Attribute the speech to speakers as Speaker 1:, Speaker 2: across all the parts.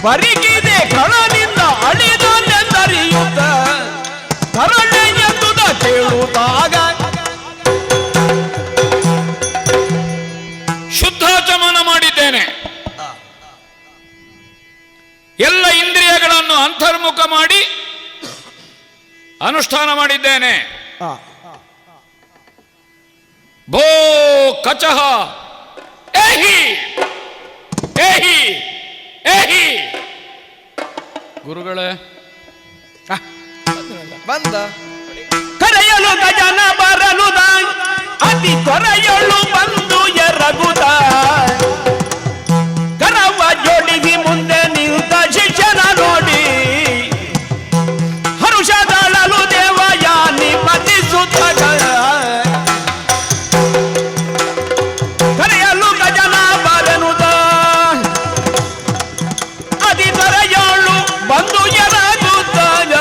Speaker 1: ಬರಿಗಿದೆ ಕಣನಿಂದ ಅಳಿದನೆಂದರಿಯುತ್ತ ಕರಳೆ ಎಂದುದ ಕೇಳುತ್ತಾಗ
Speaker 2: ಶುದ್ಧಾಚಮನ ಮಾಡಿದ್ದೇನೆ. ಎಲ್ಲ ಇಂದ್ರಿಯಗಳನ್ನು ಅಂತರ್ಮುಖ ಮಾಡಿ ಅನುಷ್ಠಾನ ಮಾಡಿದ್ದೇನೆ. ಭೋ ಕಚಹ ಏಹಿ ಏಹಿ ಏಹಿ. ಗುರುಗಳೇ
Speaker 1: ಬಂದ ಕರೆಯಲು ಗಜನ ಬರಲುದ ಅತಿ ತೊರೆಯಲು ಬಂದು ಎರಗುದ ಕರವ ಜೋಡಿಸಿ ಮುಂದೆ ನಿಂತ ಶಿಷ್ಯನ ನೋಡಿ ಹರುಷದಳಲು ದೇವಯಾನಿ ಪತಿಸುತ್ತ ಕರೆಯಲು ಗಜನ ಬರನುದ ಅತಿ ತೊರೆಯಲು ಬಂದು ಎರಗುತ್ತಾಗ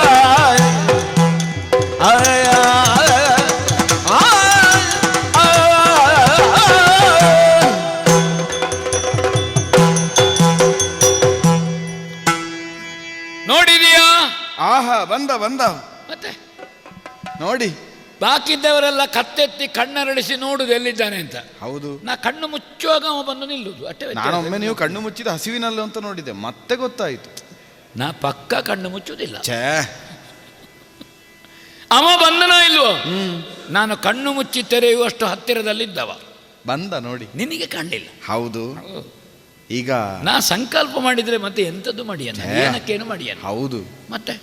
Speaker 2: ನೋಡಿದೀಯಾ?
Speaker 3: ಆಹಾ, ಬಂದ ಬಂದ
Speaker 2: ಮತ್ತೆ
Speaker 3: ನೋಡಿ.
Speaker 2: ಬಾಕಿದ್ದವರೆಲ್ಲ ಕತ್ತೆತ್ತಿ ಕಣ್ಣರಳಿಸಿ ನೋಡುದು ಎಲ್ಲಿದ್ದಾನೆ ಅಂತ.
Speaker 3: ಹೌದು,
Speaker 2: ನಾ ಕಣ್ಣು ಮುಚ್ಚುವಾಗ ಅವ ಬಂದು ನಿಲ್ಲುದು ಅಷ್ಟೇ.
Speaker 3: ನಾನೊಮ್ಮೆ ನೀವು ಕಣ್ಣು ಮುಚ್ಚಿದ ಹಸಿವಿನಲ್ಲೂ ಅಂತ ನೋಡಿದೆ, ಮತ್ತೆ ಗೊತ್ತಾಯಿತು.
Speaker 2: ನಾ ಪಕ್ಕ ಕಣ್ಣು ಮುಚ್ಚುವುದಿಲ್ಲ.
Speaker 3: ಛೇ,
Speaker 2: ಅವ ಬಂದನೋ ಇಲ್ವೋ, ನಾನು ಕಣ್ಣು ಮುಚ್ಚಿ ತೆರೆಯುವಷ್ಟು ಹತ್ತಿರದಲ್ಲಿದ್ದವ.
Speaker 3: ಬಂದ ನೋಡಿ,
Speaker 2: ನಿನಗೆ ಕಾಣಲಿಲ್ಲ.
Speaker 3: ಹೌದು. ಈಗ
Speaker 2: ನಾ ಸಂಕಲ್ಪ ಮಾಡಿದ್ರೆ ಮತ್ತೆ ಎಂಥದ್ದು ಮಾಡಿಯನ್ನ, ಏನಕ್ಕೇನು ಮಾಡಿಯನ್ನ.
Speaker 3: ಹೌದು,
Speaker 2: ಮತ್ತೆ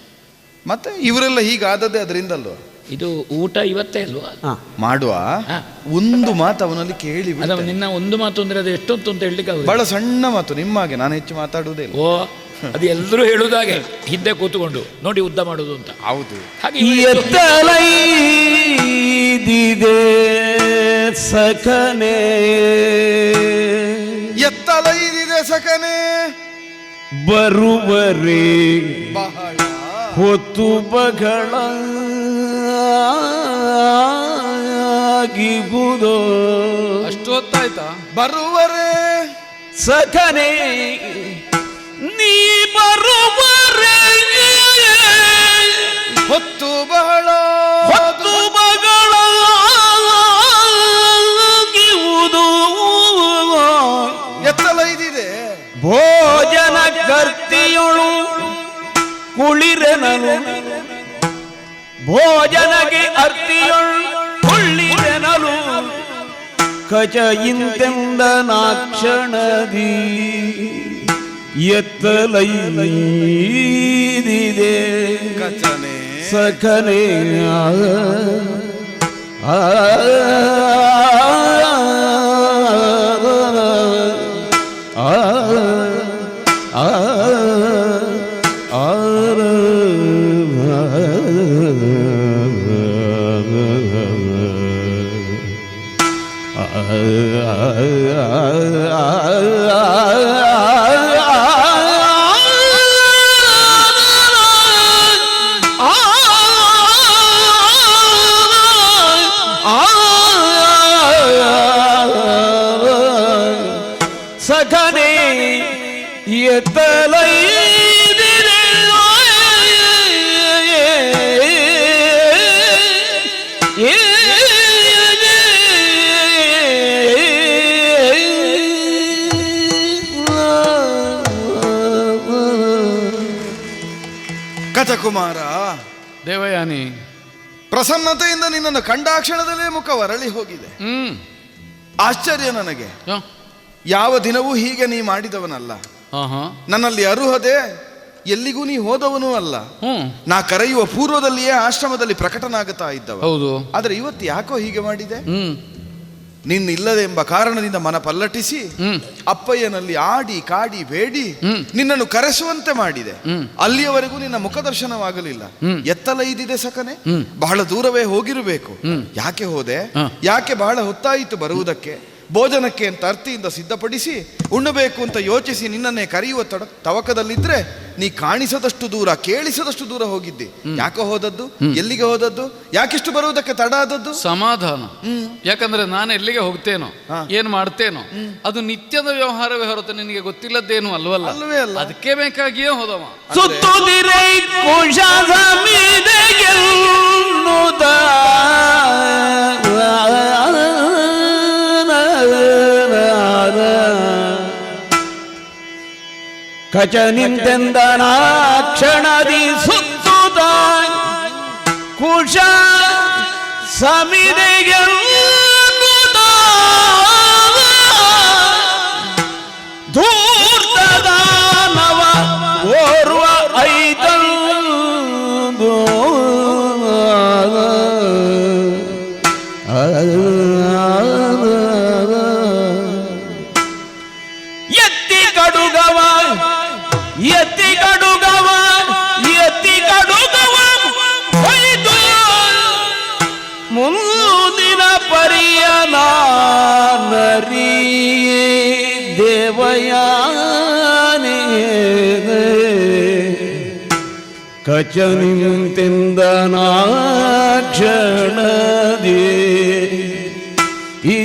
Speaker 3: ಮತ್ತೆ ಇವರೆಲ್ಲ ಹೀಗಾದದ್ದೇ ಅದರಿಂದಲ್ವ.
Speaker 2: ಇದು ಊಟ ಇವತ್ತೇ ಅಲ್ವಾ
Speaker 3: ಮಾಡುವ. ಒಂದು ಮಾತು ಅವನಲ್ಲಿ ಕೇಳಿ
Speaker 2: ಅದ ನಿನ್ನ ಒಂದು ಮಾತು ಅಂದ್ರೆ ಅದು ಎಷ್ಟೊತ್ತು ಅಂತ ಹೇಳಲಿಕ್ಕೆ
Speaker 3: ಬಹಳ ಸಣ್ಣ ಮಾತು, ನಿಮ್ಮಾಗೆ ನಾನು ಹೆಚ್ಚು ಮಾತಾಡುವುದೇ ಇಲ್ಲ.
Speaker 2: ಓ, ಅದು ಎಲ್ಲರೂ ಹೇಳುವುದಾಗೆ ಹಿಂದೆ ಕೂತ್ಕೊಂಡು ನೋಡಿ ಉದ್ದ ಮಾಡುದು ಅಂತ.
Speaker 3: ಹೌದು.
Speaker 2: ಹಾಗೆ
Speaker 1: ಎತ್ತಲೈದಿದೆ ಸಖನೆ,
Speaker 3: ಎತ್ತಲೈದಿದೆ ಸಖನೆ,
Speaker 1: ಬರುವರೆ
Speaker 3: ಬಹಳ
Speaker 1: ಹೊತ್ತು ಬಗಳಾಗಿಗುವುದೋ.
Speaker 2: ಅಷ್ಟು ಹೊತ್ತಾಯ್ತಾ?
Speaker 3: ಬರುವರೆ
Speaker 1: ಸಖನೆ ನೀ ಬರುವರೆ
Speaker 3: ಹೊತ್ತು ಬಹಳ
Speaker 1: ಹೊತ್ತು ಬಗಳಾಗಿರುವುದು.
Speaker 3: ಎತ್ತಲೈದಿದೆ
Speaker 1: ಭೋಜನ ಕರ್ತಿಯೊಳು ಕುಳಿರೆನಲು, ಭೋಜನಗೆ ಅರ್ತಿಯೊಳು ಕುಳ್ಳಿರೆನಲು ಕಚ ಇಂತೆಂದ ನಾಕ್ಷಣದಿ ಎತ್ತಲೈದಿದೆ
Speaker 3: ಕಚನೆ
Speaker 1: ಸಖನೆ. ಸಖನೆ ಎತ್ತಲೈದಿದೆ
Speaker 3: ಕಚಕುಮಾರ.
Speaker 2: ದೇವಯಾನಿ,
Speaker 3: ಪ್ರಸನ್ನತೆಯಿಂದ ನಿನ್ನನ್ನು ಕಂಡಾಕ್ಷಣದಲ್ಲೇ ಮುಖ ಹೊರಳಿ ಹೋಗಿದೆ. ಆಶ್ಚರ್ಯ ನನಗೆ. ಯಾವ ದಿನವೂ ಹೀಗೆ ನೀ ಮಾಡಿದವನಲ್ಲ. ನನ್ನಲ್ಲಿ ಅರುಹದೆ ಎಲ್ಲಿಗೂ ನೀ ಹೋದವನೂ ಅಲ್ಲ. ನಾ ಕರೆಯುವ ಪೂರ್ವದಲ್ಲಿಯೇ ಆಶ್ರಮದಲ್ಲಿ ಪ್ರಕಟನಾಗುತ್ತಾ ಇದ್ದವ.
Speaker 2: ಹೌದು.
Speaker 3: ಆದ್ರೆ ಇವತ್ತು ಯಾಕೋ ಹೀಗೆ ಮಾಡಿದೆ? ನಿನ್ನಿಲ್ಲದೆ ಎಂಬ ಕಾರಣದಿಂದ ಮನ ಪಲ್ಲಟಿಸಿ ಅಪ್ಪಯ್ಯನಲ್ಲಿ ಆಡಿ ಕಾಡಿ ಬೇಡಿ ನಿನ್ನನ್ನು ಕರೆಸುವಂತೆ ಮಾಡಿದೆ. ಅಲ್ಲಿಯವರೆಗೂ ನಿನ್ನ ಮುಖದರ್ಶನವಾಗಲಿಲ್ಲ. ಎತ್ತಲೈದಿದೆ ಸಕನೆ, ಬಹಳ ದೂರವೇ ಹೋಗಿರಬೇಕು. ಯಾಕೆ ಹೋದೆ? ಯಾಕೆ ಬಹಳ ಹೊತ್ತಾಯಿತು ಬರುವುದಕ್ಕೆ? ಭೋಜನಕ್ಕೆ ಅಂತ ಅರ್ತಿಯಿಂದ ಸಿದ್ಧಪಡಿಸಿ ಉಣ್ಣಬೇಕು ಅಂತ ಯೋಚಿಸಿ ನಿನ್ನನ್ನೇ ಕರೆಯುವ ತವಕದಲ್ಲಿದ್ರೆ ನೀ ಕಾಣಿಸದಷ್ಟು ದೂರ ಕೇಳಿಸದಷ್ಟು ದೂರ ಹೋಗಿದ್ದೆ. ಯಾಕೆ ಹೋದದ್ದು? ಎಲ್ಲಿಗೆ ಹೋದದ್ದು? ಯಾಕಿಷ್ಟು ಬರುವುದಕ್ಕೆ ತಡ ಆದದ್ದು?
Speaker 4: ಸಮಾಧಾನ. ಯಾಕಂದ್ರೆ ನಾನು ಎಲ್ಲಿಗೆ ಹೋಗ್ತೇನೋ ಏನ್ ಮಾಡ್ತೇನೋ ಅದು ನಿತ್ಯದ ವ್ಯವಹಾರವೇ ಹೊರತು ನಿನಗೆ ಗೊತ್ತಿಲ್ಲದ್ದೇನು ಅಲ್ವಲ್ಲ.
Speaker 3: ಅಲ್ವೇ ಅಲ್ಲ.
Speaker 4: ಅದಕ್ಕೆ ಬೇಕಾಗಿಯೇ ಹೋದವ.
Speaker 1: ಸುತ್ತುದಿರೈ ಕುಶ ಸಮಿದೆಗೆಲ್ಲುದ ಕಚ ನಿಂತೆಂದನ ಕ್ಷಣದಿ ಸುತ್ತುದ ಕುಶ ಸಮಿದೆಗೆಲ್ಲುದ ಧೂರ್ತದ ನವ ಓರ್ವ ಐತಂದು ಎತ್ತಿ ಕಡುಗವ ಎತ್ತಿ ಕಡುಗವ ಎತ್ತಿ ಕಡುಗವ ಹೊಯ್ದು ಮುಂದಿನ ಪರಿಯನ ನರಿಯೇ ದೇವಯಾನೇ ಕಚ ನಿಂತೆಂದನ ಕ್ಷಣದಿ ಈ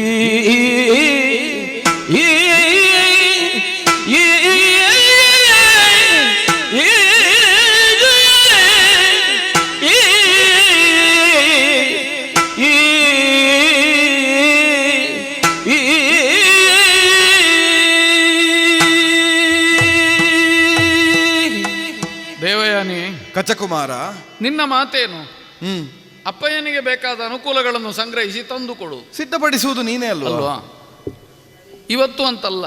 Speaker 3: ಕಚಕುಮಾರ,
Speaker 4: ನಿನ್ನ ಮಾತೇನು? ಅಪ್ಪಯ್ಯನಿಗೆ ಬೇಕಾದ ಅನುಕೂಲಗಳನ್ನು ಸಂಗ್ರಹಿಸಿ ತಂದುಕೊಡು.
Speaker 3: ಸಿದ್ಧಪಡಿಸುವುದು ನೀನೇ
Speaker 4: ಅಲ್ವಾ? ಇವತ್ತು ಅಂತಲ್ಲ,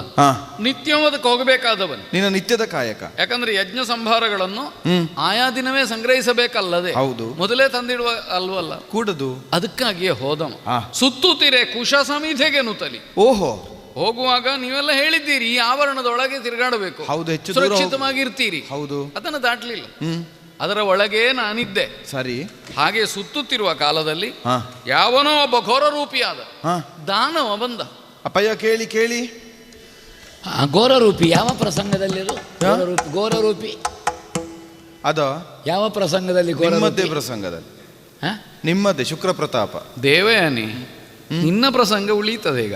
Speaker 4: ನಿತ್ಯವದಕ್ಕೆ ಹೋಗಬೇಕಾದವನು
Speaker 3: ನಿನ್ನ ನಿತ್ಯದ ಕಾಯಕ.
Speaker 4: ಯಾಕಂದ್ರೆ ಯಜ್ಞ ಸಂಭಾರಗಳನ್ನು ಆಯಾ ದಿನವೇ ಸಂಗ್ರಹಿಸಬೇಕಲ್ಲದೆ
Speaker 3: ಹೌದು,
Speaker 4: ಮೊದಲೇ ತಂದಿಡುವ ಅಲ್ವಲ್ಲ,
Speaker 3: ಕೂಡದು.
Speaker 4: ಅದಕ್ಕಾಗಿಯೇ ಹೋದವ. ಸುತ್ತುತ್ತಿರೆ ಕುಶ ಸಮಿಧೆಗೆ ನುತಲಿ.
Speaker 3: ಓಹೋ,
Speaker 4: ಹೋಗುವಾಗ ನೀವೆಲ್ಲ ಹೇಳಿದ್ದೀರಿ ಈ ಆವರಣದೊಳಗೆ ತಿರುಗಾಡಬೇಕು,
Speaker 3: ಹೌದು, ಹೆಚ್ಚು
Speaker 4: ಸುರಕ್ಷಿತವಾಗಿರ್ತೀರಿ.
Speaker 3: ಹೌದು,
Speaker 4: ಅದನ್ನು ದಾಟಲಿಲ್ಲ. ಅದರ ಒಳಗೆ ನಾನಿದ್ದೆ.
Speaker 3: ಸರಿ.
Speaker 4: ಹಾಗೆ ಸುತ್ತುತ್ತಿರುವ ಕಾಲದಲ್ಲಿ ಯಾವನೋ ಒಬ್ಬ ಘೋರ ರೂಪಿಯಾದ ದಾನವ ಬಂದ.
Speaker 3: ಅಪ್ಪಯ್ಯ ಕೇಳಿ ಕೇಳಿ.
Speaker 2: ಘೋರ ರೂಪಿ ಯಾವ ಪ್ರಸಂಗದಲ್ಲಿ? ಘೋರ ರೂಪಿ
Speaker 3: ಅದ ಯಾವ
Speaker 2: ಪ್ರಸಂಗದಲ್ಲಿ?
Speaker 3: ನಿಮ್ಮದ್ದೇ ಪ್ರಸಂಗದಲ್ಲಿ, ನಿಮ್ಮದ್ದೇ ಶುಕ್ರ ಪ್ರತಾಪ.
Speaker 4: ದೇವಯಾನಿ, ನಿನ್ನ ಪ್ರಸಂಗ ಉಳೀತದೆ ಈಗ.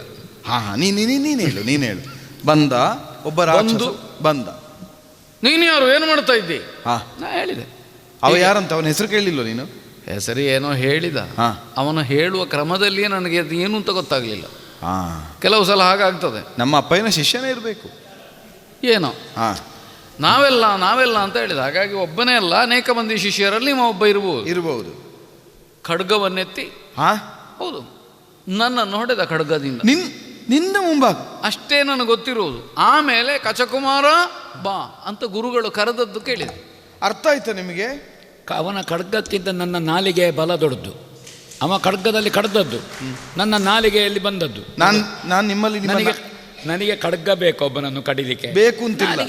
Speaker 3: ನೀನ್ ಹೇಳು. ಬಂದ ಒಬ್ಬ ರಾಕ್ಷಸ ಬಂದ.
Speaker 4: ನೀನು ಯಾರು? ಏನು ಮಾಡ್ತಾ ಇದ್ದಿ? ನಾ ಹೇಳಿದೆ.
Speaker 3: ಅವ ಯಾರಂತ ಅವನ ಹೆಸರು ಕೇಳಲಿಲ್ಲ ನೀನು?
Speaker 4: ಹೆಸರು ಏನೋ ಹೇಳಿದ. ಅವನು ಹೇಳುವ ಕ್ರಮದಲ್ಲಿಯೇ ನನಗೆ ಅದು ಏನು ಅಂತ ಗೊತ್ತಾಗ್ಲಿಲ್ಲ. ಕೆಲವು ಸಲ ಹಾಗಾಗ್ತದೆ.
Speaker 3: ನಮ್ಮ ಅಪ್ಪಯ್ಯನ ಶಿಷ್ಯನೇ ಇರಬೇಕು
Speaker 4: ಏನೋ. ನಾವೆಲ್ಲ ಅಂತ ಹೇಳಿದ. ಹಾಗಾಗಿ ಒಬ್ಬನೇ ಅಲ್ಲ, ಅನೇಕ ಮಂದಿ ಶಿಷ್ಯರಲ್ಲಿ ಒಬ್ಬ ಇರಬಹುದು. ಖಡ್ಗವನ್ನೆತ್ತಿ ಹೌದು ನನ್ನನ್ನು ಹೊಡೆದ ಖಡ್ಗದಿಂದ.
Speaker 3: ನಿನ್ನ ಮುಂಭಾಗ
Speaker 4: ಅಷ್ಟೇ ನನಗೆ ಗೊತ್ತಿರುವುದು. ಆಮೇಲೆ ಕಚಕುಮಾರ ಬಾ ಅಂತ ಗುರುಗಳು ಕರೆದದ್ದು ಕೇಳಿದೆ.
Speaker 3: ಅರ್ಥ ಆಯ್ತಾ ನಿಮಗೆ?
Speaker 2: ಅವನ ಖಡ್ಗಕ್ಕಿಂತ ನನ್ನ ನಾಲಿಗೆ ಬಲ ದೊಡ್ಡದು. ಅವ ಖಡ್ಗದಲ್ಲಿ ಕಡ್ದದ್ದು, ನನ್ನ ನಾಲಿಗೆಯಲ್ಲಿ ಬಂದದ್ದು.
Speaker 3: ನಾನು ನಿಮ್ಮಲ್ಲಿ
Speaker 2: ನನಗೆ ಖಡ್ಗ ಬೇಕು, ಒಬ್ಬನನ್ನು ಕಡಿಲಿಕ್ಕೆ
Speaker 3: ಬೇಕು ಅಂತಿಲ್ಲ,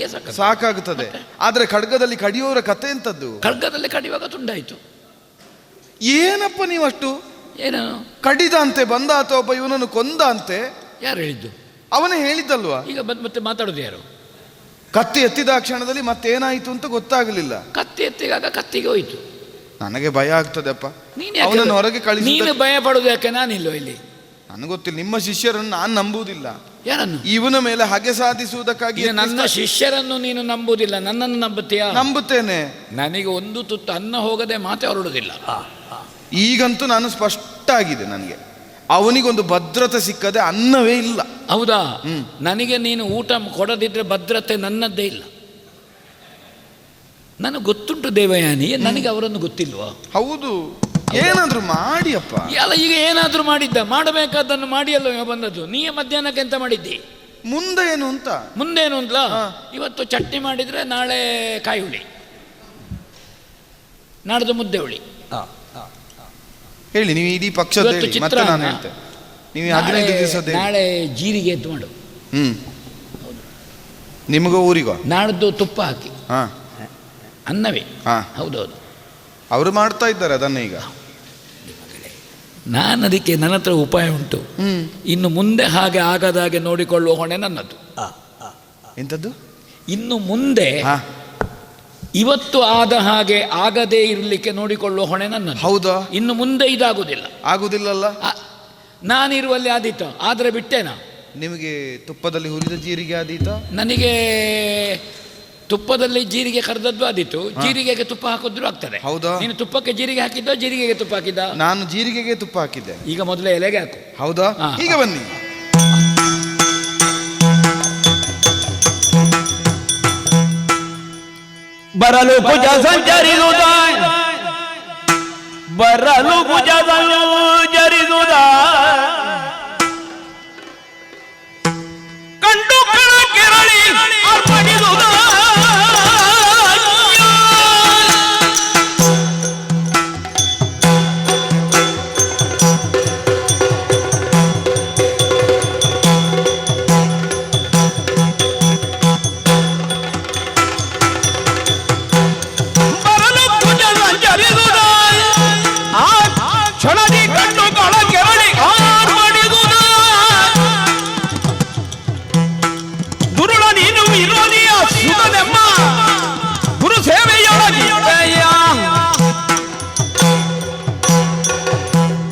Speaker 3: ಸಾಕಾಗುತ್ತದೆ. ಆದ್ರೆ ಖಡ್ಗದಲ್ಲಿ ಕಡಿಯೋರ ಕತೆ ಎಂತದ್ದು?
Speaker 2: ಖಡ್ಗದಲ್ಲಿ ಕಡಿಯುವಾಗ ತುಂಡಾಯ್ತು.
Speaker 3: ಏನಪ್ಪ ನೀವಷ್ಟು
Speaker 2: ಏನು
Speaker 3: ಕಡಿದ ಅಂತೆ? ಬಂದ ಅಥವಾ ಒಬ್ಬ ಇವನನ್ನು ಕೊಂದ ಅಂತೆ?
Speaker 2: ಯಾರು ಹೇಳಿದ್ದು?
Speaker 3: ಅವನೇ ಹೇಳಿದ್ದಲ್ವಾ?
Speaker 2: ಈಗ ಮತ್ತೆ ಮಾತಾಡೋದು ಯಾರು?
Speaker 3: ಕತ್ತಿ ಎತ್ತಿದ ಕ್ಷಣದಲ್ಲಿ ಮತ್ತೇನಾಯಿತು ಅಂತ ಗೊತ್ತಾಗಲಿಲ್ಲ.
Speaker 2: ಕತ್ತಿ ಎತ್ತಿದಾಗ ಕತ್ತಿಗೆ ಹೋಯ್ತು.
Speaker 3: ನನಗೆ ಭಯ ಆಗ್ತದೆಪ್ಪ. ಅವನನ್ನು ಹೊರಗೆ ಕಳಿಸಿ.
Speaker 2: ನೀನು ಭಯ ಪಡುದು ಯಾಕೆ? ನಾನಿಲ್ಲೋ ಇಲ್ಲಿ.
Speaker 3: ನನಗೆ ಗೊತ್ತಿಲ್ಲ. ನಿಮ್ಮ ಶಿಷ್ಯರನ್ನು ನಾನು ನಂಬುವುದಿಲ್ಲ.
Speaker 2: ಯಾರನ್ನು?
Speaker 3: ಇವನ ಮೇಲೆ ಹಾಗೆ ಸಾಧಿಸುವುದಕ್ಕಾಗಿ.
Speaker 2: ನನ್ನ ಶಿಷ್ಯರನ್ನು ನೀನು ನಂಬುವುದಿಲ್ಲ, ನನ್ನನ್ನು ನಂಬುತ್ತೀಯಾ?
Speaker 3: ನಂಬುತ್ತೇನೆ.
Speaker 2: ನನಗೆ ಒಂದು ತುತ್ತು ಅನ್ನ ಹೋಗದೆ ಮಾತೆ ಹೊರಡುವುದಿಲ್ಲ.
Speaker 3: ಈಗಂತೂ ನಾನು ಸ್ಪಷ್ಟ ಆಗಿದೆ. ನನಗೆ ಅವನಿಗೊಂದು ಭದ್ರತೆ ಸಿಕ್ಕದೆ ಅನ್ನವೇ ಇಲ್ಲ.
Speaker 2: ಹೌದಾ? ನನಗೆ ನೀನು ಊಟ ಕೊಡದಿದ್ರೆ ಭದ್ರತೆ ನನ್ನದ್ದೇ ಇಲ್ಲ. ನನಗೆ ಗೊತ್ತುಂಟು ದೇವಯಾನಿ, ನನಗೆ ಅವರನ್ನು ಗೊತ್ತಿಲ್ವಾ?
Speaker 3: ಹೌದು, ಏನಾದ್ರೂ ಮಾಡಿ ಅಪ್ಪ.
Speaker 2: ಅಲ್ಲ, ಈಗ ಏನಾದ್ರೂ ಮಾಡಿದ್ದ, ಮಾಡಬೇಕಾದನ್ನು ಮಾಡಿ ಅಲ್ಲ ಬಂದದ್ದು. ನೀ ಮಧ್ಯಾಹ್ನಕ್ಕೆ ಎಂತ ಮಾಡಿದ್ದಿ?
Speaker 3: ಮುಂದೆ ಏನು ಅಂತ?
Speaker 2: ಮುಂದೇನು ಅಂತಲ್ಲ, ಇವತ್ತು ಚಟ್ನಿ ಮಾಡಿದ್ರೆ ನಾಳೆ ಕಾಯಿ ಹುಳಿ, ನಾಡ್ದು ಮುದ್ದೆ ಹುಳಿ.
Speaker 3: ಹೇಳಿ, ನೀವು ಇಡೀ ಪಕ್ಷದ ಮತ್ತೆ ನಾನು ಹೇಳ್ತೇನೆ. ನೀವು 15 ದಿವಸದ
Speaker 2: ನಾಳೆ ಜೀರಿಗೆ ಎದ್ದು ಮಾಡು.
Speaker 3: ನಿಮಗೂ ಊರಿಗೋ
Speaker 2: ನಾಡ್ದು ತುಪ್ಪ ಹಾಕಿ ಅನ್ನವೇ. ಹೌದೌದು,
Speaker 3: ಅವರು ಮಾಡ್ತಾ ಇದ್ದಾರೆ ಅದನ್ನ ಈಗ.
Speaker 2: ನಾನು ಅದಕ್ಕೆ ನನ್ನ ಹತ್ರ ಉಪಾಯ ಉಂಟು. ಇನ್ನು ಮುಂದೆ ಹಾಗೆ ಆಗದಾಗೆ ನೋಡಿಕೊಳ್ಳುವ ಹೊಣೆ ನನ್ನದು.
Speaker 3: ಎಂಥದ್ದು?
Speaker 2: ಇನ್ನು ಮುಂದೆ ಇವತ್ತು ಆದ ಹಾಗೆ ಆಗದೇ ಇರಲಿಕ್ಕೆ ನೋಡಿಕೊಳ್ಳುವ ಹೊಣೆ ನನ್ನ.
Speaker 3: ಹೌದಾ?
Speaker 2: ಇನ್ನು ಮುಂದೆ ಇದಾಗುವುದಿಲ್ಲ.
Speaker 3: ಆಗುದಿಲ್ಲಲ್ಲ?
Speaker 2: ನಾನಿರುವಲ್ಲಿ ಆದೀತ, ಆದರೆ ಬಿಟ್ಟೇನಾ?
Speaker 3: ನಿಮಗೆ ತುಪ್ಪದಲ್ಲಿ ಹುರಿದ ಜೀರಿಗೆ ಆದೀತ?
Speaker 2: ನನಗೆ ತುಪ್ಪದಲ್ಲಿ ಜೀರಿಗೆ ಕರೆದದ್ದು ಆದೀತು, ಜೀರಿಗೆಗೆ ತುಪ್ಪ ಹಾಕಿದ್ರು ಆಗ್ತದೆ.
Speaker 3: ಹೌದಾ?
Speaker 2: ನೀನು ತುಪ್ಪಕ್ಕೆ ಜೀರಿಗೆ ಹಾಕಿದ್ದೋ ಜೀರಿಗೆಗೆ ತುಪ್ಪ ಹಾಕಿದ್ದ?
Speaker 3: ನಾನು ಜೀರಿಗೆಗೆ ತುಪ್ಪ ಹಾಕಿದ್ದೆ.
Speaker 2: ಈಗ ಮೊದಲೇ ಎಲೆಗೆ ಹಾಕು.
Speaker 3: ಹೌದಾ? ಈಗ ಬನ್ನಿ.
Speaker 1: ಬರಲು ಕುಜ ಸಂಚರಿಸುದ, ಬರಲು ಕುಜ ಸಂಚರಿಸುದ, ಕಂಡು ಕಣ ಕೆರಳಿ ಅರ್ಪಣಿಸುದ.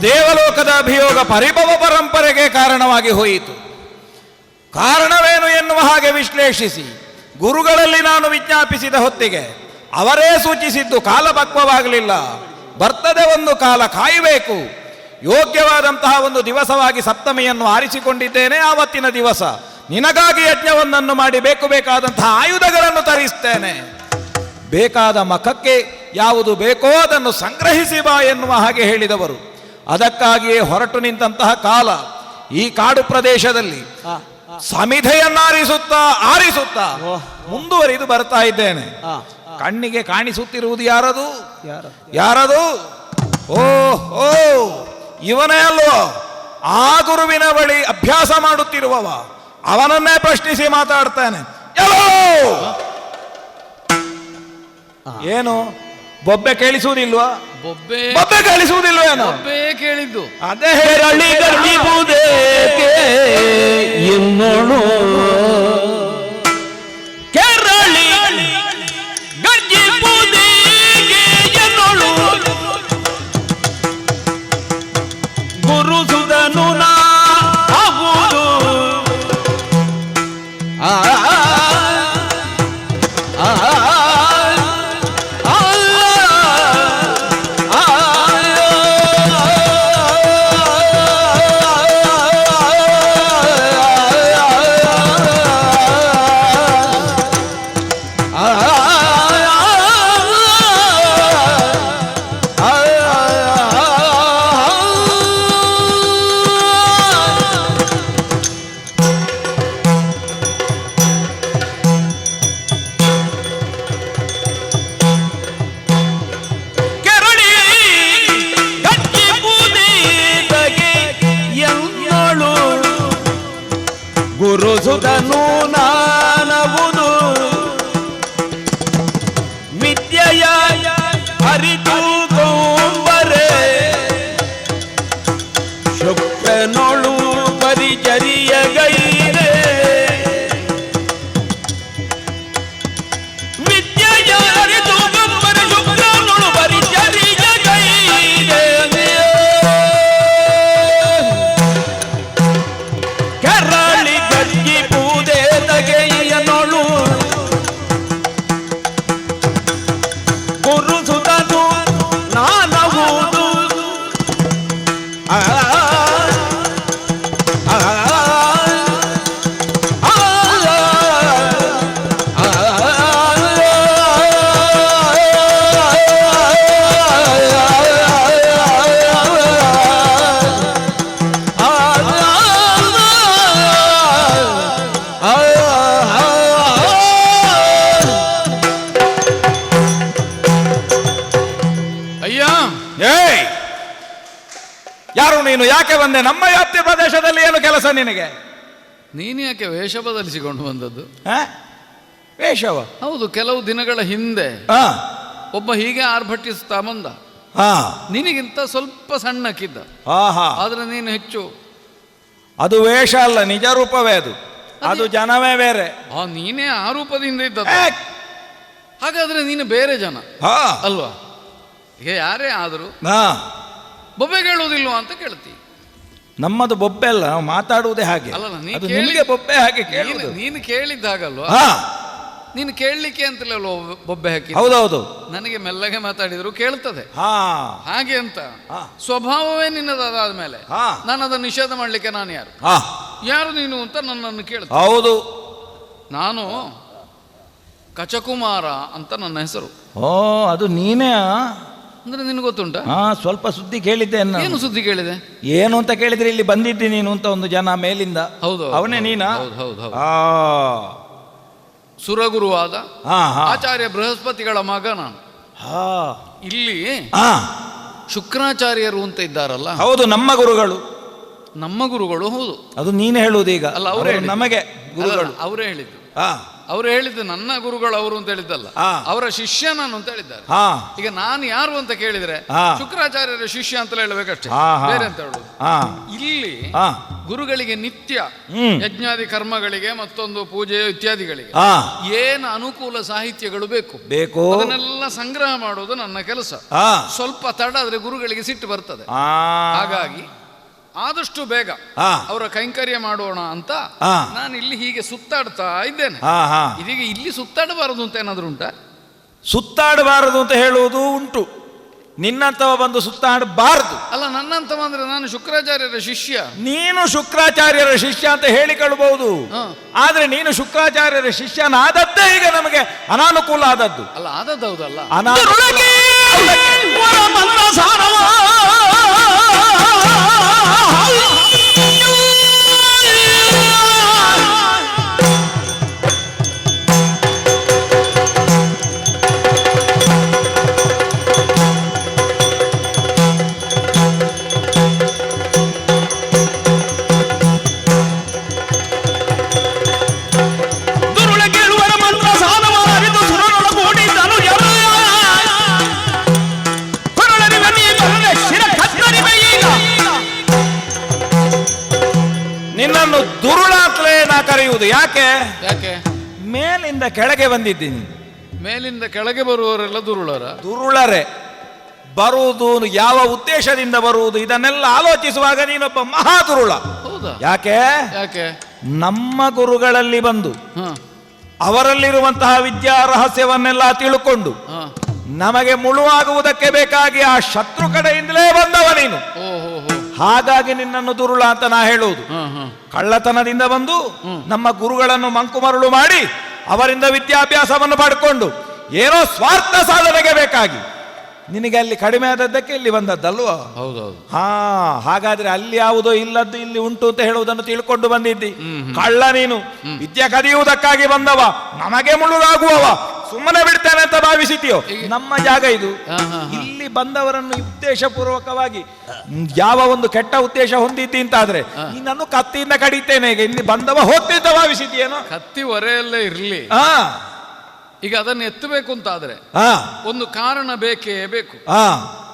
Speaker 5: ದೇವಲೋಕದ ಅಭಿಯೋಗ ಪರಿಭವ ಪರಂಪರೆಗೆ ಕಾರಣವಾಗಿ ಹೋಯಿತು. ಕಾರಣವೇನು ಎನ್ನುವ ಹಾಗೆ ವಿಶ್ಲೇಷಿಸಿ ಗುರುಗಳಲ್ಲಿ ನಾನು ವಿಜ್ಞಾಪಿಸಿದ ಹೊತ್ತಿಗೆ ಅವರೇ ಸೂಚಿಸಿದ್ದು ಕಾಲಪಕ್ವವಾಗಲಿಲ್ಲ. ಬರ್ತದೆ ಒಂದು ಕಾಲ, ಕಾಯಬೇಕು. ಯೋಗ್ಯವಾದಂತಹ ಒಂದು ದಿವಸವಾಗಿ ಸಪ್ತಮಿಯನ್ನು ಆರಿಸಿಕೊಂಡಿದ್ದೇನೆ. ಆವತ್ತಿನ ದಿವಸ ನಿನಗಾಗಿ ಯಜ್ಞವೊಂದನ್ನು ಮಾಡಿ ಬೇಕಾದಂತಹ ಆಯುಧಗಳನ್ನು ತರಿಸ್ತೇನೆ. ಬೇಕಾದ ಮಖಕ್ಕೆ ಯಾವುದು ಬೇಕೋ ಅದನ್ನು ಸಂಗ್ರಹಿಸಿ ಬಾ ಎನ್ನುವ ಹಾಗೆ ಹೇಳಿದವರು. ಅದಕ್ಕಾಗಿಯೇ ಹೊರಟು ನಿಂತಹ ಕಾಲ ಈ ಕಾಡು ಪ್ರದೇಶದಲ್ಲಿ ಸಮಿಧೆಯನ್ನಾರಿಸುತ್ತಾ ಮುಂದುವರಿದು ಬರ್ತಾ ಇದ್ದೇನೆ. ಕಣ್ಣಿಗೆ ಕಾಣಿಸುತ್ತಿರುವುದು ಯಾರದು? ಓ ಇವನೇ ಅಲ್ವೋ ಆ ಗುರುವಿನ ಬಳಿ ಅಭ್ಯಾಸ ಮಾಡುತ್ತಿರುವವ. ಅವನನ್ನೇ ಪ್ರಶ್ನಿಸಿ ಮಾತಾಡ್ತಾನೆ. ಏನು ಬೊಬ್ಬೆ ಕೇಳಿಸುವುದಿಲ್ವಾ? ಬೊಬ್ಬೆ ಕೇಳಿಸುವುದಿಲ್ವೇನೋ?
Speaker 4: ಬೊಬ್ಬೆ ಕೇಳಿದ್ದು
Speaker 5: ಅದೇ
Speaker 1: ಕೆರಳಿ ಗರ್ಜಿಸುವುದೇಕೆ ಎನ್ನೋಳು, ಕೆರಳಿ ಗರ್ಜಿಸುವುದೇಕೆ ಎನ್ನೋಳು, ಗುರುಸುದನು ನಾ ಆಗುವುದು. ಗುರುಸುದನು ನಾನವುದು ವಿದ್ಯೆಯ ಅರಿತು ಕೊಂಬರೆ, ಶುಕ್ರನೊಳು ಪರಿಚರಿಯ ಗೈರೆ, ವಿದ್ಯೆಯ ಅರಿತು ಕೊಂಬರೆ ಶುಕ್ರನೊಳು ಪರಿಚರಿಯ ಗೈರೆ, ಕೆರಳಿ ಗರ್ಜಿಸುವುದೇ ತಗೆಯನೊಳು, ಗುರುಸುದನು ನಾನವುದು.
Speaker 5: ಯಾರು ನೀನು? ಯಾಕೆ ಬಂದೆ? ನಮ್ಮ ವ್ಯಾಪ್ತಿ ಪ್ರದೇಶದಲ್ಲಿ ಏನು ಕೆಲಸ ನಿನಗೆ?
Speaker 4: ನೀನು ಯಾಕೆ ವೇಷ ಬದಲಿಸಿಕೊಂಡು ಬಂದದ್ದು?
Speaker 5: ವೇಷವ?
Speaker 4: ಹೌದು, ಕೆಲವು ದಿನಗಳ ಹಿಂದೆ ಒಬ್ಬ ಹೀಗೆ ಆರ್ಭಟಿಸ್ತಾ ಬಂದ. ನಿನಗಿಂತ ಸ್ವಲ್ಪ ಸಣ್ಣಕ್ಕಿದ್ದ, ಆದ್ರೆ ನೀನು ಹೆಚ್ಚು.
Speaker 5: ಅದು ವೇಷ ಅಲ್ಲ, ನಿಜ ರೂಪವೇ ಅದು. ಅದು ಜನವೇ ಬೇರೆ.
Speaker 4: ನೀನೇ ಆ ರೂಪದಿಂದ ಇದ್ದದ್ದು. ಹಾಗಾದ್ರೆ ನೀನು ಬೇರೆ ಜನ
Speaker 5: ಹಾ
Speaker 4: ಅಲ್ವಾ? ಈಗ ಯಾರೇ ಆದರೂ
Speaker 5: ಹಾ
Speaker 4: ಬೊಬ್ಬೆ ಕೇಳುವುದಿಲ್ವಾ ಅಂತ ಕೇಳ್ತಿ.
Speaker 5: ನಮ್ಮದು ಬೊಬ್ಬೆ ಅಲ್ಲ, ನಾವು ಮಾತಾಡುವುದೇ ಹಾಗೆ.
Speaker 4: ಅಲ್ಲಲ್ಲ,
Speaker 5: ಅದು ನಿಮಗೆ ಬೊಬ್ಬೆ ಹಾಗೆ ಕೇಳುವುದು.
Speaker 4: ನೀನು ಕೇಳಿದ್ದಾಗಲ್ವಾ?
Speaker 5: ಹಾ
Speaker 4: ನೀನು ಕೇಳಲಿಕ್ಕೆ ಅಂತಲೇ ಅಲ್ವ ಬೊಬ್ಬೆ ಹಾಕಿ.
Speaker 5: ಹೌದೌದು.
Speaker 4: ನನಗೆ ಮೆಲ್ಲಗೆ ಮಾತಾಡಿದ್ರು ಕೇಳ್ತದೆ
Speaker 5: ಹಾ
Speaker 4: ಹಾಗೆ ಅಂತ
Speaker 5: ಹಾ.
Speaker 4: ಸ್ವಭಾವವೇ ನಿನ್ನದಾದ ಮೇಲೆ
Speaker 5: ಹಾ.
Speaker 4: ನಾನು ಅದನ್ನು ನಿಷೇಧ ಮಾಡಲಿಕ್ಕೆ ನಾನು ಯಾರು
Speaker 5: ಹಾ
Speaker 4: ಯಾರು ನೀನು ಅಂತ ನನ್ನನ್ನು ಕೇಳ್ತ.
Speaker 5: ಹೌದು.
Speaker 4: ನಾನು ಕಚಕುಮಾರ ಅಂತ ನನ್ನ ಹೆಸರು.
Speaker 5: ಓ ಅದು ನೀನೇ?
Speaker 4: ಅಂದ್ರೆ ನಿನಗೆ ಗೊತ್ತುಂಟಾ?
Speaker 5: ಹಾ ಸ್ವಲ್ಪ ಸುದ್ದಿ ಕೇಳಿದ್ದೆ.
Speaker 4: ಏನು ಸುದ್ದಿ ಕೇಳಿದೆ?
Speaker 5: ಏನು ಅಂತ ಕೇಳಿದ್ರೆ ಇಲ್ಲಿ ಬಂದಿದ್ದಿ ನೀನು ಅಂತ ಒಂದು ಜನ ಮೇಲಿಂದ.
Speaker 4: ಹೌದು
Speaker 5: ಅವನೇ ನೀನಾ?
Speaker 4: ಹೌದು.
Speaker 5: ಆ
Speaker 4: ಸುರಗುರುವಾದ
Speaker 5: ಹಾ ಹಾ
Speaker 4: ಆಚಾರ್ಯ ಬೃಹಸ್ಪತಿಗಳ ಮಗ ನಾನು.
Speaker 5: ಹಾ
Speaker 4: ಇಲ್ಲಿ
Speaker 5: ಹಾ
Speaker 4: ಶುಕ್ರಾಚಾರ್ಯರು ಅಂತ ಇದ್ದಾರಲ್ಲ,
Speaker 5: ಹೌದು ನಮ್ಮ ಗುರುಗಳು.
Speaker 4: ನಮ್ಮ ಗುರುಗಳು. ಹೌದು,
Speaker 5: ಅದು ನೀನು ಹೇಳುವುದು ಈಗ.
Speaker 4: ಅಲ್ಲ, ಅವರೇ
Speaker 5: ನಮಗೆ ಗುರುಗಳು.
Speaker 4: ಅವರೇ ಹೇಳಿದ್ದು.
Speaker 5: ಹಾ
Speaker 4: ಅವರು ಹೇಳಿದ್ದು ನನ್ನ ಗುರುಗಳು ಅವರು ಅಂತ ಹೇಳಿದ್ದಲ್ಲ, ಅವರ ಶಿಷ್ಯ ನಾನು ಅಂತ ಹೇಳಿದ್ದಾರೆ.
Speaker 5: ಹಾ
Speaker 4: ಈಗ ನಾನು ಯಾರು ಅಂತ ಕೇಳಿದ್ರೆ ಶುಕ್ರಾಚಾರ್ಯರ ಶಿಷ್ಯ ಅಂತ ಹೇಳಬೇಕಷ್ಟೇ, ಬೇರೆ ಅಂತ ಹೇಳುದು. ಇಲ್ಲಿ ಗುರುಗಳಿಗೆ ನಿತ್ಯ ಯಜ್ಞಾದಿ ಕರ್ಮಗಳಿಗೆ ಮತ್ತೊಂದು ಪೂಜೆ ಇತ್ಯಾದಿಗಳಿಗೆ ಏನು ಅನುಕೂಲ ಸಾಹಿತ್ಯಗಳು ಬೇಕು ಅದನ್ನೆಲ್ಲ ಸಂಗ್ರಹ ಮಾಡುವುದು ನನ್ನ ಕೆಲಸ. ಸ್ವಲ್ಪ ತಡ ಆದ್ರೆ ಗುರುಗಳಿಗೆ ಸಿಟ್ಟು ಬರ್ತದೆ. ಹಾಗಾಗಿ ಆದಷ್ಟು ಬೇಗ ಅವರ ಕೈಂಕರ್ಯ ಮಾಡೋಣ ಅಂತ ನಾನು ಇಲ್ಲಿ ಹೀಗೆ ಸುತ್ತಾಡ್ತಾ ಇದ್ದೇನೆ. ಇದೀಗ ಇಲ್ಲಿ ಸುತ್ತಾಡಬಾರದು ಅಂತ ಏನಾದ್ರು ಉಂಟಾ?
Speaker 5: ಸುತ್ತಾಡಬಾರದು ಅಂತ ಹೇಳುವುದು ಉಂಟು. ನಿನ್ನಂತವ ಬಂದು ಸುತ್ತಾಡಬಾರದು.
Speaker 4: ಅಲ್ಲ, ನನ್ನಂತವ ಅಂದ್ರೆ ನಾನು ಶುಕ್ರಾಚಾರ್ಯರ ಶಿಷ್ಯ.
Speaker 5: ನೀನು ಶುಕ್ರಾಚಾರ್ಯರ ಶಿಷ್ಯ ಅಂತ ಹೇಳಿಕೊಳ್ಳಬಹುದು. ಆದ್ರೆ ನೀನು ಶುಕ್ರಾಚಾರ್ಯರ ಶಿಷ್ಯನಾದದ್ದೇ ಈಗ ನಮಗೆ ಅನಾನುಕೂಲ ಆದದ್ದು.
Speaker 4: ಅಲ್ಲ, ಆದದ್ದು ಹೌದಲ್ಲ.
Speaker 5: ನಿನ್ನನ್ನು ದುರುಳ ಅಂತಲೇ ನಾ ಕರೆಯುವುದು. ಯಾಕೆ? ಮೇಲಿಂದ ಕೆಳಗೆ ಬಂದಿದ್ದೀನಿ.
Speaker 4: ಮೇಲಿಂದ ಕೆಳಗೆ ಬರುವವರೆಲ್ಲ
Speaker 5: ದುರುಳರೇ. ಬರುವುದು ಯಾವ ಉದ್ದೇಶದಿಂದ ಬರುವುದು ಇದನ್ನೆಲ್ಲ ಆಲೋಚಿಸುವಾಗ ನೀನೊಬ್ಬ ಮಹಾ ದುರುಳ. ಯಾಕೆ? ನಮ್ಮ ಗುರುಗಳಲ್ಲಿ ಬಂದು ಅವರಲ್ಲಿರುವಂತಹ ವಿದ್ಯಾ ರಹಸ್ಯವನ್ನೆಲ್ಲ ತಿಳ್ಕೊಂಡು ನಮಗೆ ಮುಳುವಾಗುವುದಕ್ಕೆ ಬೇಕಾಗಿ ಆ ಶತ್ರು ಕಡೆಯಿಂದಲೇ ಬಂದವ ನೀನು. ಹಾಗಾಗಿ ನಿನ್ನನ್ನು ದುರುಳ ಅಂತ ನಾ ಹೇಳುವುದು. ಕಳ್ಳತನದಿಂದ ಬಂದು ನಮ್ಮ ಗುರುಗಳನ್ನು ಮಂಕು ಮರಳು ಮಾಡಿ ಅವರಿಂದ ವಿದ್ಯಾಭ್ಯಾಸವನ್ನು ಪಡ್ಕೊಂಡು ಏನೋ ಸ್ವಾರ್ಥ ಸಾಧನೆಗೆ ಬೇಕಾಗಿ ನಿನಗೆ ಅಲ್ಲಿ ಕಡಿಮೆ ಆದದ್ದಕ್ಕೆ ಇಲ್ಲಿ ಬಂದದ್ದಲ್ವಾ?
Speaker 4: ಹೌದೌದು.
Speaker 5: ಹಾಗಾದ್ರೆ ಅಲ್ಲಿ ಯಾವುದೋ ಇಲ್ಲದ್ದು ಇಲ್ಲಿ ಉಂಟು ಅಂತ ಹೇಳುವುದನ್ನು ತಿಳ್ಕೊಂಡು ಬಂದಿದ್ದಿ. ಕಳ್ಳ ನೀನು. ವಿದ್ಯೆ ಕದಿಯುವುದಕ್ಕಾಗಿ ಬಂದವ, ನಮಗೆ ಮುಳುಗಾಗುವವ. ಸುಮ್ಮನೆ ಬಿಡ್ತೇನೆ ಅಂತ ಭಾವಿಸಿತೀಯೋ? ನಮ್ಮ ಜಾಗ ಇದು. ಇಲ್ಲಿ ಬಂದವರನ್ನು ಉದ್ದೇಶಪೂರ್ವಕವಾಗಿ ಯಾವ ಒಂದು ಕೆಟ್ಟ ಉದ್ದೇಶ ಹೊಂದಿದ್ದಿ ಅಂತಾದ್ರೆ ನಿನ್ನನ್ನು ಕತ್ತಿಯಿಂದ ಕಡಿತೇನೆ. ಈಗ ಇಲ್ಲಿ ಬಂದವ ಹೋಗ್ತಿ ಅಂತ ಭಾವಿಸಿದ್ಯೇನೋ?
Speaker 4: ಕತ್ತಿ ಹೊರೆಯಲ್ಲೇ ಇರ್ಲಿ. ಈಗ ಅದನ್ನು ಎತ್ತಬೇಕು ಅಂತಾದ್ರೆ ಒಂದು ಕಾರಣ ಬೇಕೇ ಬೇಕು.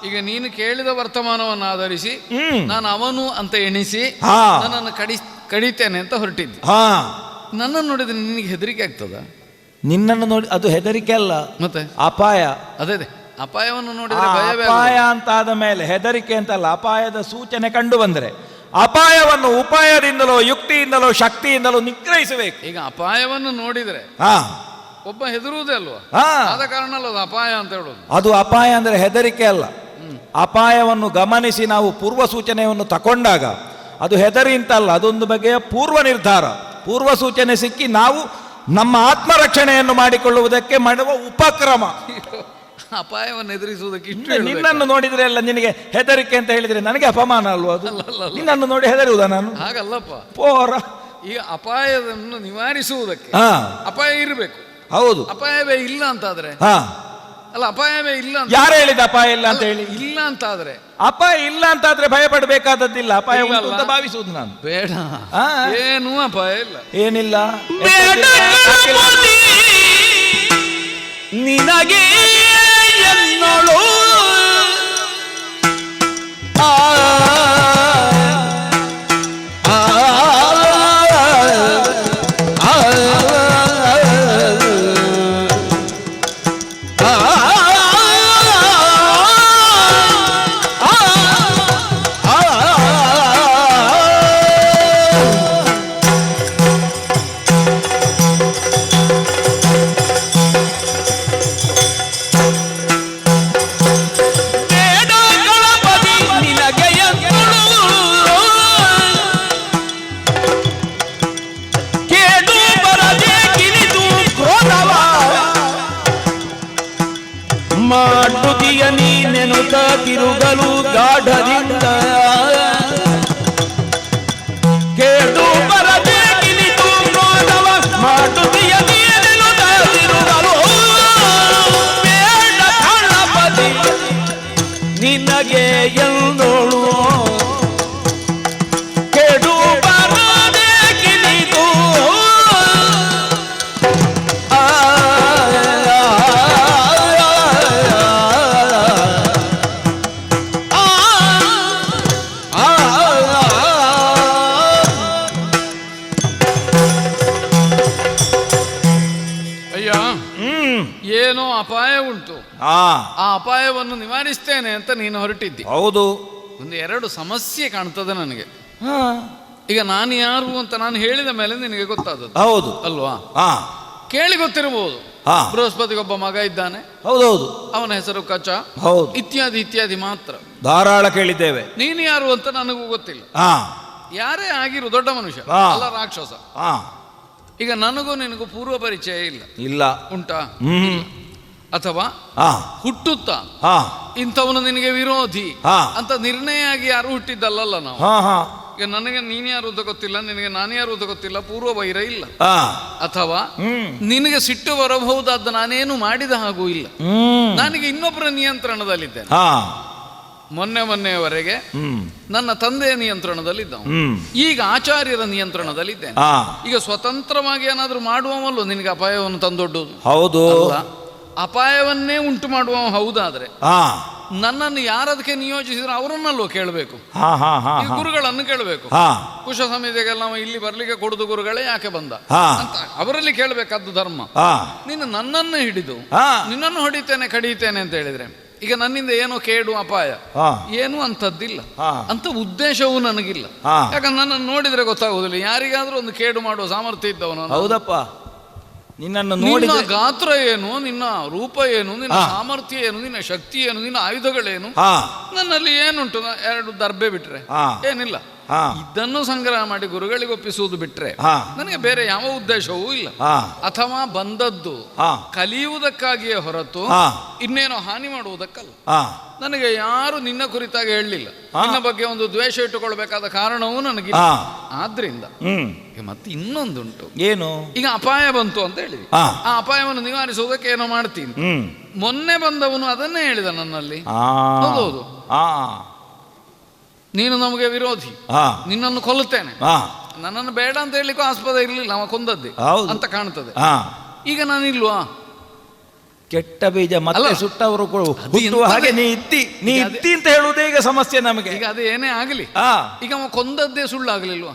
Speaker 4: ಈಗ ನೀನು ಕೇಳಿದ ವರ್ತಮಾನವನ್ನು ಆಧರಿಸಿ ನಾನು ಅವನು ಅಂತ ಎಣಿಸಿ ನನ್ನನ್ನು ಕಡಿತೇನೆ ಅಂತ ಹೊರಟಿದ್ದೆ. ನನ್ನನ್ನು ನೋಡಿದ್ರೆ ನಿನಗೆ ಹೆದರಿಕೆ ಆಗ್ತದ?
Speaker 5: ನಿನ್ನನ್ನು ನೋಡಿ ಅದು ಹೆದರಿಕೆ ಅಲ್ಲ,
Speaker 4: ಮತ್ತೆ
Speaker 5: ಅಪಾಯ.
Speaker 4: ಅದೇ ಅಪಾಯವನ್ನು ನೋಡಿದ್ರೆ
Speaker 5: ಅಪಾಯ ಅಂತ ಆದ ಮೇಲೆ ಹೆದರಿಕೆ ಅಂತಲ್ಲ, ಅಪಾಯದ ಸೂಚನೆ ಕಂಡು ಬಂದ್ರೆ ಅಪಾಯವನ್ನು ಉಪಾಯದಿಂದಲೋ ಯುಕ್ತಿಯಿಂದಲೋ ಶಕ್ತಿಯಿಂದಲೋ ನಿಗ್ರಹಿಸಬೇಕು.
Speaker 4: ಈಗ ಅಪಾಯವನ್ನು ನೋಡಿದ್ರೆ ಒಬ್ಬ ಹೆದರುವುದೇ ಅಲ್ವಾ? ಆದ ಕಾರಣ ಅಲ್ಲ ಅದು ಅಪಾಯ ಅಂತ ಹೇಳೋದು.
Speaker 5: ಅದು ಅಪಾಯ ಅಂದ್ರೆ ಹೆದರಿಕೆ ಅಲ್ಲ. ಅಪಾಯವನ್ನು ಗಮನಿಸಿ ನಾವು ಪೂರ್ವ ಸೂಚನೆಯನ್ನು ತಕೊಂಡಾಗ ಅದು ಹೆದರಿ ಅಂತಲ್ಲ, ಅದೊಂದು ಬಗೆಯ ಪೂರ್ವ ನಿರ್ಧಾರ. ಪೂರ್ವ ಸೂಚನೆ ಸಿಕ್ಕಿ ನಾವು ನಮ್ಮ ಆತ್ಮರಕ್ಷಣೆಯನ್ನು ಮಾಡಿಕೊಳ್ಳುವುದಕ್ಕೆ ಮಾಡುವ ಉಪಕ್ರಮ.
Speaker 4: ಅಪಾಯವನ್ನು ಎದುರಿಸುವುದಕ್ಕೆ
Speaker 5: ನಿನ್ನನ್ನು ನೋಡಿದ್ರೆ ಎಲ್ಲ ನಿನಗೆ ಹೆದರಿಕೆ ಅಂತ ಹೇಳಿದ್ರೆ ನನಗೆ ಅಪಮಾನ ಅಲ್ವಾ ಅದು? ನಿನ್ನನ್ನು ನೋಡಿ ಹೆದರುವುದ ನಾನು?
Speaker 4: ಹಾಗಲ್ಲಪ್ಪ.
Speaker 5: ಪೋರ
Speaker 4: ಈ ಅಪಾಯವನ್ನು ನಿವಾರಿಸುವುದಕ್ಕೆ ಅಪಾಯ ಇರಬೇಕು.
Speaker 5: ಹೌದು.
Speaker 4: ಅಪಾಯವೇ ಇಲ್ಲ ಅಂತಾದ್ರೆ ಅಲ್ಲ, ಅಪಾಯವೇ ಇಲ್ಲ ಅಂತ
Speaker 5: ಯಾರು ಹೇಳಿದ ಅಪಾಯ ಇಲ್ಲ ಅಂತ ಹೇಳಿ?
Speaker 4: ಇಲ್ಲ ಅಂತಾದ್ರೆ
Speaker 5: ಅಪಾಯ ಇಲ್ಲ ಅಂತಾದ್ರೆ ಭಯ ಪಡಬೇಕಾದದ್ದಿಲ್ಲ. ಅಪಾಯ ಉಂಟು ಅಂತ ಭಾವಿಸುವುದು ನಾನು.
Speaker 4: ಬೇಡ, ಏನೂ ಅಪಾಯ ಇಲ್ಲ.
Speaker 5: ಏನಿಲ್ಲ.
Speaker 1: ನಿನಗೆ ಎನ್ನೋಳು
Speaker 2: ನಿಲ್ಲುತ್ತ ತಿರುಗಲು ಗಾಢದಿಂದ ಕೇಳು ಬರದೆ ಕಿಲಿತು ಕ್ರೋಧವ ಮಾಡುತ್ತೀಯ ನಿಲ್ಲುತ್ತ ತಿರುಗಲು ಬೇಡ ಗಣಪತಿ ನಿನಗೆ ಎಂದೋಳು ಕೇಳು ಬರದೆ ಕಿಲಿತು
Speaker 4: ಏನೋ ಅಪಾಯ ಉಂಟು, ಆ ಅಪಾಯವನ್ನು ನಿವಾರಿಸ್ತೇನೆ ಅಂತ ನೀನು ಹೊರಟಿದ್ದಿ.
Speaker 5: ಹೌದು.
Speaker 4: ಒಂದು ಎರಡು ಸಮಸ್ಯೆ ಕಾಣ್ತದೆ ನನಗೆ. ಈಗ ನಾನು ಯಾರು ಅಂತ ನಾನು ಹೇಳಿದ ಮೇಲೆ ನಿನಗೆ ಗೊತ್ತಾದದ್ದು.
Speaker 5: ಹೌದು
Speaker 4: ಅಲ್ವಾ? ಕೇಳಿ ಗೊತ್ತಿರಬಹುದು. ಬೃಹಸ್ಪತಿಗೊಬ್ಬ ಮಗ ಇದ್ದಾನೆ.
Speaker 5: ಹೌದೌದು.
Speaker 4: ಅವನ ಹೆಸರು ಕಚ.
Speaker 5: ಹೌದು.
Speaker 4: ಇತ್ಯಾದಿ ಇತ್ಯಾದಿ ಮಾತ್ರ
Speaker 5: ಧಾರಾಳ ಕೇಳಿದ್ದೇವೆ.
Speaker 4: ನೀನು ಯಾರು ಅಂತ ನನಗೂ ಗೊತ್ತಿಲ್ಲ. ಯಾರೇ ಆಗಿರು ದೊಡ್ಡ ಮನುಷ್ಯ ಅಲ್ಲ ರಾಕ್ಷಸ. ಈಗ ನನಗೂ ನಿನಗೂ ಪೂರ್ವ ಪರಿಚಯ ಇಲ್ಲ. ಉಂಟಾ? ಅಥವಾ ಹುಟ್ಟುತ್ತಾ ಇಂಥವನು ನಿನಗೆ ವಿರೋಧಿ ಅಂತ ನಿರ್ಣಯ ಆಗಿ ಯಾರು ಹುಟ್ಟಿದ್ದಲ್ಲ ನಾವು. ಈಗ ನನಗೆ ನೀನು ಯಾರು ಅಂತ ಗೊತ್ತಿಲ್ಲ, ನಿನಗೆ ನಾನು ಯಾರು ಅಂತ ಗೊತ್ತಿಲ್ಲ, ಪೂರ್ವ ವೈರ ಇಲ್ಲ. ಅಥವಾ ನಿನಗೆ ಸಿಟ್ಟು ಬರಬಹುದಾದ ನಾನೇನು ಮಾಡಿದ ಹಾಗೂ ಇಲ್ಲ. ನನಗೆ ಇನ್ನೊಬ್ಬರ ನಿಯಂತ್ರಣದಲ್ಲಿದ್ದೇನೆ. ಮೊನ್ನೆಯವರೆಗೆ ನನ್ನ ತಂದೆಯ ನಿಯಂತ್ರಣದಲ್ಲಿದ್ದವು, ಈಗ ಆಚಾರ್ಯರ ನಿಯಂತ್ರಣದಲ್ಲಿದ್ದೇನೆ. ಈಗ ಸ್ವತಂತ್ರವಾಗಿ ಏನಾದ್ರೂ ಮಾಡುವವಲ್ಲೂ ನಿನಗೆ ಅಪಾಯವನ್ನು ತಂದೊಡ್ಡುವುದು.
Speaker 5: ಹೌದು.
Speaker 4: ಅಪಾಯವನ್ನೇ ಉಂಟು ಮಾಡುವ ಹೌದಾದ್ರೆ ನನ್ನನ್ನು ಯಾರದಕ್ಕೆ ನಿಯೋಜಿಸಿದ್ರೆ ಅವರನ್ನಲ್ಲೂ ಕೇಳಬೇಕು, ಗುರುಗಳನ್ನು ಕೇಳಬೇಕು. ಕುಶ ಸಮಿತಿಗೆಲ್ಲ ಇಲ್ಲಿ ಬರ್ಲಿಕ್ಕೆ ಕೊಡುದು ಗುರುಗಳೇ ಯಾಕೆ ಬಂದ ಅಂತ ಅವರಲ್ಲಿ ಕೇಳಬೇಕಾದ್ದು ಧರ್ಮ. ನೀನು ನನ್ನನ್ನು ಹಿಡಿದು ನಿನ್ನನ್ನು ಹೊಡಿತೇನೆ ಕಡಿತೇನೆ ಅಂತ ಹೇಳಿದ್ರೆ ಈಗ ನನ್ನಿಂದ ಏನೋ ಕೇಡು ಅಪಾಯ ಏನು ಅಂತದ್ದಿಲ್ಲ, ಅಂತ ಉದ್ದೇಶವೂ ನನಗಿಲ್ಲ. ಯಾಕಂದ್ರೆ ನನ್ನನ್ನು ನೋಡಿದ್ರೆ ಗೊತ್ತಾಗುದಿಲ್ಲ ಯಾರಿಗಾದ್ರೂ ಒಂದು ಕೇಡು ಮಾಡುವ ಸಾಮರ್ಥ್ಯ ಇದ್ದವನು.
Speaker 5: ಹೌದಪ್ಪ, ನಿನ್ನನ್ನು
Speaker 4: ನೋಡಿ ಗಾತ್ರ ಏನು, ನಿನ್ನ ರೂಪ ಏನು, ನಿನ್ನ ಸಾಮರ್ಥ್ಯ ಏನು, ನಿನ್ನ ಶಕ್ತಿ ಏನು, ನಿನ್ನ ಆಯುಧಗಳೇನು, ನನ್ನಲ್ಲಿ ಏನುಂಟು? ಎರಡು ದರ್ಬೆ ಬಿಟ್ರೆ ಏನಿಲ್ಲ. ಇದನ್ನು ಸಂಗ್ರಹ ಮಾಡಿ ಗುರುಗಳಿಗೆ ಒಪ್ಪಿಸುವುದು ಬಿಟ್ರೆ ನನಗೆ ಬೇರೆ ಯಾವ ಉದ್ದೇಶವೂ ಇಲ್ಲ. ಅಥವಾ ಬಂದದ್ದು ಕಲಿಯುವುದಕ್ಕಾಗಿಯೇ ಹೊರತು ಇನ್ನೇನೋ ಹಾನಿ ಮಾಡುವುದಕ್ಕಲ್ಲ. ನನಗೆ ಯಾರು ನಿನ್ನ ಕುರಿತಾಗಿ ಹೇಳಲಿಲ್ಲ, ನಿನ್ನ ಬಗ್ಗೆ ಒಂದು ದ್ವೇಷ ಇಟ್ಟುಕೊಳ್ಬೇಕಾದ ಕಾರಣವೂ ನನಗಿಲ್ಲ. ಆದ್ರಿಂದ ಮತ್ತೆ ಇನ್ನೊಂದುಂಟು.
Speaker 5: ಏನು? ಈಗ
Speaker 4: ಅಪಾಯ ಬಂತು ಅಂತ ಹೇಳಿದ್ವಿ, ಆ ಅಪಾಯವನ್ನು ನಿವಾರಿಸುವುದಕ್ಕೆ ಏನೋ ಮಾಡ್ತೀನಿ. ಮೊನ್ನೆ ಬಂದವನು ಅದನ್ನೇ ಹೇಳಿದ ನನ್ನಲ್ಲಿ. ಹೌದು, ನೀನು ನಮಗೆ ವಿರೋಧಿ, ನಿನ್ನನ್ನು ಕೊಲ್ಲುತ್ತೇನೆ. ನನ್ನನ್ನು ಬೇಡ ಅಂತ ಹೇಳಲಿಕ್ಕೂ ಆಸ್ಪದ ಇರಲಿಲ್ಲ, ಅವ ಕೊಂದದ್ದೇ ಅಂತ ಕಾಣ್ತದೆ. ಈಗ ನಾನಿಲ್ವಾ?
Speaker 5: ಕೆಟ್ಟ ಬೀಜ ಮತ್ತೆ ಸುಟ್ಟವರು ಹಾಗೆ ನೀ ಇತ್ತಿ ಅಂತ ಹೇಳುವುದೇ ಈಗ ಸಮಸ್ಯೆ ನಮಗೆ.
Speaker 4: ಈಗ ಅದು ಏನೇ ಆಗಲಿ, ಈಗ ಅವ ಕೊಂದದ್ದೇ ಸುಳ್ಳಾಗಲಿಲ್ವಾ?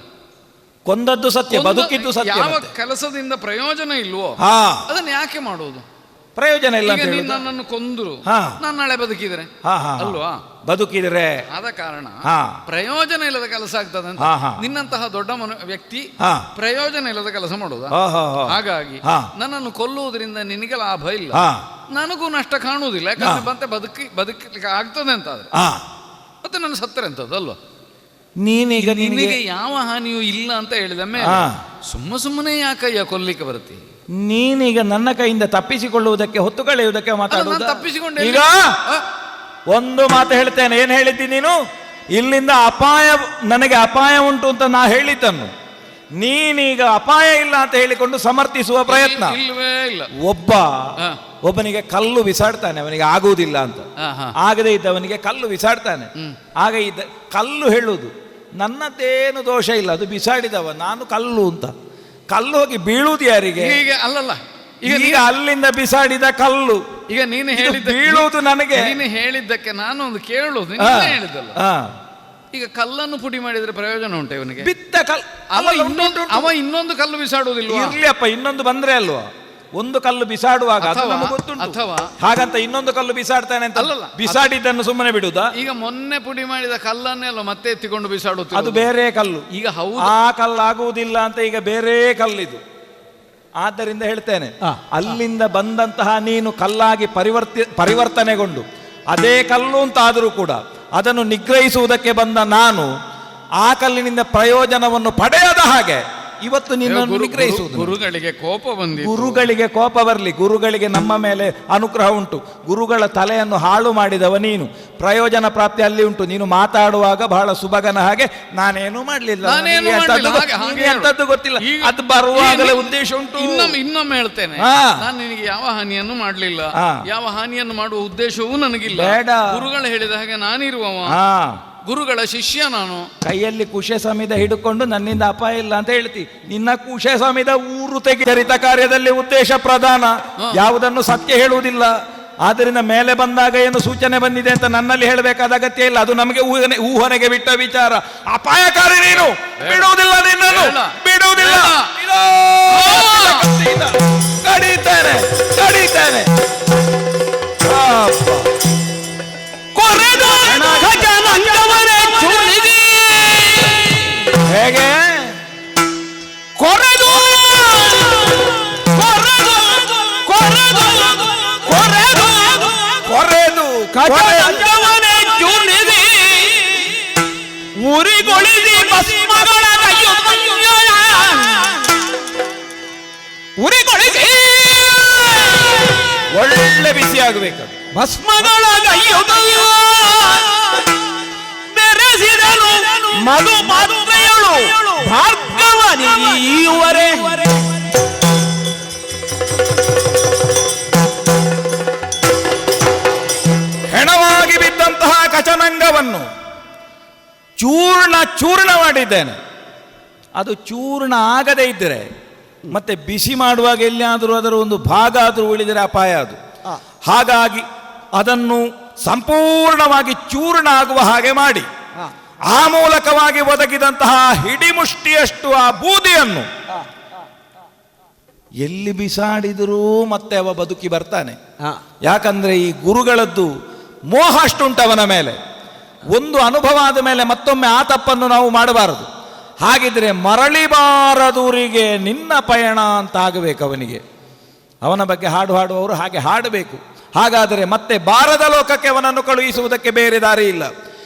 Speaker 5: ಕೊಂದದ್ದು ಸತ್ಯ, ಬದುಕಿದ್ದು ಸತ್ಯ.
Speaker 4: ಯಾವ ಕೆಲಸದಿಂದ ಪ್ರಯೋಜನ ಇಲ್ವೋ ಅದನ್ನು ಯಾಕೆ ಮಾಡುವುದು?
Speaker 5: ಪ್ರಯೋಜನ ಇಲ್ಲ.
Speaker 4: ನನ್ನನ್ನು ಕೊಂದ್ರು ನಾನು ನಾಳೆ ಬದುಕಿದ್ರೆ ಅಲ್ವಾ?
Speaker 5: ಬದುಕಿದ್ರೆ
Speaker 4: ಆದ ಕಾರಣ ಪ್ರಯೋಜನ ಇಲ್ಲದ ಕೆಲಸ ಆಗ್ತದೆ ಅಂತ ನಿನ್ನಂತಹ ದೊಡ್ಡ ವ್ಯಕ್ತಿ ಪ್ರಯೋಜನ ಇಲ್ಲದ ಕೆಲಸ ಮಾಡುದ. ಹಾಗಾಗಿ ನನ್ನನ್ನು ಕೊಲ್ಲುವುದರಿಂದ ನಿನಗೆ ಲಾಭ ಇಲ್ಲ, ನನಗೂ ನಷ್ಟ ಕಾಣುವುದಿಲ್ಲ. ಯಾಕಂದ್ರೆ ಮತ್ತೆ ಬದುಕಲಿಕ್ಕೆ ಆಗ್ತದೆ ಅಂತ ಆದ್ರೆ ಮತ್ತೆ ನನ್ನ ಸತ್ತರೆ ಅಂತದ್ದು ಅಲ್ವಾ?
Speaker 5: ನೀನೀಗ
Speaker 4: ನಿನಗೆ ಯಾವ ಹಾನಿಯೂ ಇಲ್ಲ ಅಂತ ಹೇಳಿದ ಮೇಲೆ ಸುಮ್ಮನೆ ಯಾಕಯ್ಯ ಕೊಲ್ಲಿಕ್ಕೆ ಬರುತ್ತೆ?
Speaker 5: ನೀನೀಗ ನನ್ನ ಕೈಯಿಂದ ತಪ್ಪಿಸಿಕೊಳ್ಳುವುದಕ್ಕೆ ಹೊತ್ತು ಕಳೆಯುವುದಕ್ಕೆ ಮಾತಾಡುವುದು.
Speaker 4: ತಪ್ಪಿಸಿಕೊಂಡು
Speaker 5: ಈಗ ಒಂದು ಮಾತು ಹೇಳ್ತೇನೆ. ಏನು ಹೇಳಿದ್ದಿ ನೀನು? ಇಲ್ಲಿಂದ ನನಗೆ ಅಪಾಯ ಉಂಟು ಅಂತ ನಾ ಹೇಳಿದ್ದನ್ನು ನೀನೀಗ ಅಪಾಯ ಇಲ್ಲ ಅಂತ ಹೇಳಿಕೊಂಡು ಸಮರ್ಥಿಸುವ ಪ್ರಯತ್ನ. ಒಬ್ಬನಿಗೆ ಕಲ್ಲು ಬಿಸಾಡ್ತಾನೆ, ಅವನಿಗೆ ಆಗುವುದಿಲ್ಲ ಅಂತ. ಆಗದೇ ಇದ್ದವನಿಗೆ ಕಲ್ಲು ಬಿಸಾಡ್ತಾನೆ. ಆಗ ಕಲ್ಲು ಹೇಳುವುದು ನನ್ನದೇನು ದೋಷ ಇಲ್ಲ, ಅದು ಬಿಸಾಡಿದವ, ನಾನು ಕಲ್ಲು ಅಂತ. ಕಲ್ಲು ಹೋಗಿ ಬೀಳುವುದು ಯಾರಿಗೆ?
Speaker 4: ಅಲ್ಲಲ್ಲ,
Speaker 5: ಈಗ ಅಲ್ಲಿಂದ ಬಿಸಾಡಿದ ಕಲ್ಲು
Speaker 4: ಈಗ ನೀನು ಹೇಳಿದ
Speaker 5: ಬೀಳುವುದು ನನಗೆ.
Speaker 4: ನೀನು ಹೇಳಿದ್ದಕ್ಕೆ ನಾನು ಒಂದು ಕೇಳುವುದು ಹೇಳಿದ್ದಲ್ಲ. ಈಗ ಕಲ್ಲನ್ನು ಪುಡಿ ಮಾಡಿದ್ರೆ ಪ್ರಯೋಜನ ಉಂಟು ಇವನಿಗೆ?
Speaker 5: ಬಿತ್ತ ಕಲ್ಲು
Speaker 4: ಅವ ಇನ್ನೊಂದು ಕಲ್ಲು ಬಿಸಾಡುವುದಿಲ್ಲ.
Speaker 5: ಇರ್ಲಿಯಪ್ಪ, ಇನ್ನೊಂದು ಬಂದ್ರೆ ಅಲ್ವಾ? ಒಂದು ಕಲ್ಲು ಬಿಸಾಡುವಾಗ
Speaker 4: ಅಥವಾ
Speaker 5: ಹಾಗಂತ ಇನ್ನೊಂದು ಕಲ್ಲು ಬಿಸಾಡ್ತಾನೆ ಅಂತ ಅಲ್ಲ, ಬಿಸಾಡಿದ್ದನ್ನು ಸುಮ್ಮನೆ ಬಿಡುದಾ?
Speaker 4: ಈಗ ಮೊನ್ನೆ ಪುಡಿ ಮಾಡಿದ ಕಲ್ಲನ್ನೆಲ್ಲ ಮತ್ತೆ ಎತ್ತಿಕೊಂಡು ಬಿಸಾಡುತ್ತೆ,
Speaker 5: ಅದು ಬೇರೆ ಕಲ್ಲು.
Speaker 4: ಈಗ ಹೌದು,
Speaker 5: ಆ ಕಲ್ಲು ಆಗುವುದಿಲ್ಲ ಅಂತ ಈಗ ಬೇರೆ ಕಲ್ಲಿದು. ಆದ್ದರಿಂದ ಹೇಳ್ತೇನೆ, ಅಲ್ಲಿಂದ ಬಂದಂತಹ ನೀನು ಕಲ್ಲಾಗಿ ಪರಿವರ್ತನೆಗೊಂಡು ಅದೇ ಕಲ್ಲು ಅಂತ ಆದರೂ ಕೂಡ ಅದನ್ನು ನಿಗ್ರಹಿಸುವುದಕ್ಕೆ ಬಂದ ನಾನು ಆ ಕಲ್ಲಿನಿಂದ ಪ್ರಯೋಜನವನ್ನು ಪಡೆಯದ ಹಾಗೆ ಇವತ್ತು ನಿನ್ನನ್ನು ನಿಗ್ರಹಿಸುವುದು.
Speaker 4: ಗುರುಗಳಿಗೆ ಕೋಪ ಬಂದಿದೆ.
Speaker 5: ಗುರುಗಳಿಗೆ ಕೋಪ ಬರಲಿ, ಗುರುಗಳಿಗೆ ನಮ್ಮ ಮೇಲೆ ಅನುಗ್ರಹ ಉಂಟು. ಗುರುಗಳ ತಲೆಯನ್ನು ಹಾಳು ಮಾಡಿದವ ನೀನು, ಪ್ರಯೋಜನ ಪ್ರಾಪ್ತಿ ಅಲ್ಲಿ ಉಂಟು. ನೀನು ಮಾತಾಡುವಾಗ ಬಹಳ ಸುಭಗನ ಹಾಗೆ ನಾನೇನು ಮಾಡ್ಲಿಲ್ಲ, ಎಂತದ್ದು ಗೊತ್ತಿಲ್ಲ, ಅದು ಬರುವಾಗಲೇ ಉದ್ದೇಶ ಉಂಟು.
Speaker 4: ಇನ್ನೊಮ್ಮೆ ಹೇಳ್ತೇನೆ, ನಾನು ನಿನಗೆ ಯಾವ ಹಾನಿಯನ್ನು ಮಾಡಲಿಲ್ಲ, ಯಾವ ಹಾನಿಯನ್ನು ಮಾಡುವ ಉದ್ದೇಶವೂ ನನಗಿಲ್ಲ. ಗುರುಗಳು ಹೇಳಿದ ಹಾಗೆ ನಾನಿರುವವ, ಗುರುಗಳ ಶಿಷ್ಯ ನಾನು.
Speaker 5: ಕೈಯಲ್ಲಿ ಕುಶೆ ಸಮಿದ ಹಿಡ್ಕೊಂಡು ನನ್ನಿಂದ ಅಪಾಯ ಇಲ್ಲ ಅಂತ ಹೇಳ್ತಿ. ನಿನ್ನ ಕುಶೆ ಸಮಿದ ಊರು ತೆಗೆರಿತ ಕಾರ್ಯದಲ್ಲಿ ಉದ್ದೇಶ ಪ್ರಧಾನ, ಯಾವುದನ್ನು ಸತ್ಯ ಹೇಳುವುದಿಲ್ಲ. ಆದ್ದರಿಂದ ಮೇಲೆ ಬಂದಾಗ ಏನು ಸೂಚನೆ ಬಂದಿದೆ ಅಂತ ನನ್ನಲ್ಲಿ ಹೇಳಬೇಕಾದ ಅಗತ್ಯ ಇಲ್ಲ. ಅದು ನಮಗೆ ಊಹನೆಗೆ ಬಿಟ್ಟ ವಿಚಾರ. ಅಪಾಯಕಾರಿ ನೀನು, ಬಿಡುವುದಿಲ್ಲ ನಿನ್ನನ್ನು, ಬಿಡುವುದಿಲ್ಲ. ಕಡಿತೇನೆ ಕಡಿತೇನೆ. ಹೇಗೆ ಕೊರೆದು ಕೊರೆದು ಕೊರೆದು ಕೊರೆದು ಕೊರೆದು ಕಜವನೇ ಚೂರಿದಿ ಉರಿಗೊಳಿಸಿ ಭಸ್ಮಗಳ ಉರಿಗೊಳಿಸಿ ಒಳ್ಳೆ ಬಿಸಿ ಆಗಬೇಕು. ಭಸ್ಮಗಳ ಬೆರೆಸಿದನು ಮಧು ಮಾತ್ರೆಯಳು ಭಾರ್ಗವನಿವರೇ. ಹೆಣವಾಗಿ ಬಿದ್ದಂತಹ ಕಚನಂಗವನ್ನು ಚೂರ್ಣ ಮಾಡಿದ್ದೇನೆ. ಅದು ಚೂರ್ಣ ಆಗದೇ ಇದ್ದರೆ ಮತ್ತೆ ಬಿಸಿ ಮಾಡುವಾಗ ಎಲ್ಲಿಯಾದರೂ ಅದರ ಒಂದು ಭಾಗ ಆದರೂ ಉಳಿದರೆ ಅಪಾಯ ಅದು. ಹಾಗಾಗಿ ಅದನ್ನು ಸಂಪೂರ್ಣವಾಗಿ ಚೂರ್ಣ ಆಗುವ ಹಾಗೆ ಮಾಡಿ ಆ ಮೂಲಕವಾಗಿ ಒದಗಿದಂತಹ ಹಿಡಿಮುಷ್ಟಿಯಷ್ಟು ಆ ಬೂದಿಯನ್ನು ಎಲ್ಲಿ ಬಿಸಾಡಿದರೂ ಮತ್ತೆ ಅವ ಬದುಕಿ ಬರ್ತಾನೆ. ಯಾಕಂದ್ರೆ ಈ ಗುರುಗಳದ್ದು ಮೋಹ ಅಷ್ಟುಂಟು ಅವನ ಮೇಲೆ. ಒಂದು ಅನುಭವ ಆದ ಮೇಲೆ ಮತ್ತೊಮ್ಮೆ ಆ ತಪ್ಪನ್ನು ನಾವು ಮಾಡಬಾರದು. ಹಾಗಿದ್ರೆ ಮರಳಿಬಾರದೂರಿಗೆ ನಿನ್ನ ಪಯಣ ಅಂತ ಆಗಬೇಕು ಅವನಿಗೆ. ಅವನ ಬಗ್ಗೆ ಹಾಡುವವರು ಹಾಗೆ ಹಾಡಬೇಕು. ಹಾಗಾದರೆ ಮತ್ತೆ ಬಾರದ ಲೋಕಕ್ಕೆ ಅವನನ್ನು ಕಳುಹಿಸುವುದಕ್ಕೆ ಬೇರೆ ದಾರಿ ಇಲ್ಲ.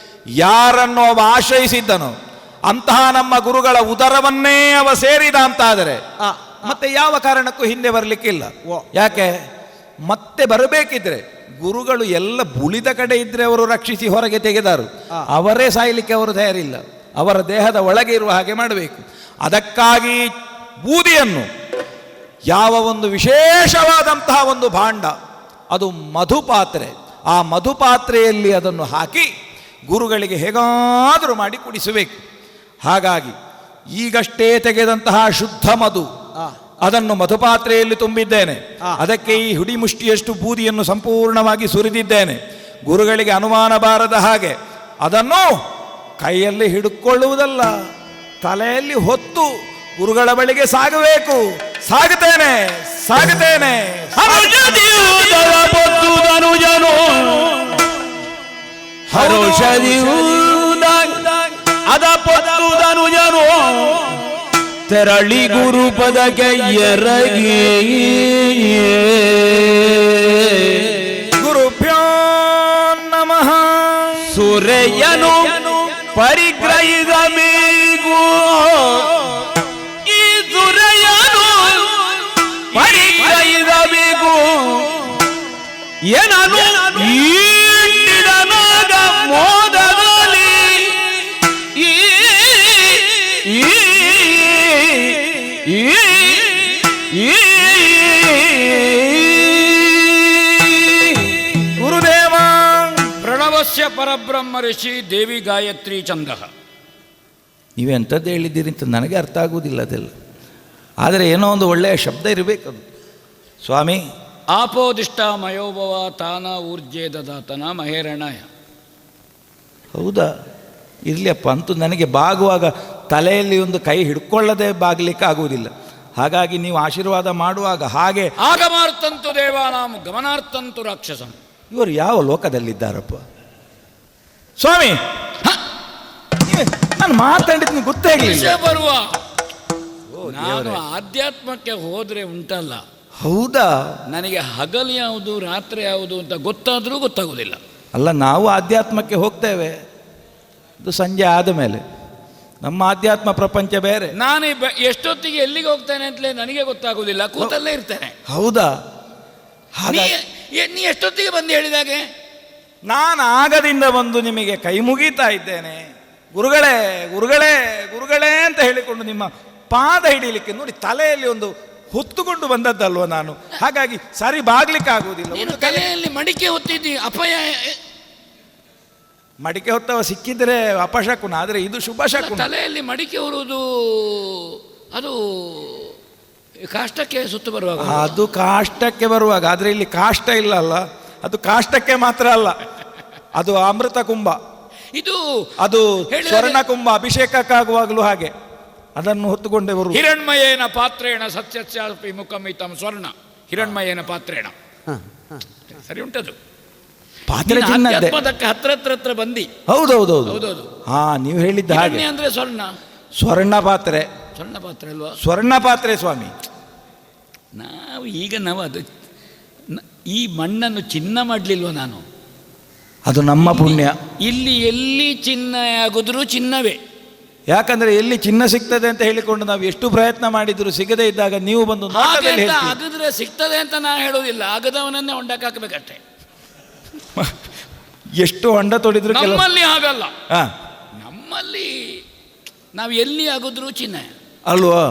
Speaker 5: ಯಾರನ್ನು ಅವ ಆಶ್ರಯಿಸಿದ್ದನೋ ಅಂತಹ ನಮ್ಮ ಗುರುಗಳ ಉದರವನ್ನೇ ಅವ ಸೇರಿದ ಅಂತಾದರೆ ಮತ್ತೆ ಯಾವ ಕಾರಣಕ್ಕೂ ಹಿಂದೆ ಬರಲಿಕ್ಕಿಲ್ಲ. ಯಾಕೆ? ಮತ್ತೆ ಬರಬೇಕಿದ್ರೆ ಗುರುಗಳು ಎಲ್ಲ ಬುಳಿದ ಕಡೆ ಇದ್ರೆ ಅವರು ರಕ್ಷಿಸಿ ಹೊರಗೆ ತೆಗೆದಾರು, ಅವರೇ ಸಾಯಲಿಕ್ಕೆ ಅವರು ತಯಾರಿಲ್ಲ. ಅವರ ದೇಹದ ಒಳಗೆ ಇರುವ ಹಾಗೆ ಮಾಡಬೇಕು. ಅದಕ್ಕಾಗಿ ಬೂದಿಯನ್ನು ಯಾವ ಒಂದು ವಿಶೇಷವಾದಂತಹ ಒಂದು ಭಾಂಡ, ಅದು ಮಧುಪಾತ್ರೆ, ಆ ಮಧುಪಾತ್ರೆಯಲ್ಲಿ ಅದನ್ನು ಹಾಕಿ ಗುರುಗಳಿಗೆ ಹೇಗಾದರೂ ಮಾಡಿ ಕುಡಿಸಬೇಕು. ಹಾಗಾಗಿ ಈಗಷ್ಟೇ ತೆಗೆದಂತಹ ಶುದ್ಧ ಮಧು ಅದನ್ನು ಮಧುಪಾತ್ರೆಯಲ್ಲಿ ತುಂಬಿದ್ದೇನೆ. ಅದಕ್ಕೆ ಈ ಹುಡಿಮುಷ್ಟಿಯಷ್ಟು ಬೂದಿಯನ್ನು ಸಂಪೂರ್ಣವಾಗಿ ಸುರಿದಿದ್ದೇನೆ. ಗುರುಗಳಿಗೆ ಅನುಮಾನ ಬಾರದ ಹಾಗೆ ಅದನ್ನು ಕೈಯಲ್ಲಿ ಹಿಡ್ಕೊಳ್ಳುವುದಲ್ಲ, ತಲೆಯಲ್ಲಿ ಹೊತ್ತು ಗುರುಗಳ ಬಳಿಗೆ ಸಾಗಬೇಕು. ಸಾಗುತ್ತೇನೆ ಸಾಗುತ್ತೇನೆ.
Speaker 1: ಅದ ಪೊತ್ತುದನು ಜನು ತೆರಳಿ ಗುರುಪದಕ್ಕೆ ಎರಗಿ
Speaker 5: ಗುರುಭ್ಯೋ ನಮಃ.
Speaker 1: ಸುರೆಯನು ಪರಿಗ್ರಹಿಸಬೇಕು, ಈ ಸುರೆಯನು ಪರಿಗ್ರಹಿಸಬೇಕು. ಏನನು ಈಟಿದನಾಗ ಮೋದದಲ್ಲಿ
Speaker 5: ಗುರುದೇವ.
Speaker 2: ಪ್ರಣವಸ್ಯ ಪರಬ್ರಹ್ಮ ಋಷಿ ದೇವಿ ಗಾಯತ್ರಿ ಛಂದಃ.
Speaker 5: ನೀವೆಂಥದ್ದು ಹೇಳಿದ್ದೀರಿ ಅಂತ ನನಗೆ ಅರ್ಥ ಆಗುವುದಿಲ್ಲ ಅದೆಲ್ಲ. ಆದರೆ ಏನೋ ಒಂದು ಒಳ್ಳೆಯ ಶಬ್ದ ಇರಬೇಕದು. ಸ್ವಾಮಿ,
Speaker 2: ಆಪೋದಿಷ್ಟ ಮಯೋಭವ ತಾನ ಊರ್ಜೆ ದದಾತನ ಮಹೇರಣಾಯ.
Speaker 5: ಹೌದಾ? ಇರಲಿಯಪ್ಪ. ಅಂತೂ ನನಗೆ ಬಾಗುವಾಗ ತಲೆಯಲ್ಲಿ ಒಂದು ಕೈ ಹಿಡ್ಕೊಳ್ಳದೆ ಬಾಗಲಿಕ್ಕೆ ಆಗುವುದಿಲ್ಲ. ಹಾಗಾಗಿ ನೀವು ಆಶೀರ್ವಾದ ಮಾಡುವಾಗ ಹಾಗೆ
Speaker 2: ಆಗಮಾರ್ತಂತು ದೇವಾನಾಂ ಗಮನಾರ್ಥಂತು ರಾಕ್ಷಸಂ.
Speaker 5: ಇವರು ಯಾವ ಲೋಕದಲ್ಲಿದ್ದಾರಪ್ಪ ಸ್ವಾಮಿ? ನಾನು ಮಾತಾಡಿದ್ ಗೊತ್ತೇ ಆಗಲಿಲ್ಲ.
Speaker 2: ಬರುವ ನಾನು ಆಧ್ಯಾತ್ಮಕ್ಕೆ ಹೋದ್ರೆ ಉಂಟಲ್ಲ,
Speaker 5: ಹೌದಾ,
Speaker 2: ನನಗೆ ಹಗಲು ಯಾವುದು ರಾತ್ರಿ ಯಾವುದು ಅಂತ ಗೊತ್ತಾದರೂ ಗೊತ್ತಾಗೋದಿಲ್ಲ.
Speaker 5: ಅಲ್ಲ, ನಾವು ಆಧ್ಯಾತ್ಮಕ್ಕೆ ಹೋಗ್ತೇವೆ, ಅದು ಸಂಜೆ ಆದ ಮೇಲೆ. ನಮ್ಮ ಆಧ್ಯಾತ್ಮ ಪ್ರಪಂಚ ಬೇರೆ.
Speaker 2: ನಾನು ಎಷ್ಟೊತ್ತಿಗೆ ಎಲ್ಲಿಗೆ ಹೋಗ್ತೇನೆ ಅಂತಲೇ ನನಗೆ ಗೊತ್ತಾಗುವುದಿಲ್ಲ, ಕೂತಲ್ಲೇ ಇರ್ತೇನೆ.
Speaker 5: ಹೌದಾ?
Speaker 2: ನೀ ಎಷ್ಟೊತ್ತಿಗೆ ಬಂದು ಹೇಳಿದಾಗೆ?
Speaker 5: ನಾನು ಆಗದಿಂದ ಬಂದು ನಿಮಗೆ ಕೈ ಮುಗೀತಾ ಇದ್ದೇನೆ. ಗುರುಗಳೇ ಗುರುಗಳೇ ಗುರುಗಳೇ ಅಂತ ಹೇಳಿಕೊಂಡು ನಿಮ್ಮ ಪಾದ ಹಿಡಿಯಲಿಕ್ಕೆ ನೋಡಿ, ತಲೆಯಲ್ಲಿ ಒಂದು ಹೊತ್ತುಕೊಂಡು ಬಂದದ್ದಲ್ವ ನಾನು, ಹಾಗಾಗಿ ಸರಿ ಬಾಗ್ಲಿಕ್ಕೆ ಆಗುವುದಿಲ್ಲ.
Speaker 2: ನೀನು ತಲೆಯಲ್ಲಿ ಮಡಿಕೆ ಹೊತ್ತಿದ್ದಿ, ಅಪಾಯ.
Speaker 5: ಮಡಿಕೆ ಹೊತ್ತವ ಸಿಕ್ಕಿದ್ರೆ ಅಪಶಕುನ, ಆದರೆ ಇದು ಶುಭ ಶಕುನ.
Speaker 2: ತಲೆಯಲ್ಲಿ ಮಡಿಕೆ ಹೊರುವುದು ಅದು ಕಾಷ್ಟಕ್ಕೆ ಸುತ್ತು ಬರುವಾಗ.
Speaker 5: ಅದು ಕಾಷ್ಟಕ್ಕೆ ಬರುವಾಗ, ಆದರೆ ಇಲ್ಲಿ ಕಾಷ್ಟ ಇಲ್ಲ ಅಲ್ಲ, ಅದು ಕಾಷ್ಟಕ್ಕೆ ಮಾತ್ರ ಅಲ್ಲ, ಅದು ಅಮೃತ ಕುಂಭ, ಅದು ಸ್ವರ್ಣ ಕುಂಭ, ಅಭಿಷೇಕಕ್ಕಾಗುವಾಗಲೂ ಹಾಗೆ ಅದನ್ನು ಹೊತ್ತುಕೊಂಡೇ ಬರು.
Speaker 2: ಹಿರಣ್ಮಯೇನ ಪಾತ್ರೇಣ ಸತ್ಯಸ್ಯಾಪಿ ಮುಖಮಿತಂ ಸ್ವರ್ಣ ಹಿರಣ್ಮಯೇನ ಪಾತ್ರೇಣ. ಸರಿ ಉಂಟದು
Speaker 5: ಪಾತ್ರೆ
Speaker 2: ಅದಕ್ಕೆ ಹತ್ರ ಬಂದಿ.
Speaker 5: ಹೌದೌದೌದು. ಹಾ, ನೀವು ಹೇಳಿದ್ದ ಹಾಗೆ.
Speaker 2: ಅಂದ್ರೆ
Speaker 5: ಸ್ವರ್ಣ ಪಾತ್ರೆ
Speaker 2: ಅಲ್ವಾ?
Speaker 5: ಸ್ವರ್ಣ ಪಾತ್ರೆ ಸ್ವಾಮಿ.
Speaker 2: ನಾವು ಅದು ಈ ಮಣ್ಣನ್ನು ಚಿನ್ನ ಮಾಡಲಿಲ್ವ ನಾನು?
Speaker 5: ಅದು ನಮ್ಮ ಪುಣ್ಯ.
Speaker 2: ಇಲ್ಲಿ ಎಲ್ಲಿ ಚಿನ್ನ ಆಗುದ್ರು ಚಿನ್ನವೇ.
Speaker 5: ಯಾಕಂದ್ರೆ ಎಲ್ಲಿ ಚಿನ್ನ ಸಿಗ್ತದೆ ಅಂತ ಹೇಳಿಕೊಂಡು ನಾವು ಎಷ್ಟು ಪ್ರಯತ್ನ ಮಾಡಿದ್ರು ಸಿಗದೇ ಇದ್ದಾಗ ನೀವು ಬಂದು
Speaker 2: ಆಗಿದ್ರೆ ಸಿಗ್ತದೆ ಅಂತ ನಾನು ಹೇಳೋದಿಲ್ಲ, ಆಗದವನನ್ನೇ ಹೊಂಡಕ್ಕೆ ಹಾಕಬೇಕಷ್ಟೇ.
Speaker 5: ಎಷ್ಟು ಹೊಂಡ ತೊಡಿದ್ರು
Speaker 2: ನಮ್ಮಲ್ಲಿ ಹಾಗಲ್ಲ. ನಮ್ಮಲ್ಲಿ ನಾವು ಎಲ್ಲಿ ಆಗುದ್ರು ಚಿನ್ನ
Speaker 5: ಅಲ್ವಾ?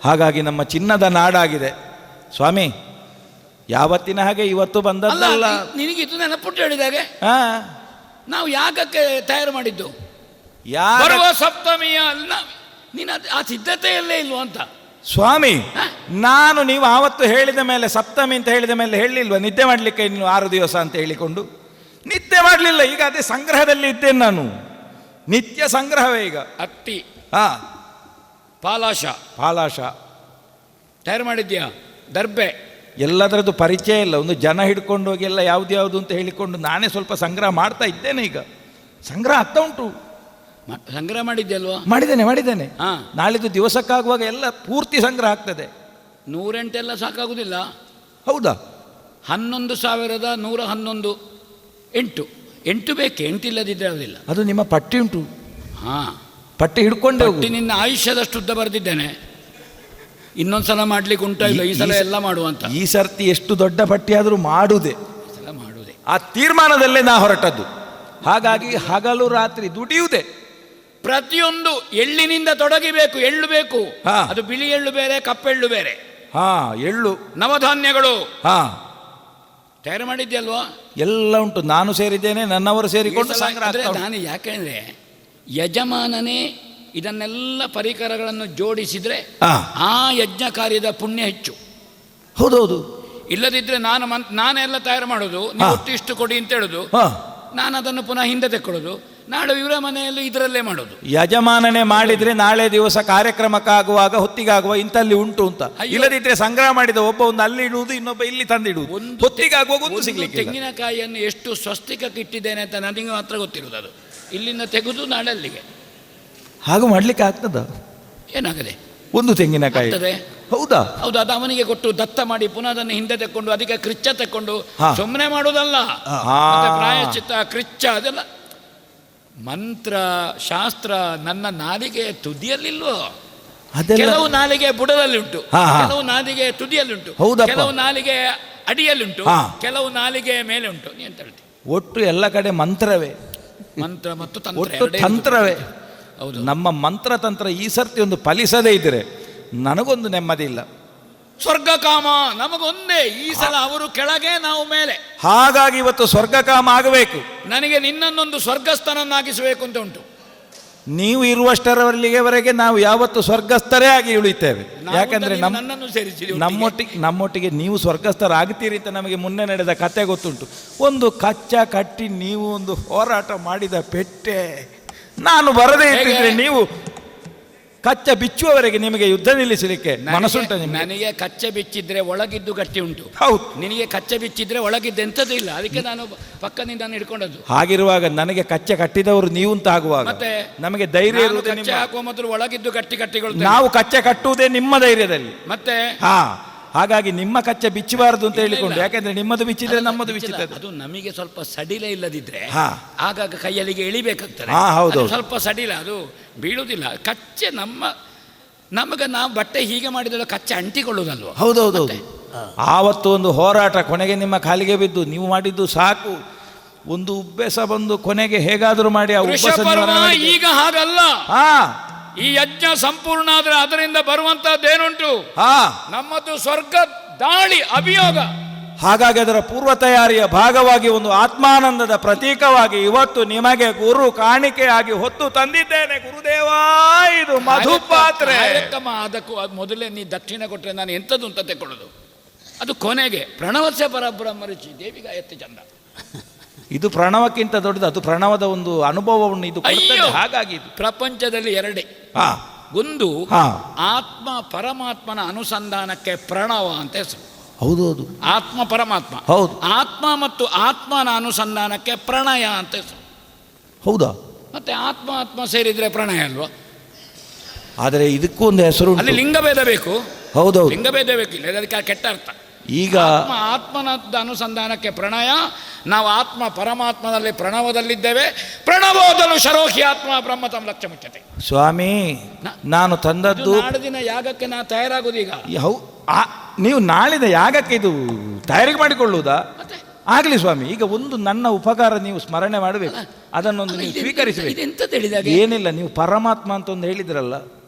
Speaker 5: ಹಾಗಾಗಿ ನಮ್ಮ ಚಿನ್ನದ ನಾಡಾಗಿದೆ ಸ್ವಾಮಿ. ಯಾವತ್ತಿನ ಹಾಗೆ ಇವತ್ತು ಬಂದದ್ದಲ್ಲ.
Speaker 2: ನಿನಗಿದು ನೆನಪುಟ್ಟು ಹೇಳಿದಾಗೆ ನಾವು ಯಾಗಕ್ಕೆ ತಯಾರು ಮಾಡಿದ್ದು ಬರುವ ಸಪ್ತಮಿಯ ಅಲ್ಲ, ನೀನು ಆ ಸಿದ್ಧತೆಯಲ್ಲೇ ಇಲ್ವ ಅಂತ
Speaker 5: ಸ್ವಾಮಿ. ನಾನು ನೀವು ಆವತ್ತು ಹೇಳಿದ ಮೇಲೆ ಸಪ್ತಮಿ ಅಂತ ಹೇಳಿದ ಮೇಲೆ ಹೇಳಿಲ್ವ ನಿದ್ದೆ ಮಾಡಲಿಕ್ಕೆ ಇನ್ನು 6 ದಿವಸ ಅಂತ ಹೇಳಿಕೊಂಡು? ನಿದ್ದೆ ಮಾಡಲಿಲ್ಲ. ಈಗ ಅದೇ ಸಂಗ್ರಹದಲ್ಲಿ ಇದ್ದೇನೆ ನಾನು, ನಿತ್ಯ ಸಂಗ್ರಹವೇ ಈಗ.
Speaker 2: ಅತ್ತಿ ಪಾಲಾಶ ತಯಾರು ಮಾಡಿದ್ಯಾ? ದರ್ಬೆ
Speaker 5: ಎಲ್ಲದರದ್ದು ಪರಿಚಯ ಇಲ್ಲ. ಒಂದು ಜನ ಹಿಡ್ಕೊಂಡು ಹೋಗಿ ಎಲ್ಲ ಯಾವ್ದು ಅಂತ ಹೇಳಿಕೊಂಡು ನಾನೇ ಸ್ವಲ್ಪ ಸಂಗ್ರಹ ಮಾಡ್ತಾ ಇದ್ದೇನೆ. ಈಗ ಸಂಗ್ರಹ ಆಗ್ತಾ ಉಂಟು.
Speaker 2: ಸಂಗ್ರಹ ಮಾಡಿದ್ಯಲ್ವಾ?
Speaker 5: ಮಾಡಿದ್ದೇನೆ. ನಾಳಿದ್ದು ದಿವಸಕ್ಕಾಗುವಾಗ ಎಲ್ಲ ಪೂರ್ತಿ ಸಂಗ್ರಹ ಆಗ್ತದೆ.
Speaker 2: 108 ಎಲ್ಲ ಸಾಕಾಗುದಿಲ್ಲ.
Speaker 5: ಹೌದಾ?
Speaker 2: 11,111 8 ಬೇಕೆ? 8 ಇಲ್ಲದಿದ್ದರೆ ಯಾವುದಿಲ್ಲ.
Speaker 5: ಅದು ನಿಮ್ಮ ಪಟ್ಟಿ ಉಂಟು. ಪಟ್ಟಿ ಹಿಡ್ಕೊಂಡೆ ಹೋಗಿ.
Speaker 2: ನಿನ್ನ ಆಯುಷ್ಯದಷ್ಟು ಉದ್ದ ಬರೆದಿದ್ದೇನೆ. ಇನ್ನೊಂದ್ಸಲ ಮಾಡ್ಲಿಕ್ಕೆ ಉಂಟಾ ಇಲ್ಲ, ಈ ಸಲ ಎಲ್ಲ ಮಾಡುವಂತ.
Speaker 5: ಈ ಸರ್ತಿ ಎಷ್ಟು ದೊಡ್ಡ ಪಟ್ಟಿ ಆದರೂ ಮಾಡುವುದೇ ಆ ತೀರ್ಮಾನದಲ್ಲೇ ನಾ ಹೊರಟದ್ದು. ಹಾಗಾಗಿ ಹಗಲು ರಾತ್ರಿ ದುಡಿಯುವುದೇ.
Speaker 2: ಪ್ರತಿಯೊಂದು ಎಳ್ಳಿನಿಂದ ತೊಡಗಿಬೇಕು. ಎಳ್ಳು ಬೇಕು, ಅದು ಬಿಳಿ ಎಳ್ಳು ಬೇರೆ, ಕಪ್ಪೆಳ್ಳು ಬೇರೆ.
Speaker 5: ಎಳ್ಳು,
Speaker 2: ನವಧಾನ್ಯಗಳು ತಯಾರು ಮಾಡಿದ್ಯಲ್ವಾ?
Speaker 5: ಎಲ್ಲ ಉಂಟು. ನಾನು ಸೇರಿದ್ದೇನೆ, ನನ್ನವರು ಸೇರಿಕೊಂಡು ಸಂಗ್ರಹ.
Speaker 2: ನಾನು ಯಾಕೆಂದ್ರೆ ಯಜಮಾನನೇ ಇದನ್ನೆಲ್ಲ ಪರಿಕರಗಳನ್ನು ಜೋಡಿಸಿದ್ರೆ ಆ ಯಜ್ಞ ಕಾರ್ಯದ ಪುಣ್ಯ ಹೆಚ್ಚು.
Speaker 5: ಹೌದೌದು.
Speaker 2: ಇಲ್ಲದಿದ್ರೆ ನಾನೆಲ್ಲ ತಯಾರು ಮಾಡೋದು, ನೀವು ಇಷ್ಟು ಕೊಡಿ ಅಂತ ಹೇಳುದು, ನಾನು ಅದನ್ನು ಪುನಃ ಹಿಂದೆ ತೆಕ್ಕೊಳ್ಳೋದು, ನಾಳೆ ಇವರ ಮನೆಯಲ್ಲಿ ಇದರಲ್ಲೇ ಮಾಡೋದು.
Speaker 5: ಯಜಮಾನನೇ ಮಾಡಿದ್ರೆ ನಾಳೆ ದಿವಸ ಕಾರ್ಯಕ್ರಮಕ್ಕಾಗುವಾಗ ಹೊತ್ತಿಗಾಗುವ ಇಂತಲ್ಲಿ ಉಂಟು ಅಂತ. ಇಲ್ಲದಿದ್ರೆ ಸಂಗ್ರಹ ಮಾಡಿದ ಒಬ್ಬ ಒಂದು ಅಲ್ಲಿ ಇಡುವುದು, ಇನ್ನೊಬ್ಬ ಇಲ್ಲಿ ತಂದಿಡುವುದು, ಹೊತ್ತಿಗಾಗುವಾಗ ಒಂದು ಸಿಗ್ಲಿಕ್ಕೆ.
Speaker 2: ತೆಂಗಿನಕಾಯಿಯನ್ನು ಎಷ್ಟು ಸ್ವಸ್ತಿಕಕ್ಕೆ ಇಟ್ಟಿದ್ದೇನೆ ಅಂತ ನನಗೆ ಮಾತ್ರ ಗೊತ್ತಿರುವುದು. ಅದು ಇಲ್ಲಿಂದ ತೆಗೆದು ನಾಳೆ ಅಲ್ಲಿಗೆ
Speaker 5: ಹಾಗೂ ಮಾಡ್ಲಿಕ್ಕೆ ಆಗ್ತದ?
Speaker 2: ಏನಾಗದೆ?
Speaker 5: ಒಂದು ತೆಂಗಿನಕಾಯಿ. ಹೌದಾ?
Speaker 2: ಹೌದು. ಅದು ಅವನಿಗೆ ಕೊಟ್ಟು ದತ್ತ ಮಾಡಿ ಪುನಃ ಅದನ್ನು ಹಿಂದೆ ತೆಕ್ಕೊಂಡು ಅದಕ್ಕೆ ಕ್ರಿಚ್ಚ ತೆಕ್ಕೊಂಡು ಸುಮ್ಮನೆ ಮಾಡುವುದಲ್ಲ. ಪ್ರಾಯಶ್ಚಿತ್ತ, ಕ್ರಿಚ್ಚ, ಅದೆಲ್ಲ ಮಂತ್ರ ಶಾಸ್ತ್ರ ನನ್ನ ನಾಲಿಗೆ ತುದಿಯಲ್ಲಿಲ್ವೋ? ಕೆಲವು ನಾಲಿಗೆ ಬುಡದಲ್ಲಿ ಉಂಟು, ಕೆಲವು ನಾಲಿಗೆ ತುದಿಯಲ್ಲಿ ಉಂಟು, ಕೆಲವು ನಾಲಿಗೆ ಅಡಿಯಲ್ಲುಂಟು, ಕೆಲವು ನಾಲಿಗೆ ಮೇಲೆ ಉಂಟು. ನೀ ಅಂತ ಹೇಳ್ತಿ?
Speaker 5: ಒಟ್ಟು ಎಲ್ಲ ಕಡೆ ಮಂತ್ರವೇ.
Speaker 2: ಮಂತ್ರ ಮತ್ತು
Speaker 5: ತಂತ್ರವೇ.
Speaker 2: ಹೌದು.
Speaker 5: ನಮ್ಮ ಮಂತ್ರ ತಂತ್ರ ಈ ಸರ್ತಿ ಒಂದು ಫಲಿಸದೇ ಇದ್ರೆ ನನಗೊಂದು ನೆಮ್ಮದಿ ಇಲ್ಲ.
Speaker 2: ಸ್ವರ್ಗ ಕಾಮ ನಮಗೊಂದೇ. ಈ ಸಲ ಅವರು ಕೆಳಗೆ, ನಾವು ಮೇಲೆ.
Speaker 5: ಹಾಗಾಗಿ ಇವತ್ತು ಸ್ವರ್ಗ ಕಾಮ ಆಗಬೇಕು.
Speaker 2: ನನಗೆ ನಿನ್ನನ್ನೊಂದು ಸ್ವರ್ಗಸ್ಥನನ್ನಾಗಿಸಬೇಕು ಅಂತ ಉಂಟು.
Speaker 5: ನೀವು ಇರುವಷ್ಟರವರೆಗೆ ನಾವು ಯಾವತ್ತು ಸ್ವರ್ಗಸ್ಥರೇ ಆಗಿ ಉಳಿತೇವೆ. ಯಾಕಂದ್ರೆ ನಮ್ಮೊಟ್ಟಿಗೆ ನೀವು ಸ್ವರ್ಗಸ್ಥರಾಗ್ತೀರಿ ಅಂತ ನಮಗೆ ಮುನ್ನೆ ನಡೆದ ಕತೆ ಗೊತ್ತುಂಟು. ಒಂದು ಕಚ್ಚ ಕಟ್ಟಿ ನೀವು ಒಂದು ಹೋರಾಟ ಮಾಡಿದ ಪೆಟ್ಟೆ. ನಾನು ಬರದೇ ಇಟ್ಟಿದ್ರೆ ನೀವು ಕಚ್ಚ ಬಿಚ್ಚುವವರೆಗೆ ನಿಮಗೆ ಯುದ್ಧ ನಿಲ್ಲಿಸಲಿಕ್ಕೆ ಮನಸ್ಸುಂಟ?
Speaker 2: ನನಗೆ ಕಚ್ಚೆ ಬಿಚ್ಚಿದ್ರೆ ಒಳಗಿದ್ದು ಗಟ್ಟಿ ಉಂಟು.
Speaker 5: ಹೌದು.
Speaker 2: ನಿನಗೆ ಕಚ್ಚೆ ಬಿಚ್ಚಿದ್ರೆ ಒಳಗಿದ್ದು ಎಂಥದ್ದು ಇಲ್ಲ. ಅದಕ್ಕೆ ನಾನು ಪಕ್ಕದಿಂದ ಹಿಡ್ಕೊಂಡದ್ದು.
Speaker 5: ಹಾಗಿರುವಾಗ ನನಗೆ ಕಚ್ಚೆ ಕಟ್ಟಿದವರು ನೀವು ಅಂತ ಆಗುವಾಗ ಮತ್ತೆ ನಮಗೆ ಧೈರ್ಯ ಇರುವುದು.
Speaker 2: ಕಚ್ಚೆ ಹಾಕುವ ಮೊದಲು ಒಳಗಿದ್ದು ಗಟ್ಟಿಗಳು.
Speaker 5: ನಾವು ಕಚ್ಚೆ ಕಟ್ಟುವುದೇ ನಿಮ್ಮ ಧೈರ್ಯದಲ್ಲಿ.
Speaker 2: ಮತ್ತೆ
Speaker 5: ಹಾಗಾಗಿ ನಿಮ್ಮ ಕಚ್ಚೆ ಬಿಚ್ಚಬಾರದು ಅಂತ ಹೇಳಿಕೊಂಡು, ಯಾಕಂದ್ರೆ ನಿಮ್ಮದು ಬಿಚ್ಚಿದ್ರೆ ನಮ್ಮದು ಬಿಚ್ಚುತ್ತದೆ.
Speaker 2: ಅದು ನಮಗೆ ಸ್ವಲ್ಪ ಸಡಿಲ ಇಲ್ಲದಿದ್ರೆ
Speaker 5: ಹಾ.
Speaker 2: ಆಗಾಗ ಕೈಯಲ್ಲಿಗೆ ಎಳಿಬೇಕಾಗ್ತದೆ.
Speaker 5: ಹೌದು.
Speaker 2: ಅದು ಸ್ವಲ್ಪ ಸಡಿಲ, ಅದು ಬೀಳುವುದಿಲ್ಲ. ಕಚ್ಚೆ ನಮಗೆ ನಾವು ಬಟ್ಟೆ ಹೀಗೆ ಮಾಡಿದ್ರೆ ಕಚ್ಚೆ ಅಂಟಿಕೊಳ್ಳುವುದಲ್ವ?
Speaker 5: ಹೌದೌದೌದು. ಆವತ್ತು ಒಂದು ಹೋರಾಟ, ಕೊನೆಗೆ ನಿಮ್ಮ ಕಾಲಿಗೆ ಬಿದ್ದು ನೀವು ಮಾಡಿದ್ದು ಸಾಕು, ಒಂದು ಉಬ್ಬೆಸ ಬಂದು ಕೊನೆಗೆ ಹೇಗಾದರೂ ಮಾಡಿ ಆ ಉಬ್ಬೆಸ
Speaker 2: ಈಗ ಹಾಗಲ್ಲ. ಈ ಯಜ್ಞ ಸಂಪೂರ್ಣ ಆದ್ರೆ ಅದರಿಂದ ಬರುವಂತದ್ದೇನುಂಟು, ನಮ್ಮದು ಸ್ವರ್ಗ ದಾಳಿ ಅಭಿಯೋಗ.
Speaker 5: ಹಾಗಾಗಿ ಅದರ ಪೂರ್ವ ತಯಾರಿಯ ಭಾಗವಾಗಿ ಒಂದು ಆತ್ಮಾನಂದದ ಪ್ರತೀಕವಾಗಿ ಇವತ್ತು ನಿಮಗೆ ಗುರು ಕಾಣಿಕೆಯಾಗಿ ಹೊತ್ತು ತಂದಿದ್ದೇನೆ ಗುರುದೇವ. ಇದು ಮಧುಪಾತ್ರೆ.
Speaker 2: ಅದಕ್ಕೂ ಮೊದಲೇ ನೀ ದಕ್ಷಿಣ ಕೊಟ್ಟರೆ ನಾನು ಎಂಥದ್ದು ಅಂತ ತೆಕ್ಕೊಳ್ಳೋದು. ಅದು ಕೊನೆಗೆ ಪ್ರಣವಸ್ಯ ಪರಬ್ರಹ್ಮರುಚಿ ದೇವಿ ಗಾಯತ್ರಿ ಚಂದ.
Speaker 5: ಇದು ಪ್ರಣವಕ್ಕಿಂತ ದೊಡ್ಡದು, ಅದು ಪ್ರಣವದ ಒಂದು ಅನುಭವವನ್ನು ಇದು ಕೊಡ್ತದೆ. ಹಾಗಾಗಿ
Speaker 2: ಪ್ರಪಂಚದಲ್ಲಿ ಎರಡೇ, ಒಂದು ಆತ್ಮ ಪರಮಾತ್ಮನ ಅನುಸಂಧಾನಕ್ಕೆ ಪ್ರಣವ ಅಂತ ಹೆಸರು.
Speaker 5: ಹೌದೌದು,
Speaker 2: ಆತ್ಮ ಪರಮಾತ್ಮ.
Speaker 5: ಹೌದು.
Speaker 2: ಆತ್ಮ ಮತ್ತು ಆತ್ಮನ ಅನುಸಂಧಾನಕ್ಕೆ ಪ್ರಣಯ ಅಂತ ಹೆಸರು.
Speaker 5: ಹೌದಾ?
Speaker 2: ಮತ್ತೆ ಆತ್ಮ ಸೇರಿದ್ರೆ ಪ್ರಣಯ ಅಲ್ವಾ?
Speaker 5: ಆದರೆ ಇದಕ್ಕೂ ಒಂದು ಹೆಸರು,
Speaker 2: ಅಲ್ಲಿ ಲಿಂಗಭೇದ ಬೇಕು.
Speaker 5: ಹೌದೌದು,
Speaker 2: ಲಿಂಗಭೇದ ಬೇಕಿಲ್ಲ, ಅದಕ್ಕೆ ಕೆಟ್ಟ ಅರ್ಥ.
Speaker 5: ಈಗ
Speaker 2: ಆತ್ಮನದ ಅನುಸಂಧಾನಕ್ಕೆ ಪ್ರಣಯ. ನಾವು ಆತ್ಮ ಪರಮಾತ್ಮನಲ್ಲಿ ಪ್ರಣವದಲ್ಲಿದ್ದೇವೆ. ಪ್ರಣವೋದಲು ಶರೋಹಿ ಆತ್ಮ ಬ್ರಹ್ಮತಂ ಲಕ್ಷ್ಯ ಮುಚ್ಚತೆ.
Speaker 5: ಸ್ವಾಮಿ, ನಾನು ತಂದದ್ದು
Speaker 2: ನಾಡಿನ ಯಾಗಕ್ಕೆ ನಾ ತಯಾರಾಗುದೀಗ.
Speaker 5: ನೀವು ನಾಳಿನ ಯಾಗಕ್ಕೆ ಇದು ತಯಾರಿ ಮಾಡಿಕೊಳ್ಳುವುದಾ? ಆಗಲಿ ಸ್ವಾಮಿ. ಈಗ ಒಂದು ನನ್ನ ಉಪಕಾರ ನೀವು ಸ್ಮರಣೆ ಮಾಡಬೇಕು, ಅದನ್ನೊಂದು ನೀವು ಸ್ವೀಕರಿಸಬೇಕು. ಏನಿಲ್ಲ, ನೀವು ಪರಮಾತ್ಮ ಅಂತ ಒಂದು ಹೇಳಿದ್ರಲ್ಲ.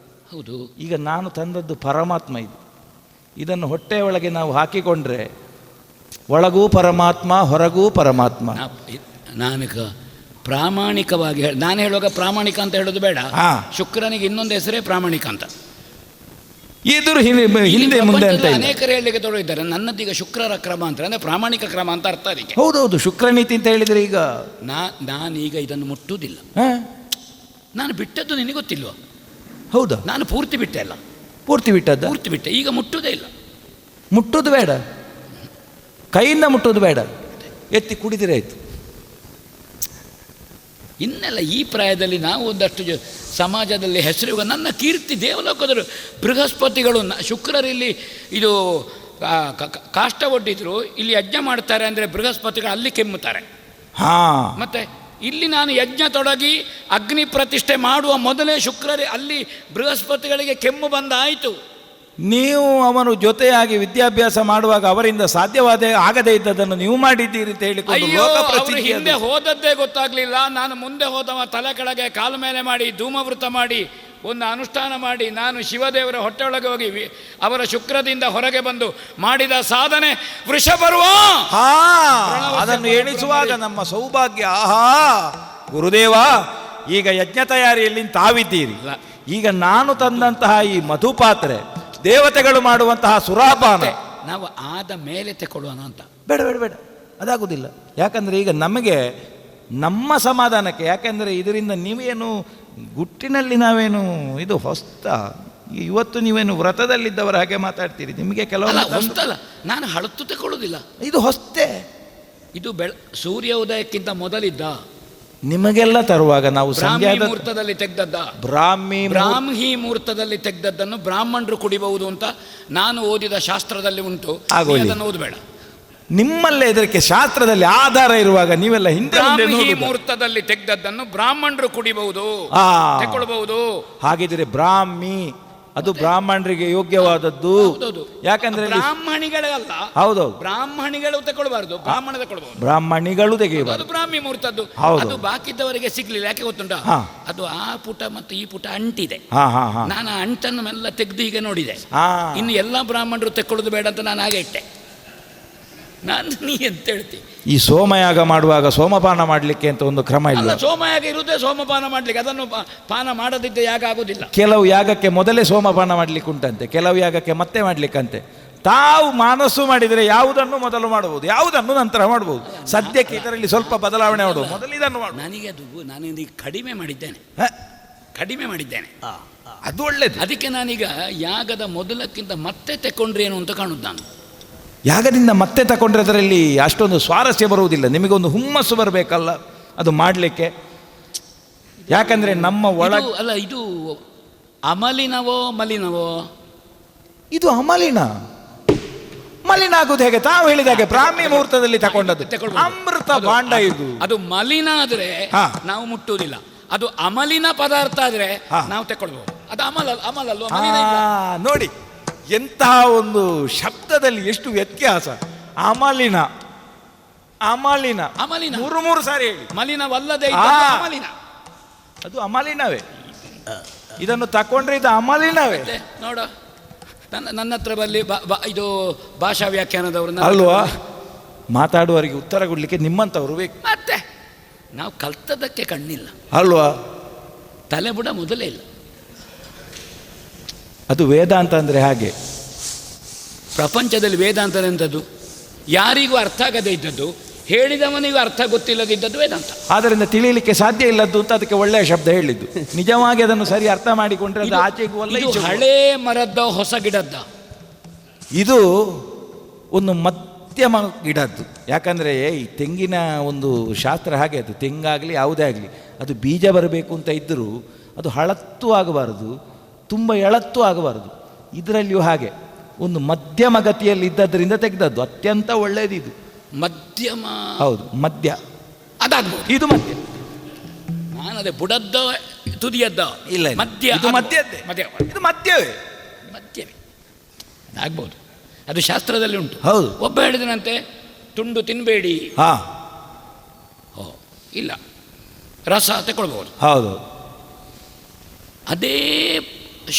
Speaker 2: ಹೌದು.
Speaker 5: ಈಗ ನಾನು ತಂದದ್ದು ಪರಮಾತ್ಮ. ಇದನ್ನು ಹೊಟ್ಟೆಯ ಒಳಗೆ ನಾವು ಹಾಕಿಕೊಂಡ್ರೆ ಒಳಗೂ ಪರಮಾತ್ಮ, ಹೊರಗೂ ಪರಮಾತ್ಮ.
Speaker 2: ನಾನೀಗ ಪ್ರಾಮಾಣಿಕವಾಗಿ ನಾನು ಹೇಳುವಾಗ ಪ್ರಾಮಾಣಿಕ ಅಂತ ಹೇಳೋದು ಬೇಡ. ಶುಕ್ರನಿಗೆ ಇನ್ನೊಂದು ಹೆಸರೇ ಪ್ರಾಮಾಣಿಕ ಅಂತ.
Speaker 5: ಎದುರು ಹಿಂದೆ ಮುಂದೆ ಅಂತ
Speaker 2: ಅನೇಕರು ಹೇಳಲಿಕ್ಕೆ ತೊಡಗಿದ್ದಾರೆ. ನನ್ನದೀಗ ಶುಕ್ರರ ಕ್ರಮ ಅಂತ ಅಂದ್ರೆ ಪ್ರಾಮಾಣಿಕ ಕ್ರಮ ಅಂತ ಅರ್ಥ. ಅದಕ್ಕೆ
Speaker 5: ಹೌದೌದು, ಶುಕ್ರನೀತಿ ಅಂತ ಹೇಳಿದ್ರೆ ಈಗ
Speaker 2: ನಾನೀಗ ಇದನ್ನು ಮುಟ್ಟುವುದಿಲ್ಲ. ನಾನು ಬಿಟ್ಟದ್ದು ನಿನಗೆ ಗೊತ್ತಿಲ್ವ?
Speaker 5: ಹೌದಾ?
Speaker 2: ನಾನು ಪೂರ್ತಿ ಬಿಟ್ಟೆ ಅಲ್ಲ.
Speaker 5: ಪೂರ್ತಿ ಬಿಟ್ಟದ್ದು?
Speaker 2: ಪೂರ್ತಿ ಬಿಟ್ಟೆ. ಈಗ ಮುಟ್ಟುವುದೇ ಇಲ್ಲ.
Speaker 5: ಮುಟ್ಟುವುದು ಬೇಡ, ಕೈಯಿಂದ ಮುಟ್ಟುವುದು ಬೇಡ, ಎತ್ತಿ ಕುಡಿದಿರೇ ಆಯ್ತು.
Speaker 2: ಇನ್ನೆಲ್ಲ ಈ ಪ್ರಾಯದಲ್ಲಿ ನಾವು ಒಂದಷ್ಟು ಸಮಾಜದಲ್ಲಿ ಹೆಸರು, ನನ್ನ ಕೀರ್ತಿ ದೇವಲೋಕದರು ಬೃಹಸ್ಪತಿಗಳು ಶುಕ್ರರಿಲ್ಲಿ ಇದು ಕಾಷ್ಟ ಒಡ್ಡಿದ್ರು, ಇಲ್ಲಿ ಯಜ್ಞ ಮಾಡ್ತಾರೆ ಅಂದರೆ ಬೃಹಸ್ಪತಿಗಳು ಅಲ್ಲಿ ಕೆಮ್ಮುತ್ತಾರೆ. ಮತ್ತೆ ಇಲ್ಲಿ ನಾನು ಯಜ್ಞ ತೊಡಗಿ ಅಗ್ನಿ ಪ್ರತಿಷ್ಠೆ ಮಾಡುವ ಮೊದಲೇ ಶುಕ್ರರೇ ಅಲ್ಲಿ ಬೃಹಸ್ಪತಿಗಳಿಗೆ ಕೆಮ್ಮು ಬಂದಾಯಿತು.
Speaker 5: ನೀವು ಅವನು ಜೊತೆಯಾಗಿ ವಿದ್ಯಾಭ್ಯಾಸ ಮಾಡುವಾಗ ಅವರಿಂದ ಆಗದೇ ಇದ್ದದನ್ನು ನೀವು ಮಾಡಿದ್ದೀರಿ ಅಂತ ಹೇಳಿಕೊಂಡು
Speaker 2: ಹಿಂದೆ ಹೋದದ್ದೇ ಗೊತ್ತಾಗ್ಲಿಲ್ಲ. ನಾನು ಮುಂದೆ ಹೋದವ ತಲೆ ಕೆಳಗೆ ಕಾಲು ಮೇಲೆ ಮಾಡಿ ಧೂಮವೃತ ಮಾಡಿ ಒಂದು ಅನುಷ್ಠಾನ ಮಾಡಿ ನಾನು ಶಿವದೇವರ ಹೊಟ್ಟೆಯೊಳಗೆ ಹೋಗಿ ಅವರ ಶುಕ್ರದಿಂದ ಹೊರಗೆ ಬಂದು ಮಾಡಿದ ಸಾಧನೆ ವೃಷಭರ್ವ.
Speaker 5: ಅದನ್ನು ಎಣಿಸುವಾಗ ನಮ್ಮ ಸೌಭಾಗ್ಯ. ಗುರುದೇವ, ಈಗ ಯಜ್ಞ ತಯಾರಿಯಲ್ಲಿ ತಾವಿದ್ದೀರಿ. ಈಗ ನಾನು ತಂದಂತಹ ಈ ಮಧುಪಾತ್ರೆ, ದೇವತೆಗಳು ಮಾಡುವಂತಹ ಸುರಾಪಾನ
Speaker 2: ನಾವು ಆದ ಮೇಲೆ ತಗೊಳ್ಳುವನ ಅಂತ.
Speaker 5: ಬೇಡ ಬೇಡ ಬೇಡ, ಅದಾಗುವುದಿಲ್ಲ. ಯಾಕಂದರೆ ಈಗ ನಮಗೆ ನಮ್ಮ ಸಮಾಧಾನಕ್ಕೆ, ಯಾಕೆಂದರೆ ಇದರಿಂದ ನೀವೇನು ಗುಟ್ಟಿನಲ್ಲಿ ನಾವೇನು ಇದು ಹೊಸ್ತ, ಇವತ್ತು ನೀವೇನು ವ್ರತದಲ್ಲಿದ್ದವರ ಹಾಗೆ ಮಾತಾಡ್ತೀರಿ. ನಿಮಗೆ ಕೆಲವು
Speaker 2: ಹೊಸ್ತಲ್ಲ, ನಾನು ಹಳತ್ತು ತಗೊಳ್ಳೋದಿಲ್ಲ.
Speaker 5: ಇದು ಹೊಸ್ತೆ.
Speaker 2: ಇದು ಸೂರ್ಯ ಉದಯಕ್ಕಿಂತ ಮೊದಲಿದ್ದ
Speaker 5: ನಿಮಗೆಲ್ಲ ತರುವಾಗ ನಾವು
Speaker 2: ಮುಹೂರ್ತದಲ್ಲಿ ತೆಗೆದದ್ದ, ಬ್ರಾಹ್ಮಿ ಮುಹೂರ್ತದಲ್ಲಿ ತೆಗೆದದ್ದನ್ನು ಬ್ರಾಹ್ಮಣರು ಕುಡಿಬಹುದು ಅಂತ ನಾನು ಓದಿದ ಶಾಸ್ತ್ರದಲ್ಲಿ ಉಂಟು. ಅದನ್ನು ಓದಬೇಡ.
Speaker 5: ನಿಮ್ಮಲ್ಲೇ ಇದಕ್ಕೆ ಶಾಸ್ತ್ರದಲ್ಲಿ ಆಧಾರ ಇರುವಾಗ ನೀವೆಲ್ಲ ಹಿಂದೆ
Speaker 2: ಮುಹೂರ್ತದಲ್ಲಿ ತೆಗೆದದ್ದನ್ನು ಬ್ರಾಹ್ಮಣರು ಕುಡಿಬಹುದು, ತಗೊಳ್ಬಹುದು.
Speaker 5: ಹಾಗಿದ್ರೆ ಬ್ರಾಹ್ಮಿ ಅದು ಬ್ರಾಹ್ಮಣರಿಗೆ ಯೋಗ್ಯವಾದದ್ದು. ಯಾಕಂದ್ರೆ
Speaker 2: ಬ್ರಾಹ್ಮಣಿಗಳಲ್ಲ.
Speaker 5: ಹೌದೌದು,
Speaker 2: ಬ್ರಾಹ್ಮಣಿಗಳು ತಗೊಳ್ಬಾರ್ದು, ಬ್ರಾಹ್ಮಣ ತಗೊಳ್ಬಹುದು.
Speaker 5: ಬ್ರಾಹ್ಮಣಿಗಳು ತೆಗೆಯಬಾರ್ದು.
Speaker 2: ಅದು ಬ್ರಾಹ್ಮಿ ಮುಹೂರ್ತದ್ದು. ಅದು ಬಾಕಿದ್ದವರಿಗೆ ಸಿಗ್ಲಿಲ್ಲ. ಯಾಕೆ ಗೊತ್ತುಂಟಾ? ಅದು ಆ ಪುಟ ಮತ್ತು ಈ ಪುಟ ಅಂಟಿದೆ. ನಾನು ಆ ಅಂಟನ್ನು ಎಲ್ಲ ತೆಗೆದು ಈಗ ನೋಡಿದೆ. ಇನ್ನು ಎಲ್ಲ ಬ್ರಾಹ್ಮಣರು ತಗೊಳ್ಳೋದು ಬೇಡ ಅಂತ ನಾನು ಹಾಗೆ ಇಟ್ಟೆ. ನೀ ಎಂತ ಹೇಳ್ತಿ?
Speaker 5: ಈ ಸೋಮಯಾಗ ಮಾಡುವಾಗ ಸೋಮಪಾನ ಮಾಡಲಿಕ್ಕೆ ಅಂತ ಒಂದು ಕ್ರಮ ಇಲ್ಲ.
Speaker 2: ಸೋಮಯಾಗ ಇರುವುದೇ ಸೋಮಪಾನ ಮಾಡ್ಲಿಕ್ಕೆ. ಅದನ್ನು ಪಾನ ಮಾಡದಿದ್ದ ಯಾಗ ಆಗುದಿಲ್ಲ.
Speaker 5: ಕೆಲವು ಯಾಗಕ್ಕೆ ಮೊದಲೇ ಸೋಮಪಾನ ಮಾಡ್ಲಿಕ್ಕೆ ಉಂಟಂತೆ, ಕೆಲವು ಯಾಗಕ್ಕೆ ಮತ್ತೆ ಮಾಡ್ಲಿಕ್ಕಂತೆ. ತಾವು ಮನಸ್ಸು ಮಾಡಿದರೆ ಯಾವುದನ್ನು ಮೊದಲು ಮಾಡಬಹುದು, ಯಾವುದನ್ನು ನಂತರ ಮಾಡಬಹುದು. ಸದ್ಯಕ್ಕೆ ಇದರಲ್ಲಿ ಸ್ವಲ್ಪ ಬದಲಾವಣೆ ಮಾಡುವುದು. ಮೊದಲು ಇದನ್ನು ಮಾಡು.
Speaker 2: ನನಗೆ ಅದು ನಾನು ಕಡಿಮೆ ಮಾಡಿದ್ದೇನೆ.
Speaker 5: ಅದು ಒಳ್ಳೇದು.
Speaker 2: ಅದಕ್ಕೆ ನಾನೀಗ ಯಾಗದ ಮೊದಲಕ್ಕಿಂತ ಮತ್ತೆ ತೆಕೊಂಡ್ರೇನು ಅಂತ ಕಾಣುದು. ನಾನು
Speaker 5: ಯಾಗದಿಂದ ಮತ್ತೆ ತಗೊಂಡ್ರೆ ಅದರಲ್ಲಿ ಅಷ್ಟೊಂದು ಸ್ವಾರಸ್ಯ ಬರುವುದಿಲ್ಲ. ನಿಮಗೊಂದು ಹುಮ್ಮಸ್ಸು ಬರಬೇಕಲ್ಲ ಅದು ಮಾಡಲಿಕ್ಕೆ. ಯಾಕಂದರೆ ನಮ್ಮ ಒಳಗೆ
Speaker 2: ಅಲ್ಲ, ಇದು ಅಮಲಿನವೋ ಮಲಿನವೋ?
Speaker 5: ಇದು ಅಮಲಿನ. ಮಲಿನ ಆಗುದು ಹೇಗೆ? ತಾವು ಹೇಳಿದಾಗೆ ಬ್ರಾಹ್ಮಿ ಮುಹೂರ್ತದಲ್ಲಿ ತಗೊಂಡದ್ದು ಅಮೃತ ಭಾಂಡ ಇದು.
Speaker 2: ಅದು ಮಲಿನ ಆದ್ರೆ ನಾವು ಮುಟ್ಟುವುದಿಲ್ಲ. ಅದು ಅಮಲಿನ ಪದಾರ್ಥ ಆದ್ರೆ ನಾವು ತಕೊಳ್ಬಹುದು. ಅದು ಅಮಲಲ್ವ?
Speaker 5: ನೋಡಿ ಎಂತಹ ಒಂದು ಶಬ್ದದಲ್ಲಿ ಎಷ್ಟು ವ್ಯತ್ಯಾಸ. ಅಮಲಿನ ಅಮಲಿನ
Speaker 2: ಅಮಲಿನ
Speaker 5: ಮೂರು ಸಾರಿ ಹೇಳಿ.
Speaker 2: ಮಲಿನವಲ್ಲದೆ ಅಮಲಿನ,
Speaker 5: ಅದು ಅಮಲಿನವೇ. ಇದನ್ನು ತಕೊಂಡ್ರೆ ಇದು ಅಮಲಿನವೇ.
Speaker 2: ನೋಡ, ನನ್ನ ಹತ್ರ ಬರಲಿ ಇದು ಭಾಷಾ ವ್ಯಾಖ್ಯಾನದವರು
Speaker 5: ಅಲ್ವಾ? ಮಾತಾಡುವವರಿಗೆ ಉತ್ತರ ಕೊಡ್ಲಿಕ್ಕೆ ನಿಮ್ಮಂಥವ್ರು ಬೇಕು.
Speaker 2: ಮತ್ತೆ ನಾವು ಕಲ್ತದಕ್ಕೆ ಕಣ್ಣಿಲ್ಲ
Speaker 5: ಅಲ್ವಾ?
Speaker 2: ತಲೆಬುಡ ಮೊದಲೇ ಇಲ್ಲ.
Speaker 5: ಅದು ವೇದಾಂತ ಅಂದರೆ ಹಾಗೆ.
Speaker 2: ಪ್ರಪಂಚದಲ್ಲಿ ವೇದಾಂತ ಎಂಥದ್ದು? ಯಾರಿಗೂ ಅರ್ಥ ಆಗದೇ ಇದ್ದದ್ದು, ಹೇಳಿದವನಿಗೂ ಅರ್ಥ ಗೊತ್ತಿಲ್ಲದಿದ್ದದ್ದು ವೇದಾಂತ.
Speaker 5: ಆದ್ದರಿಂದ ತಿಳಿಯಲಿಕ್ಕೆ ಸಾಧ್ಯ ಇಲ್ಲದ್ದು ಅಂತ ಅದಕ್ಕೆ ಒಳ್ಳೆಯ ಶಬ್ದ ಹೇಳಿದ್ದು. ನಿಜವಾಗಿ ಅದನ್ನು ಸರಿ ಅರ್ಥ ಮಾಡಿಕೊಂಡ್ರೆ ಅದು ಆಚೆಗೂ ಅಲ್ಲ,
Speaker 2: ಇದು ಹಳೇ ಮರದ್ದ ಹೊಸ ಗಿಡದ್ದ?
Speaker 5: ಇದು ಒಂದು ಮಧ್ಯಮ ಗಿಡದ್ದು. ಯಾಕಂದರೆ ಈ ತೆಂಗಿನ ಒಂದು ಶಾಸ್ತ್ರ ಹಾಗೆ, ಅದು ತೆಂಗಾಗಲಿ ಯಾವುದೇ ಆಗಲಿ ಅದು ಬೀಜ ಬರಬೇಕು ಅಂತ ಇದ್ದರೂ ಅದು ಹಳತ್ತೂ ಆಗಬಾರದು, ತುಂಬ ಎಳತ್ತೂ ಆಗಬಾರದು. ಇದರಲ್ಲಿಯೂ ಹಾಗೆ ಒಂದು ಮಧ್ಯಮ ಗತಿಯಲ್ಲಿ ಇದ್ದದ್ರಿಂದ ತೆಗೆದದ್ದು. ಅತ್ಯಂತ ಒಳ್ಳೆಯದು ಇದು.
Speaker 2: ಮಧ್ಯಮ,
Speaker 5: ಹೌದು, ಮಧ್ಯ
Speaker 2: ಅದಾಗ್ಬೋದು.
Speaker 5: ಇದು ಮಧ್ಯ.
Speaker 2: ನಾನದೇ ಬುಡದ್ದ ತುದಿಯದ್ದ?
Speaker 5: ಇಲ್ಲ,
Speaker 2: ಮಧ್ಯ.
Speaker 5: ಇದು ಮಧ್ಯದ್ದೇ. ಇದು ಮಧ್ಯವೇ.
Speaker 2: ಮಧ್ಯವೇ ಆಗ್ಬೋದು. ಅದು ಶಾಸ್ತ್ರದಲ್ಲಿ ಉಂಟು.
Speaker 5: ಹೌದು.
Speaker 2: ಒಬ್ಬ ಹೇಳಿದನಂತೆ ತುಂಡು ತಿನ್ಬೇಡಿ. ಇಲ್ಲ, ರಸ ತಗೊಳ್ಬಹುದು.
Speaker 5: ಹೌದು.
Speaker 2: ಅದೇ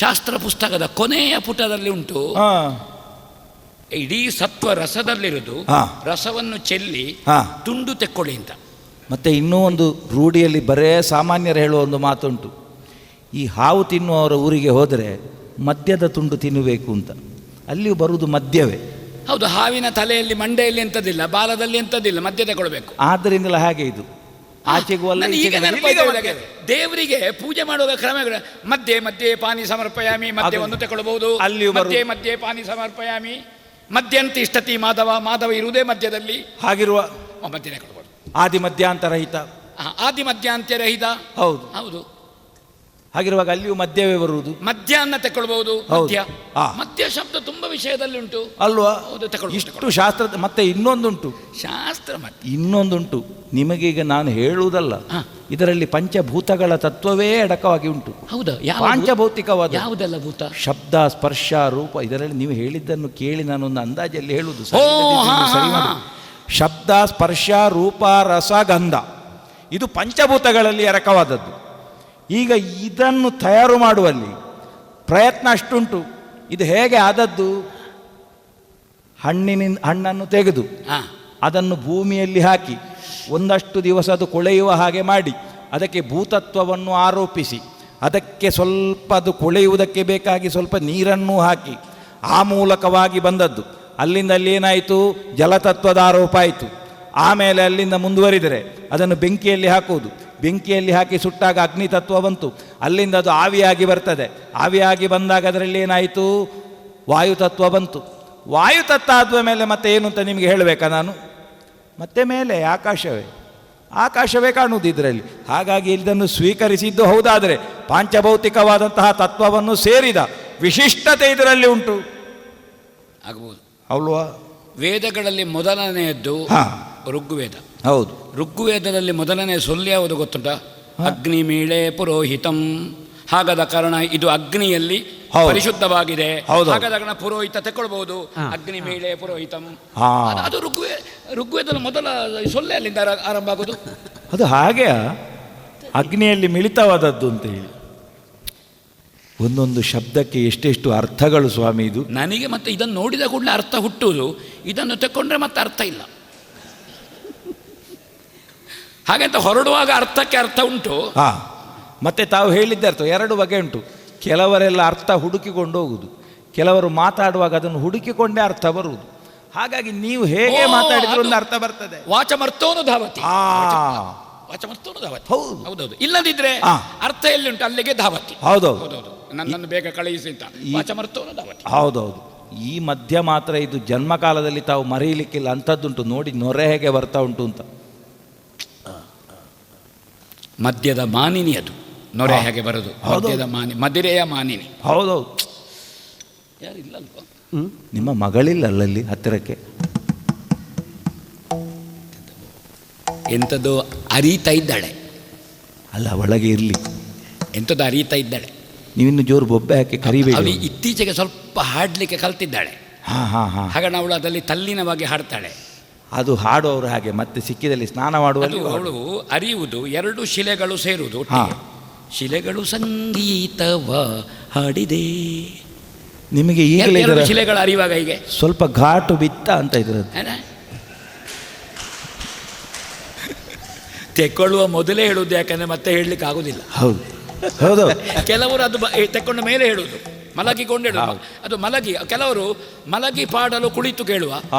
Speaker 2: ಶಾಸ್ತ್ರ ಪುಸ್ತಕದ ಕೊನೆಯ ಪುಟದಲ್ಲಿ ಉಂಟು, ಇಡೀ ಸತ್ವ ರಸದಲ್ಲಿರುವುದು, ರಸವನ್ನು ಚೆಲ್ಲಿ ತುಂಡು ತೆಕ್ಕೊಳ್ಳಿ ಅಂತ.
Speaker 5: ಮತ್ತೆ ಇನ್ನೂ ಒಂದು ರೂಢಿಯಲ್ಲಿ ಬರೇ ಸಾಮಾನ್ಯರು ಹೇಳುವ ಒಂದು ಮಾತುಂಟು, ಈ ಹಾವು ತಿನ್ನುವವರ ಊರಿಗೆ ಹೋದರೆ ಮದ್ಯದ ತುಂಡು ತಿನ್ನಬೇಕು ಅಂತ. ಅಲ್ಲಿಯೂ ಬರುವುದು ಮದ್ಯವೇ.
Speaker 2: ಹೌದು, ಹಾವಿನ ತಲೆಯಲ್ಲಿ ಮಂಡೆಯಲ್ಲಿ ಎಂಥದ್ದಿಲ್ಲ, ಬಾಲದಲ್ಲಿ ಎಂಥದ್ದಿಲ್ಲ, ಮದ್ಯ ತಗೊಳ್ಬೇಕು.
Speaker 5: ಆದ್ದರಿಂದಲೇ ಹಾಗೆ ಇದು ಆಚೆಗೂ ಅಲ್ಲ.
Speaker 2: ದೇವರಿಗೆ ಪೂಜೆ ಮಾಡುವ ಕ್ರಮಗಳು ಮಧ್ಯೆ ಮಧ್ಯೆ ಪಾನಿ ಸಮರ್ಪಯಾಮಿ, ಮದ್ಯವನ್ನು ತಗೊಳ್ಬಹುದು.
Speaker 5: ಅಲ್ಲಿಯೂ
Speaker 2: ಮಧ್ಯೆ ಮಧ್ಯೆ ಪಾನಿ ಸಮರ್ಪಯಾಮಿ, ಮಧ್ಯಂತ ಇಷ್ಟತಿ ಮಾಧವ, ಮಾಧವ ಇರುವುದೇ ಮಧ್ಯದಲ್ಲಿ.
Speaker 5: ಹಾಗಿರುವ
Speaker 2: ಮಧ್ಯ ತಗೊಳ್ಬಹುದು.
Speaker 5: ಆದಿ ಮಧ್ಯಾಂತರಹಿತ,
Speaker 2: ಆದಿ ಮಧ್ಯಾಂತ್ಯರಹಿತ. ಹೌದು ಹೌದು.
Speaker 5: ಹಾಗಿರುವಾಗ ಅಲ್ಲಿಯೂ ಮಧ್ಯವೇ ಬರುವುದು.
Speaker 2: ಮಧ್ಯಾಹ್ನ ತಗೊಳ್ಬಹುದು. ಮಧ್ಯ ಮಧ್ಯ ಶಬ್ದ ತುಂಬಾ ವಿಷಯದಲ್ಲಿ ಉಂಟು
Speaker 5: ಅಲ್ವಾ? ಇಷ್ಟು ಶಾಸ್ತ್ರ. ಮತ್ತೆ ಇನ್ನೊಂದುಂಟು
Speaker 2: ಶಾಸ್ತ್ರ,
Speaker 5: ಇನ್ನೊಂದುಂಟು ನಿಮಗೀಗ ನಾನು ಹೇಳುವುದಲ್ಲ, ಇದರಲ್ಲಿ ಪಂಚಭೂತಗಳ ತತ್ವವೇ ಅಡಕವಾಗಿ ಉಂಟು.
Speaker 2: ಹೌದಾ?
Speaker 5: ಪಾಂಚಭೌತಿಕವಾದ
Speaker 2: ಯಾವುದೆಲ್ಲ ಭೂತ?
Speaker 5: ಶಬ್ದ, ಸ್ಪರ್ಶ, ರೂಪ. ಇದರಲ್ಲಿ ನೀವು ಹೇಳಿದ್ದನ್ನು ಕೇಳಿ ನಾನೊಂದು ಅಂದಾಜಲ್ಲಿ ಹೇಳುವುದು. ಶಬ್ದ, ಸ್ಪರ್ಶ, ರೂಪ, ರಸ, ಗಂಧ, ಇದು ಪಂಚಭೂತಗಳಲ್ಲಿ ಅಡಕವಾದದ್ದು. ಈಗ ಇದನ್ನು ತಯಾರು ಮಾಡುವಲ್ಲಿ ಪ್ರಯತ್ನ ಅಷ್ಟುಂಟು. ಇದು ಹೇಗೆ ಆದದ್ದು? ಹಣ್ಣನ್ನು ತೆಗೆದು ಅದನ್ನು ಭೂಮಿಯಲ್ಲಿ ಹಾಕಿ ಒಂದಷ್ಟು ದಿವಸ ಅದು ಕೊಳೆಯುವ ಹಾಗೆ ಮಾಡಿ ಅದಕ್ಕೆ ಭೂತತ್ವವನ್ನು ಆರೋಪಿಸಿ ಅದಕ್ಕೆ ಸ್ವಲ್ಪ ಅದು ಕೊಳೆಯುವುದಕ್ಕೆ ಬೇಕಾಗಿ ಸ್ವಲ್ಪ ನೀರನ್ನು ಹಾಕಿ ಆ ಮೂಲಕವಾಗಿ ಬಂದದ್ದು. ಅಲ್ಲಿಂದ ಅಲ್ಲಿ ಏನಾಯಿತು? ಜಲತತ್ವದ ಆರೋಪ ಆಯಿತು. ಆಮೇಲೆ ಅಲ್ಲಿಂದ ಮುಂದುವರಿದರೆ ಅದನ್ನು ಬೆಂಕಿಯಲ್ಲಿ ಹಾಕುವುದು. ಬೆಂಕಿಯಲ್ಲಿ ಹಾಕಿ ಸುಟ್ಟಾಗ ಅಗ್ನಿ ತತ್ವ ಬಂತು. ಅಲ್ಲಿಂದ ಅದು ಆವಿಯಾಗಿ ಬರ್ತದೆ. ಆವಿಯಾಗಿ ಬಂದಾಗ ಅದರಲ್ಲಿ ಏನಾಯಿತು? ವಾಯುತತ್ವ ಬಂತು. ವಾಯುತತ್ವ ಆದ ಮೇಲೆ ಮತ್ತೆ ಏನು ಅಂತ ನಿಮಗೆ ಹೇಳಬೇಕಾ ನಾನು? ಮತ್ತೆ ಮೇಲೆ ಆಕಾಶವೇ ಕಾಣುವುದು ಇದರಲ್ಲಿ. ಹಾಗಾಗಿ ಇದನ್ನು ಸ್ವೀಕರಿಸಿದ್ದು ಹೌದಾದರೆ ಪಾಂಚಭೌತಿಕವಾದಂತಹ ತತ್ವವನ್ನು ಸೇರಿದ ವಿಶಿಷ್ಟತೆ ಇದರಲ್ಲಿ ಉಂಟು
Speaker 2: ಆಗಬಹುದು
Speaker 5: ಅಲ್ವಾ?
Speaker 2: ವೇದಗಳಲ್ಲಿ ಮೊದಲನೆಯದ್ದು ಋಗ್ವೇದ.
Speaker 5: ಹೌದು.
Speaker 2: ಋಗ್ವೇದದಲ್ಲಿ ಮೊದಲನೇ ಸೊಲ್ಲು ಯಾವುದು ಗೊತ್ತುಂಟ? ಅಗ್ನಿ ಮೀಳೆ ಪುರೋಹಿತಂ. ಹಾಗಾದ ಕಾರಣ ಇದು ಅಗ್ನಿಯಲ್ಲಿ ಪರಿಶುದ್ಧವಾಗಿದೆ. ಹಾಗಾದ ಕಾರಣ ಪುರೋಹಿತ ತಗೊಳ್ಬಹುದು. ಅಗ್ನಿ ಮೀಳೆ ಪುರೋಹಿತಂ, ಅದು ಋಗ್ವೇದದ ಮೊದಲ ಸೊಲ್ಲೆ ಅಲ್ಲಿಂದ ಆರಂಭ ಆಗೋದು.
Speaker 5: ಅದು ಹಾಗೆ ಅಗ್ನಿಯಲ್ಲಿ ಮಿಳಿತವಾದದ್ದು ಅಂತ ಹೇಳಿ. ಒಂದೊಂದು ಶಬ್ದಕ್ಕೆ ಎಷ್ಟೆಷ್ಟು ಅರ್ಥಗಳು ಸ್ವಾಮಿ ಇದು.
Speaker 2: ನನಗೆ ಮತ್ತೆ ಇದನ್ನು ನೋಡಿದ ಕೂಡಲೇ ಅರ್ಥ ಹುಟ್ಟುವುದು. ಇದನ್ನು ತಕೊಂಡ್ರೆ ಮತ್ತೆ ಅರ್ಥ ಇಲ್ಲ. ಹಾಗಂತ ಹೊರಡುವಾಗ ಅರ್ಥಕ್ಕೆ ಅರ್ಥ ಉಂಟು.
Speaker 5: ಮತ್ತೆ ತಾವು ಹೇಳಿದ್ದ ಅರ್ಥ ಎರಡು ಬಗೆ ಉಂಟು. ಕೆಲವರೆಲ್ಲ ಅರ್ಥ ಹುಡುಕಿಕೊಂಡು ಹೋಗುವುದು, ಕೆಲವರು ಮಾತಾಡುವಾಗ ಅದನ್ನು ಹುಡುಕಿಕೊಂಡೇ ಅರ್ಥ ಬರುವುದು. ಹಾಗಾಗಿ ನೀವು ಹೇಗೆ ಮಾತಾಡಿದ್ರು ಒಂದು ಅರ್ಥ ಬರ್ತದೆ.
Speaker 2: ವಾಚಮರ್ಥೋನು ಧಾವತಿ.
Speaker 5: ವಾಚಮರ್ಥೋನು
Speaker 2: ಧಾವತಿ. ಹೌದೌದು. ಇಲ್ಲದಿದ್ರೆ ಅರ್ಥ ಎಲ್ಲಿ ಉಂಟು ಅಲ್ಲಿಗೆ ಧಾವತಿ.
Speaker 5: ಹೌದೌದು.
Speaker 2: ನನ್ನನ್ನು ಬೇಗ ಕಳುಹಿಸಿ ಅಂತ ವಾಚಮರ್ಥೋನು ಧಾವತಿ.
Speaker 5: ಹೌದೌದು. ಈ ಮಧ್ಯ ಮಾತ್ರ ಇದು ಜನ್ಮಕಾಲದಲ್ಲಿ ತಾವು ಮರೆಯಲಿಕ್ಕಿಲ್ಲ. ಅಂಥದ್ದುಂಟು ನೋಡಿ, ನೊರೆ ಹೇಗೆ ಬರ್ತಾ ಉಂಟು ಅಂತ.
Speaker 2: ಮದ್ಯದ ಮಾನಿನಿ ಅದು. ನೊರೆ ಹೇಗೆ ಬರೋದು? ಮದ್ಯದ ಮಾನಿ, ಮದಿರೆಯ ಮಾನಿನಿ.
Speaker 5: ಹೌದೌದು.
Speaker 2: ಯಾರಿಲ್ಲಲ್ವ?
Speaker 5: ನಿಮ್ಮ ಮಗಳಿಲ್ಲ ಅಲ್ಲಲ್ಲಿ ಹತ್ತಿರಕ್ಕೆ?
Speaker 2: ಎಂಥದ್ದು ಅರೀತಾ ಇದ್ದಾಳೆ.
Speaker 5: ಅಲ್ಲ, ಒಳಗೆ ಇರಲಿ.
Speaker 2: ಎಂಥದ್ದು ಅರೀತಾ ಇದ್ದಾಳೆ.
Speaker 5: ನೀವಿನ್ನು ಜೋರು ಬೊಬ್ಬೆ ಹಾಕಿ ಕರಿಬೇಡಿ.
Speaker 2: ಅವಳು ಇತ್ತೀಚೆಗೆ ಸ್ವಲ್ಪ ಹಾಡಲಿಕ್ಕೆ ಕಲ್ತಿದ್ದಾಳೆ. ಹಾಗಾಗಿ ಅವಳು ಅದರಲ್ಲಿ ತಲ್ಲಿನವಾಗಿ ಹಾಡ್ತಾಳೆ.
Speaker 5: ಅದು ಹಾಡುವವರು ಹಾಗೆ, ಮತ್ತೆ ಸಿಕ್ಕಿದಲ್ಲಿ ಸ್ನಾನ ಮಾಡುವಲ್ಲಿ
Speaker 2: ಅವಳು ಅರಿಯುವುದು 2 ಶಿಲೆಗಳು ಸೇರುವುದು. ಶಿಲೆಗಳು ಸಂಗೀತವ ಹಾಡಿದೆ.
Speaker 5: ನಿಮಗೆ ಈಗಲೇ
Speaker 2: 2 ಶಿಲೆಗಳು ಅರಿಯುವಾಗ ಹೀಗೆ
Speaker 5: ಸ್ವಲ್ಪ ಘಾಟು ಬಿತ್ತ ಅಂತ ಇದ್ರದ್ದು.
Speaker 2: ತೆಕ್ಕೊಳ್ಳುವ ಮೊದಲೇ ಹೇಳುವುದು, ಯಾಕಂದ್ರೆ ಮತ್ತೆ ಹೇಳಲಿಕ್ಕೆ ಆಗುದಿಲ್ಲ.
Speaker 5: ಹೌದು ಹೌದು.
Speaker 2: ಕೆಲವರು ಅದು ತೆಕ್ಕೊಂಡ ಮೇಲೆ ಹೇಳುವುದು, ಮಲಗಿಕೊಂಡು ಹೇಳುವ. ಅದು ಮಲಗಿ, ಕೆಲವರು ಮಲಗಿ ಪಾಡಲು ಕುಳಿತು ಕೇಳುವ,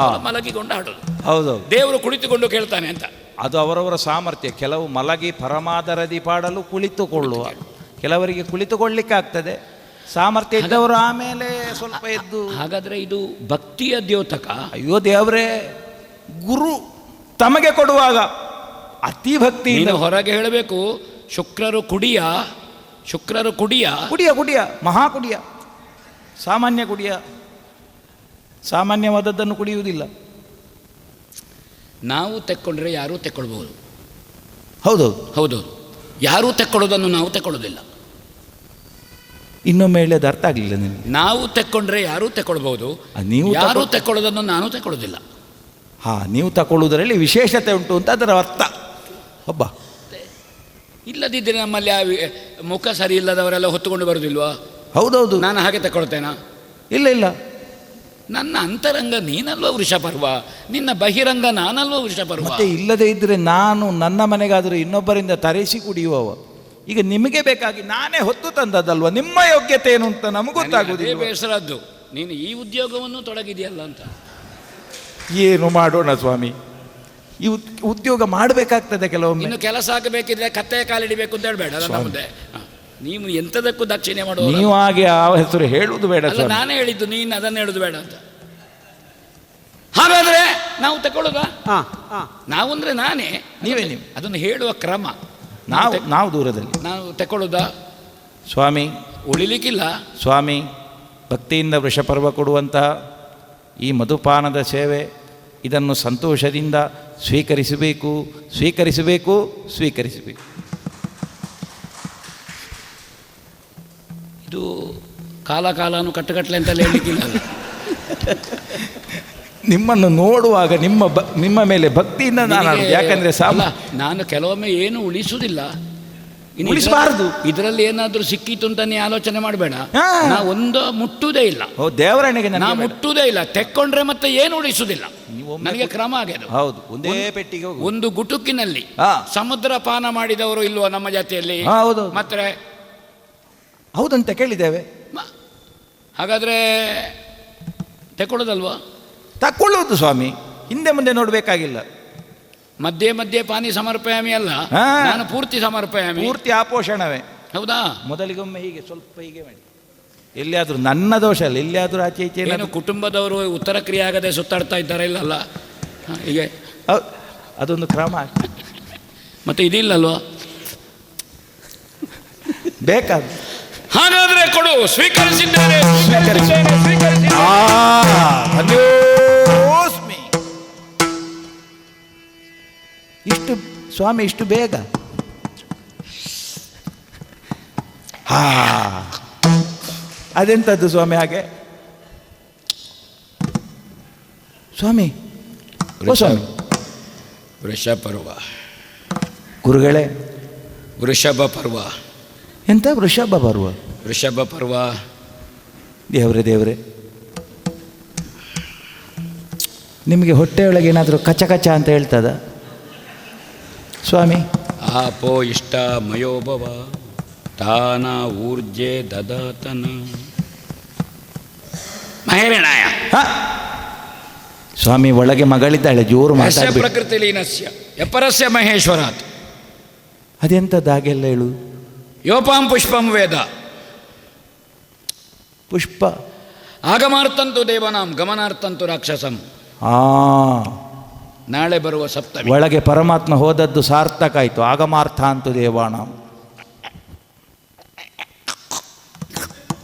Speaker 2: ಮಲಗಿಕೊಂಡು ಹಾಡೋದು.
Speaker 5: ಹೌದು,
Speaker 2: ದೇವರು ಕುಳಿತುಕೊಂಡು ಕೇಳ್ತಾನೆ ಅಂತ.
Speaker 5: ಅದು ಅವರವರ ಸಾಮರ್ಥ್ಯ. ಕೆಲವು ಮಲಗಿ ಪರಮಾದರದಿ ಪಾಡಲು ಕುಳಿತುಕೊಳ್ಳುವ, ಕೆಲವರಿಗೆ ಕುಳಿತುಕೊಳ್ಳಿಕ್ಕೆ ಆಗ್ತದೆ. ಸಾಮರ್ಥ್ಯ ಇದ್ದವರು ಆಮೇಲೆ ಸ್ವಲ್ಪ ಎದ್ದು.
Speaker 2: ಹಾಗಾದ್ರೆ ಇದು ಭಕ್ತಿಯ ದ್ಯೋತಕ.
Speaker 5: ಅಯ್ಯೋ ದೇವರೇ, ಗುರು ತಮಗೆ ಕೊಡುವಾಗ ಅತಿ ಭಕ್ತಿ
Speaker 2: ಹೊರಗೆ ಹೇಳಬೇಕು. ಶುಕ್ರರು ಕುಡಿಯ
Speaker 5: ಕುಡಿಯ ಮಹಾ ಕುಡಿಯ, ಸಾಮಾನ್ಯ ಕುಡಿಯ, ಸಾಮಾನ್ಯವಾದದ್ದನ್ನು ಕುಡಿಯುವುದಿಲ್ಲ.
Speaker 2: ನಾವು ತೆಕ್ಕೊಂಡ್ರೆ ಯಾರೂ ತೆಕ್ಕೊಳ್ಬಹುದು.
Speaker 5: ಹೌದೌದು,
Speaker 2: ಯಾರೂ ತೆಕ್ಕೊಳ್ಳೋದನ್ನು ನಾವು ತೆಕ್ಕೊಳ್ಳೋದಿಲ್ಲ.
Speaker 5: ಇನ್ನೊಮ್ಮೆ ಹೇಳಿ, ಅದು ಅರ್ಥ ಆಗಲಿಲ್ಲ ನಿಮಗೆ.
Speaker 2: ನಾವು ತೆಕ್ಕೊಂಡ್ರೆ ಯಾರೂ ತೆಕ್ಕೊಳ್ಬಹುದು,
Speaker 5: ನೀವು
Speaker 2: ಯಾರೂ ತೆಕ್ಕೊಳ್ಳೋದನ್ನು ನಾನು ತೆಕ್ಕೊಳ್ಳೋದಿಲ್ಲ.
Speaker 5: ನೀವು ತಗೊಳ್ಳುವುದರಲ್ಲಿ ವಿಶೇಷತೆ ಉಂಟು ಅಂತ ಅದರ ಅರ್ಥ. ಒಬ್ಬ
Speaker 2: ಇಲ್ಲದಿದ್ದರೆ ನಮ್ಮಲ್ಲಿ ಮುಖ ಸರಿ ಇಲ್ಲದವರೆಲ್ಲ ಹೊತ್ತುಕೊಂಡು ಬರುವುದಿಲ್ವಾ?
Speaker 5: ಹೌದೌದು.
Speaker 2: ನಾನು ಹಾಗೆ ತಗೊಳ್ತೇನಾ?
Speaker 5: ಇಲ್ಲ.
Speaker 2: ನನ್ನ ಅಂತರಂಗ ನೀನಲ್ವ ವೃಷಪರ್ವ, ನಿನ್ನ ಬಹಿರಂಗ ನಾನಲ್ವ ವೃಷಪರ್ವ.
Speaker 5: ಮತ್ತೆ ಇಲ್ಲದೆ ಇದ್ದರೆ ನಾನು ನನ್ನ ಮನೆಗಾದರೂ ಇನ್ನೊಬ್ಬರಿಂದ ತರಿಸಿ ಕುಡಿಯುವವ. ಈಗ ನಿಮಗೆ ಬೇಕಾಗಿ ನಾನೇ ಹೊತ್ತು ತಂದದಲ್ವ, ನಿಮ್ಮ ಯೋಗ್ಯತೆ ಏನು ಅಂತ ನಮಗೂ ಗೊತ್ತಾಗುವುದಿಲ್ಲ.
Speaker 2: ಬೇಸರದ್ದು ನೀನು ಈ ಉದ್ಯೋಗವನ್ನು ತೊಡಗಿದೆಯಲ್ಲ ಅಂತ.
Speaker 5: ಏನು ಮಾಡೋಣ ಸ್ವಾಮಿ, ಈ ಉದ್ಯೋಗ ಮಾಡಬೇಕಾಗ್ತದೆ ಕೆಲವೊಮ್ಮೆ.
Speaker 2: ಇನ್ನು ಕೆಲಸ ಆಗಬೇಕಿದ್ರೆ ಕತ್ತೆ ಕಾಲಿಡಿಬೇಕು ಅಂತ ಹೇಳಬೇಡ ನನ್ನ ಮುಂದೆ. ನೀವು ಎಂಥದಕ್ಕೂ ದಕ್ಷಿಣೆ ಮಾಡುವ.
Speaker 5: ನೀವು ಹಾಗೆ ಆ ಹೆಸರು ಹೇಳುವುದು ಬೇಡ.
Speaker 2: ನಾನೇ ಹೇಳಿದ್ದು, ನೀನು ಅದನ್ನು ಹೇಳುದು ಬೇಡ ಅಂತ. ಹಾಗಾದ್ರೆ ನಾವು ತಗೊಳ್ಳೋದ? ನಾವು ಅಂದ್ರೆ ನಾನೇ,
Speaker 5: ನೀವೇ.
Speaker 2: ಅದನ್ನು ಹೇಳುವ ಕ್ರಮ.
Speaker 5: ನಾವು ದೂರದಲ್ಲಿ
Speaker 2: ನಾವು ತಗೊಳ್ಳೋದಾ?
Speaker 5: ಸ್ವಾಮಿ
Speaker 2: ಉಳಿಲಿಕ್ಕಿಲ್ಲ.
Speaker 5: ಸ್ವಾಮಿ, ಭಕ್ತಿಯಿಂದ ವೃಷಪರ್ವ ಕೊಡುವಂತಹ ಈ ಮಧುಪಾನದ ಸೇವೆ, ಇದನ್ನು ಸಂತೋಷದಿಂದ ಸ್ವೀಕರಿಸಬೇಕು. ಇದು ಕಾಲನು ಕಟ್ಟುಗಟ್ಟಲೆ ಅಂತಲೇ ಹೇಳಲಿಕ್ಕಿಲ್ಲ. ನಿಮ್ಮನ್ನು ನೋಡುವಾಗ ನಿಮ್ಮ ಮೇಲೆ ಭಕ್ತಿಯಿಂದ ನಾನು, ಯಾಕಂದ್ರೆ
Speaker 2: ನಾನು ಕೆಲವೊಮ್ಮೆ ಏನು ಉಳಿಸುವುದಿಲ್ಲ.
Speaker 5: ಉಳಿಸಬಾರದು.
Speaker 2: ಇದರಲ್ಲಿ ಏನಾದರೂ ಸಿಕ್ಕಿತು ಅಂತ ನೀ ಆಲೋಚನೆ ಮಾಡಬೇಡ. ನಾ ಒಂದು ಮುಟ್ಟುವುದೇ ಇಲ್ಲ.
Speaker 5: ದೇವರನಿಗೆ
Speaker 2: ನಾ ಮುಟ್ಟುವುದೇ ಇಲ್ಲ. ತೆಕ್ಕೊಂಡ್ರೆ ಮತ್ತೆ ಏನು ಉಳಿಸುವುದಿಲ್ಲ. ನನಗೆ ಕ್ರಮ ಆಗಿದೆ.
Speaker 5: ಹೌದು, ಒಂದೇ ಪೆಟ್ಟಿಗೆ.
Speaker 2: ಒಂದು ಗುಟುಕಿನಲ್ಲಿ ಸಮುದ್ರ ಪಾನ ಮಾಡಿದವರು ಇಲ್ವೋ ನಮ್ಮ ಜಾತಿಯಲ್ಲಿ?
Speaker 5: ಹೌದು.
Speaker 2: ಮತ್ತೆ
Speaker 5: ಹೌದಂತ ಕೇಳಿದ್ದೇವೆ.
Speaker 2: ಹಾಗಾದ್ರೆ ತೆಕ್ಕೊಳ್ಳೋದಲ್ವಾ?
Speaker 5: ತಕ್ಕೊಳ್ಳುವುದು ಸ್ವಾಮಿ, ಹಿಂದೆ ಮುಂದೆ ನೋಡಬೇಕಾಗಿಲ್ಲ.
Speaker 2: ಮಧ್ಯೆ ಪಾನಿ ಸಮರ್ಪಯಾಮಿ ಅಲ್ಲ, ನಾನು ಪೂರ್ತಿ ಸಮರ್ಪಯಾಮಿ.
Speaker 5: ಪೂರ್ತಿ ಆಪೋಷಣವೇ.
Speaker 2: ಹೌದಾ?
Speaker 5: ಮೊದಲಿಗೊಮ್ಮೆ ಹೀಗೆ ಸ್ವಲ್ಪ ಹೀಗೆ ಮಾಡಿ. ಎಲ್ಲಿಯಾದ್ರೂ ನನ್ನ ದೋಷ ಅಲ್ಲ, ಎಲ್ಲಿಯಾದ್ರೂ ಆಚೆ ಈಚೆ
Speaker 2: ಏನು ಕುಟುಂಬದವರು ಉತ್ತರ ಕ್ರಿಯೆ ಆಗದೆ ಸುತ್ತಾಡ್ತಾ ಇದ್ದಾರೆ ಇಲ್ಲಲ್ಲ ಹೀಗೆ?
Speaker 5: ಅದೊಂದು ಕ್ರಮ.
Speaker 2: ಮತ್ತೆ ಇದಿಲ್ಲಲ್ವಾ?
Speaker 5: ಬೇಕಾದ
Speaker 2: ಹಾಗಾದ್ರೆ ಕೊಡು. ಸ್ವೀಕರಿಸಿದ್ದೇನೆ.
Speaker 5: ಇಷ್ಟು ಸ್ವಾಮಿ, ಇಷ್ಟು ಬೇಗ? ಅದೆಂಥದ್ದು ಸ್ವಾಮಿ ಹಾಗೆ? ಸ್ವಾಮಿ ಸ್ವಾಮಿ
Speaker 2: ವೃಷಪರ್ವ
Speaker 5: ಗುರುಗಳೇ.
Speaker 2: ವೃಷಭ ಪರ್ವ.
Speaker 5: ಎಂತ ವೃಷಭ ಪರ್ವ?
Speaker 2: ವೃಷಭ ಪರ್ವ.
Speaker 5: ದೇವರೇ, ನಿಮಗೆ ಹೊಟ್ಟೆಯೊಳಗೆ ಏನಾದರೂ ಕಚ ಅಂತ ಹೇಳ್ತದ ಸ್ವಾಮಿ?
Speaker 2: ಆಪೋ ಇಷ್ಟ ಮಯೋಭವ ತಾನ ಊರ್ಜೆ ದದಾತನ ಮಹೇರಣಾಯ.
Speaker 5: ಸ್ವಾಮಿ ಒಳಗೆ ಮಗಳಿದ್ದಾಳೆ, ಜೋರು ಮಾತಾಡಬೇಕು.
Speaker 2: ಪ್ರಕೃತಿ ಲೀನಸ್ಯ ಯಪರಸ್ಯ ಮಹೇಶ್ವರಾತ್.
Speaker 5: ಅದೆಂಥದ್ದು ಹಾಗೆಲ್ಲ ಹೇಳು?
Speaker 2: ಯೋಪಾಂ ಪುಷ್ಪಂ ವೇದ.
Speaker 5: ಪುಷ್ಪ
Speaker 2: ಆಗಮಾರ್ತಂತು ದೇವನಾಂ ಗಮನಾರ್ಥಂತು ರಾಕ್ಷಸಂ. ನಾಳೆ ಬರುವ ಸಪ್ತಮಿ.
Speaker 5: ಒಳಗೆ ಪರಮಾತ್ಮ ಹೋದದ್ದು ಸಾರ್ಥಕ ಆಯಿತು. ಆಗಮಾರ್ಥ ಅಂತು ದೇವಾಣ.